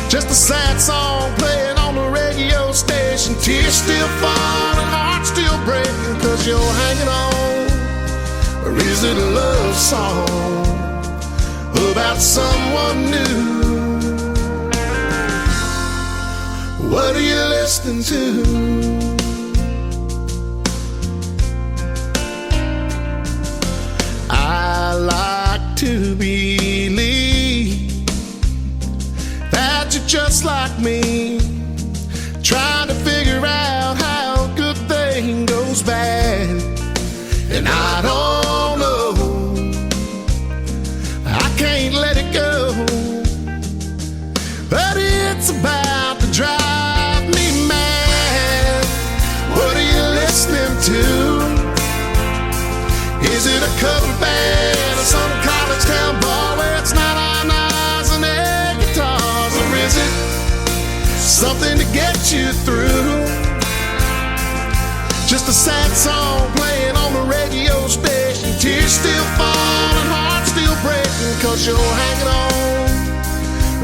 G: Just a sad song playing on the radio station, tears still falling, heart still breaking, cause you're hanging on. Or is it a love song about someone new? What are you listening to? I like to believe that you're just like me, trying to figure out how a good thing goes bad. And I don't know, I can't let it go, but it's about to drive me mad. What are you listening to? Is it a cover band or some college town bar where it's not on eyes and air guitars? Or is it something to get you through? Just a sad song playing on the radio station, tears still falling, heart still breaking, cause you're hanging on.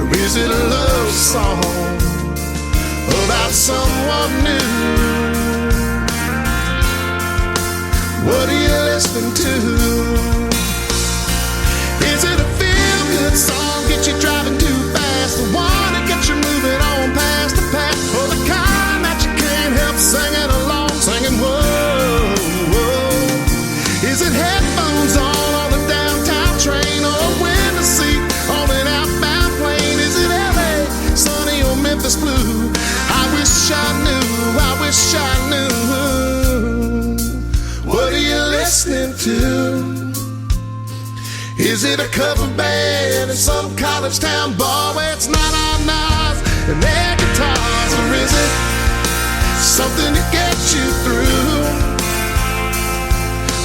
G: Or is it a love song about someone new? What are you listening to? Is it a feel-good song, get you driving too fast, the one that gets you moving on past the path, or the kind that you can't help singing along, singing whoa, whoa? Is it headphones on the downtown train, or a window seat on an outbound plane? Is it LA, sunny or Memphis blue? I wish I knew, I wish I knew. What are you listening to? Is it a cover band in some college town bar where it's not on knives and air guitars? Or is it something to get you through?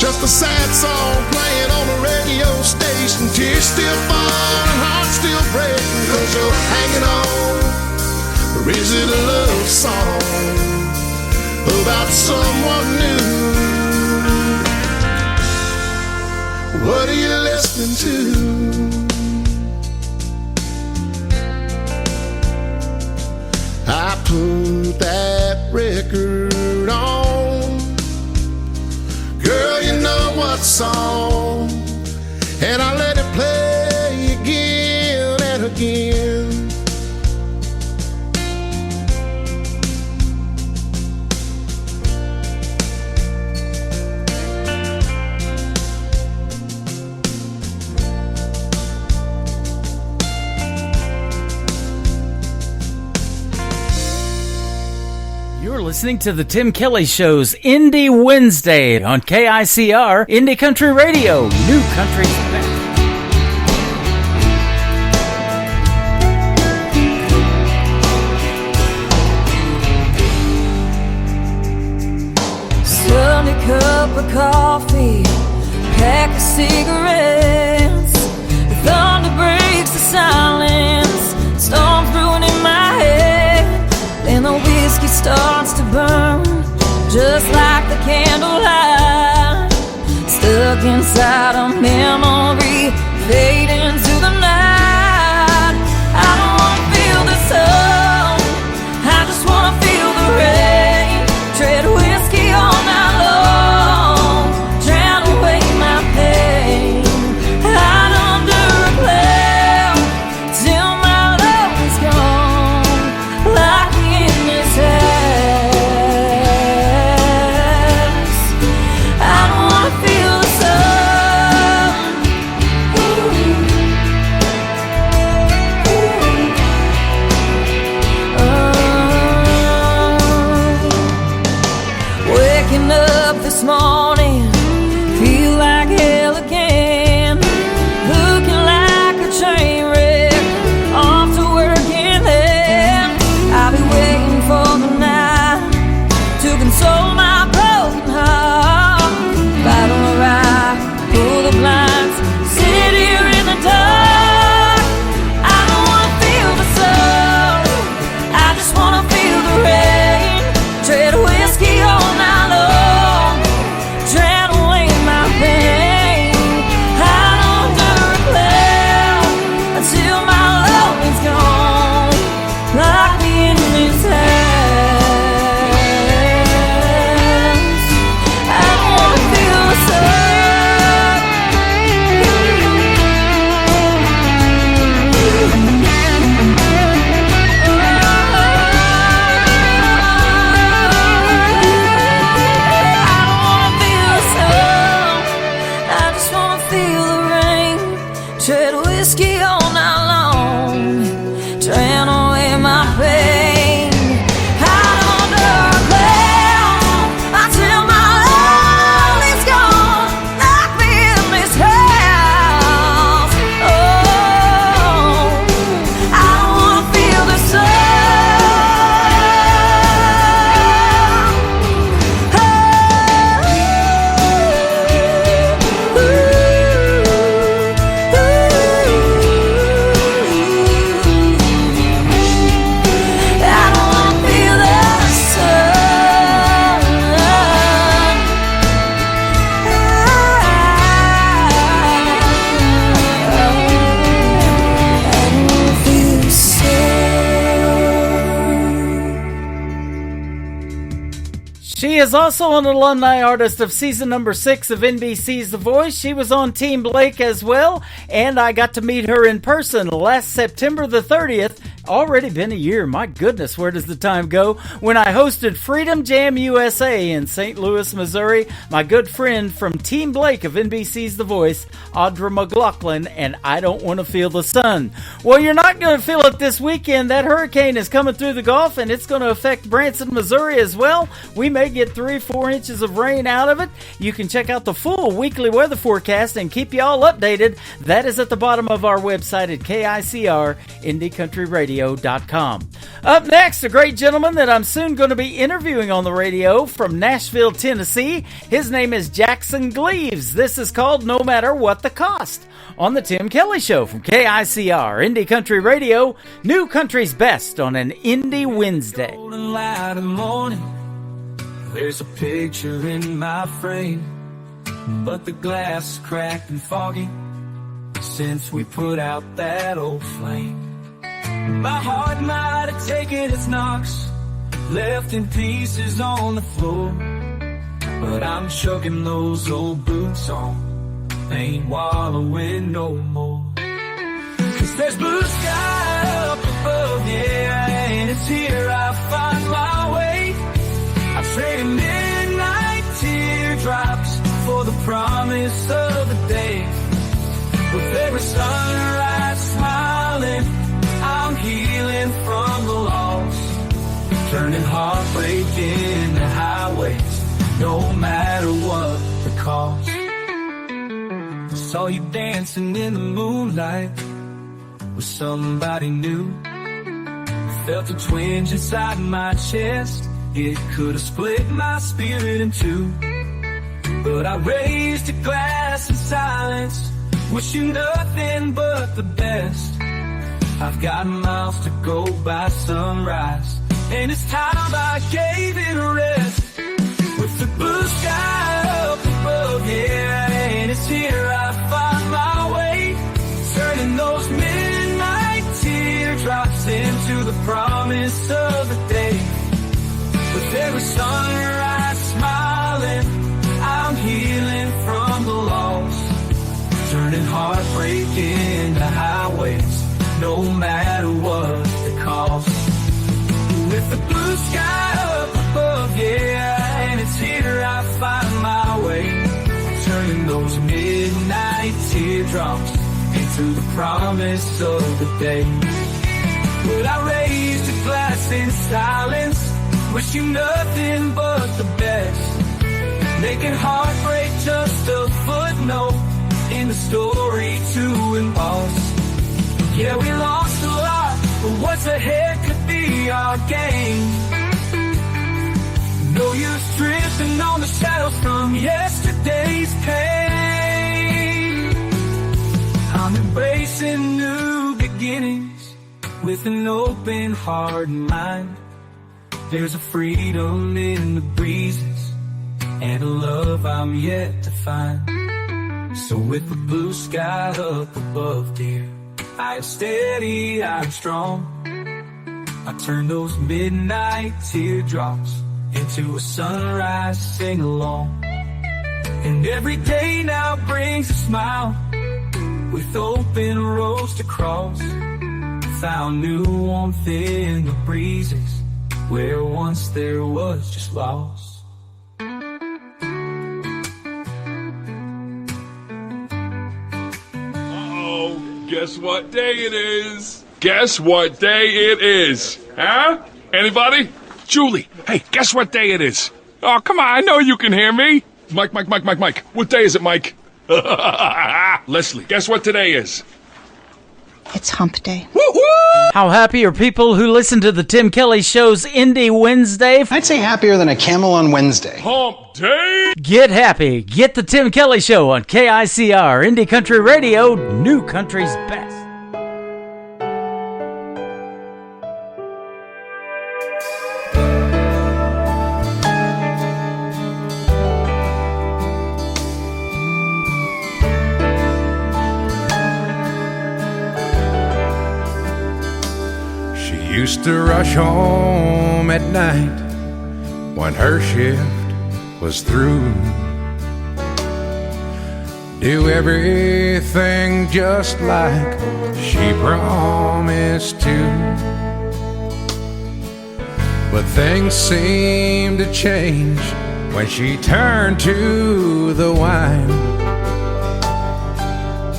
G: Just a sad song playing on the radio station, tears still falling, heart still breaking, cause you're hanging on. Or is it a love song about someone new? What are you listening to?
C: You're listening to the Tim Kelly Show's Indie Wednesday on KICR Indie Country Radio, New Country's Best.
T: Sunny cup of coffee, pack of cigarettes. The thunder breaks the silence, storms brewing in my head. Then the whiskey starts to burn, just like the candlelight. Stuck inside a memory, fading to the night. I don't wanna feel the sun, I just wanna feel the rain. Tread whiskey all night long, drown away my pain. Hide under a cloud till my love is gone. Lock me in this house. I don't wanna feel the sun. Waking up this morning, feel like hell again. Looking like a train wreck, off to work in hell. I'll be waiting for the night to console my broken heart. Fight on the ride, pull the blinds, sit here in the dark. I don't wanna feel the sun, I just wanna feel the rain. Tread whiskey all night long, drown away my pain. Hide under a cloud until my love is gone. Lock me in this house. I don't wanna feel the I just wanna feel the rain. Tread whiskey all night long, drown away my pain. Hide under a cloud until my love is gone. Lock me in this house. Oh, I don't wanna feel the
C: She is also an alumni artist of season number 6 of NBC's The Voice. She was on Team Blake as well, and I got to meet her in person last September the 30th. Already been a year. My goodness, where does the time go? When I hosted Freedom Jam USA in St. Louis, Missouri. My good friend from Team Blake of NBC's The Voice, Audra McLaughlin, and I Don't Want to Feel the Sun. Well, you're not going to feel it this weekend. That hurricane is coming through the Gulf, and it's going to affect Branson, Missouri as well. We may get 3-4 inches of rain out of it. You can check out the full weekly weather forecast and keep you all updated. That is at the bottom of our website at KICR, IndieCountryRadio.com. Up next, a great gentleman that I'm soon going to be interviewing on the radio from Nashville, Tennessee. His name is Jackson Gleaves. This is called No Matter What the Cost on the Tim Kelly Show from KICR, Indie Country Radio, New Country's Best on an Indie Wednesday.
K: Golden light of morning, there's a picture in my frame, but the glass is cracked and foggy since we put out that old flame. My heart might have taken its knocks, left in pieces on the floor, but I'm chucking those old boots on, ain't wallowing no more. 'Cause there's blue sky up above, yeah, and it's here I find my way. I traded midnight teardrops for the promise of the day. With every sunrise smiling, I'm healing from the loss, turning heartbreak into highways, no matter what the cost. I saw you dancing in the moonlight with somebody new. Felt a twinge inside my chest, it could have split my spirit in two. But I raised a glass in silence, wishing nothing but the best. I've got miles to go by sunrise, and it's time I gave it a rest. With the blue sky up above, yeah, and it's here I find my way, turning those midnight teardrops into the promise of the day. With every sunrise smiling, I'm healing from the loss, turning heartbreak into highways, no matter what the cost. With the blue sky up above, yeah, and it's here I find my way, turning those midnight teardrops into the promise of the day. But I raised a glass in silence, wishing nothing but the best, making heartbreak just a footnote in the story to emboss. Yeah, we lost a lot, but what's ahead could be our gain. No use drifting on the shadows from yesterday's pain. I'm embracing new beginnings with an open heart and mind. There's a freedom in the breezes and a love I'm yet to find. So with the blue sky up above, dear, I am steady, I'm strong. I turn those midnight teardrops into a sunrise sing-along. And every day now brings a smile, with open roads to cross. Found new warmth in the breezes, where once there was just loss.
A: Guess what day it is? Guess what day it is? Huh? Anybody? Julie, hey, guess what day it is? Oh, come on, I know you can hear me. Mike. What day is it, Mike? Leslie, guess what today is?
J: It's hump day.
C: How happy are people who listen to the Tim Kelly Show's Indie Wednesday?
W: I'd say happier than a camel on Wednesday.
A: Hump day?
C: Get happy. Get the Tim Kelly Show on KICR, Indie Country Radio, New Country's Best.
B: Used to rush home at night when her shift was through. Do everything just like she promised to. But things seemed to change when she turned to the wine.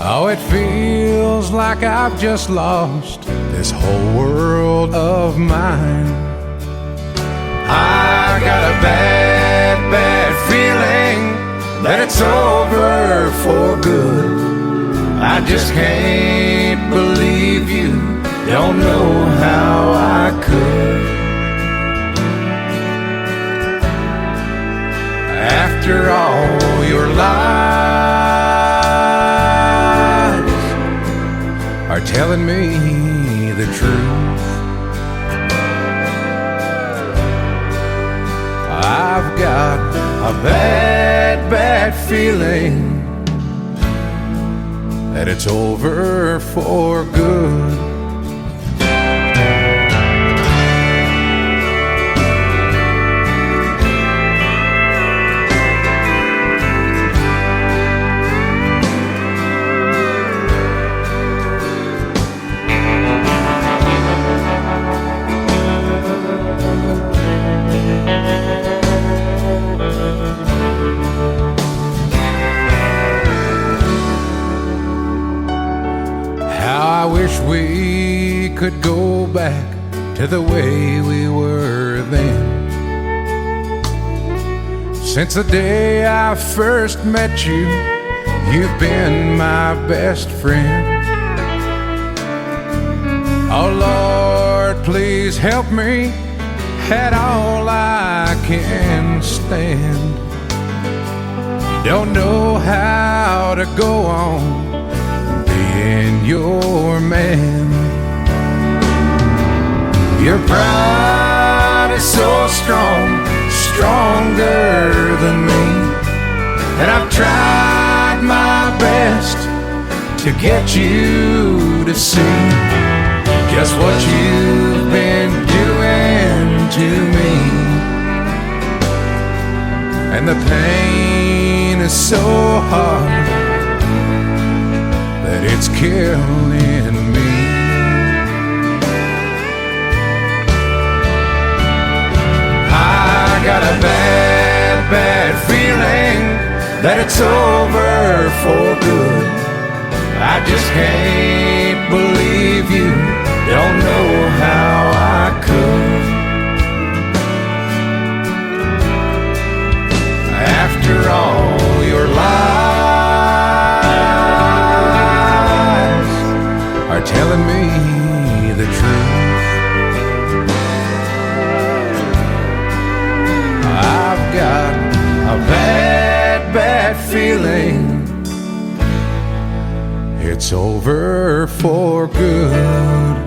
B: Oh, it feels like I've just lost this whole world of mine. I got a bad feeling that it's over for good. I just can't believe you don't know how I could. After all your lies are telling me the truth, I've got a bad feeling that it's over for good. I wish we could go back to the way we were then. Since the day I first met you, you've been my best friend. Oh Lord, please help me at all I can stand. Don't know how to go on being your man. Your pride is so strong, stronger than me, and I've tried my best to get you to see just what you've been doing to me. And the pain is so hard that it's killing me. I got a bad, bad feeling that it's over for good. I just can't believe you don't know how I could. After all your lies are telling me the truth, I've got a bad, bad feeling it's over for good.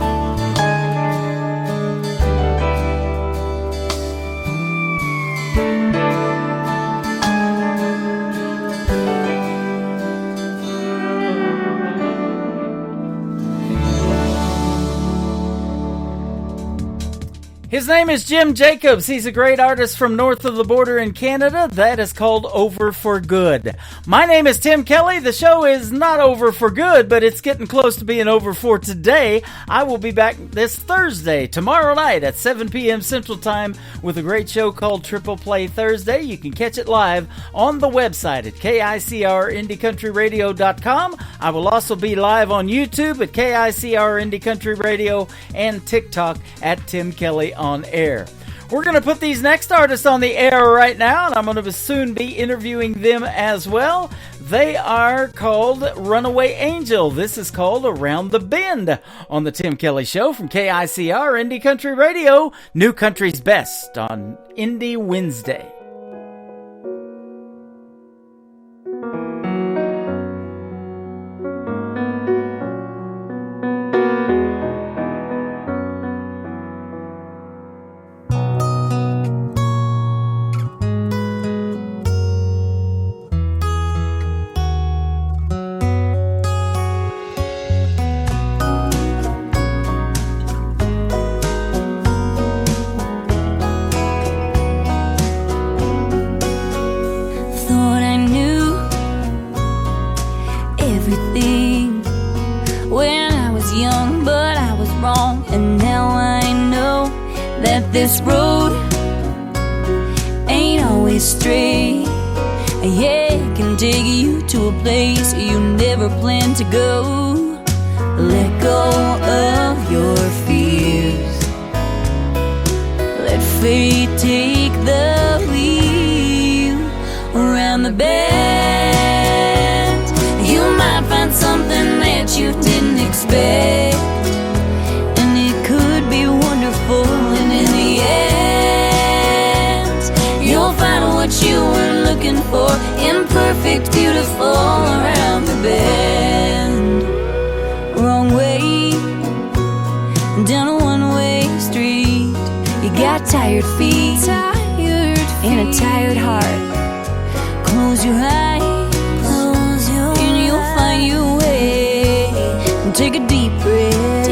C: His name is Jim Jacobs. He's a great artist from north of the border in Canada. That is called Over for Good. My name is Tim Kelly. The show is not over for good, but it's getting close to being over for today. I will be back this Thursday, tomorrow night at 7 p.m. Central Time with a great show called Triple Play Thursday. You can catch it live on the website at KICRIndieCountryRadio.com. I will also be live on YouTube at KICR Indie Country Radio and TikTok at Tim Kelly on Air. We're going to put these next artists on the air right now, and I'm going to soon be interviewing them as well. They are called Runaway Angel. This is called Around the Bend on the Tim Kelly Show from KICR Indie Country Radio, New Country's Best on Indie Wednesday.
T: This road ain't always straight. Yeah, it can take you to a place you never planned to go. Let go of your fears. Let fate take the wheel. Around the bend, you might find something that you didn't expect, and it could be wonderful. And in the end, you'll find what you were looking for. Imperfect, beautiful, around the bend. Wrong way, down a one-way street. You got tired feet, and a tired heart. Close your eyes, and you'll find your way. And take a deep breath,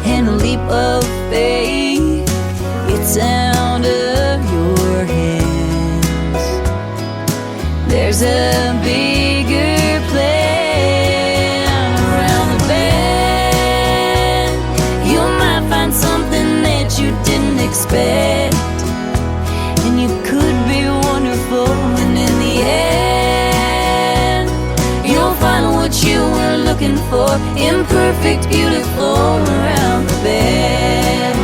T: and a leap of faith. It's out of your hands. There's a bigger plan around the bend. You might find something that you didn't expect, and you could be wonderful. And in the end, you'll find what you were looking for. Imperfect, beautiful, around the bend.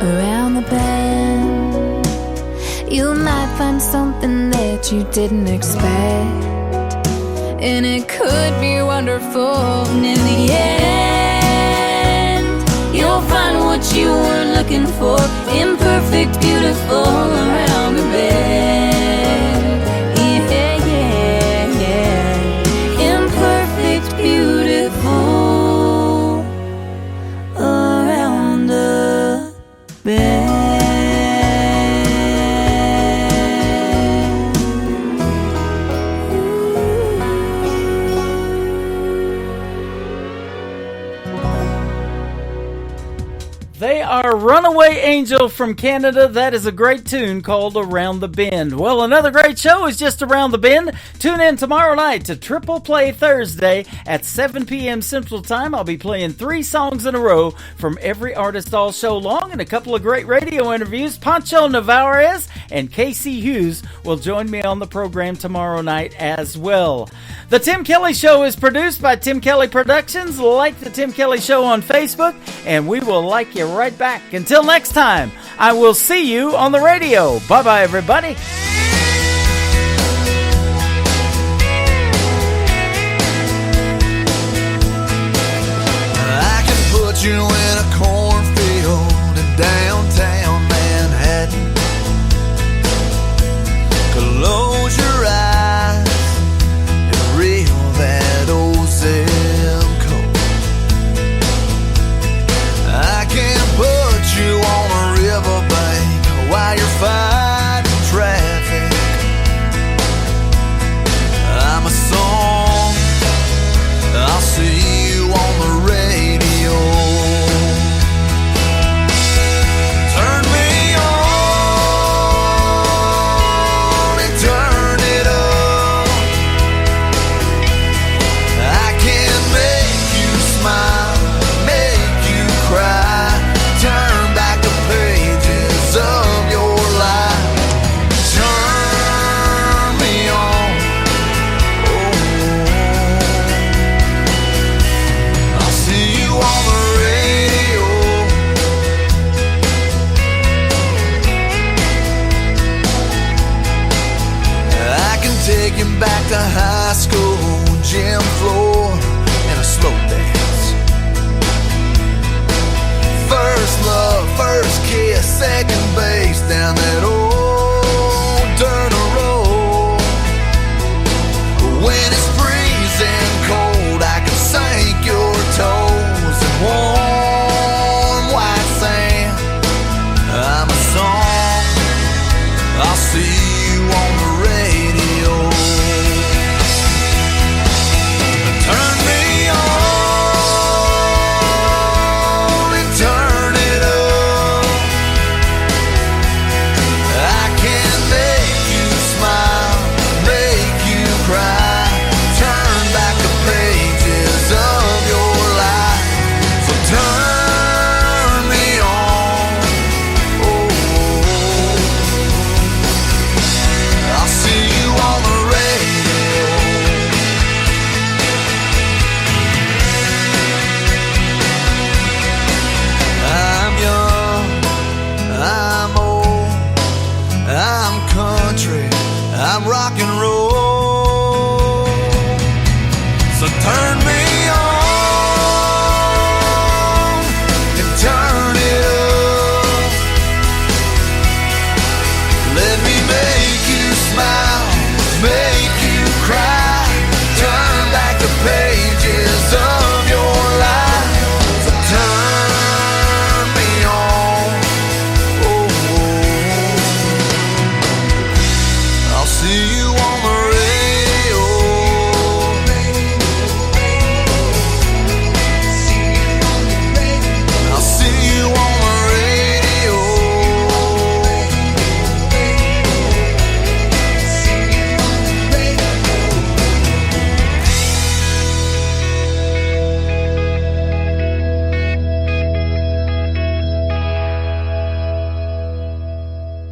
E: around the bend. You might find something that you didn't expect, and it could be wonderful. And in the end, you'll find what you were looking for. Imperfect, beautiful, around the bend. Yeah, yeah, yeah. Imperfect, beautiful, around the bend.
C: They are Runaway Angel from Canada. That is a great tune called Around the Bend. Well, another great show is just around the bend. Tune in tomorrow night to Triple Play Thursday at 7 p.m. Central Time. I'll be playing 3 songs in a row from every artist all show long, and a couple of great radio interviews. Pancho Navarez and Casey Hughes will join me on the program tomorrow night as well. The Tim Kelly Show is produced by Tim Kelly Productions. Like the Tim Kelly Show on Facebook, and we will like you right back. Until next time, I will see you on the radio. Bye-bye, everybody.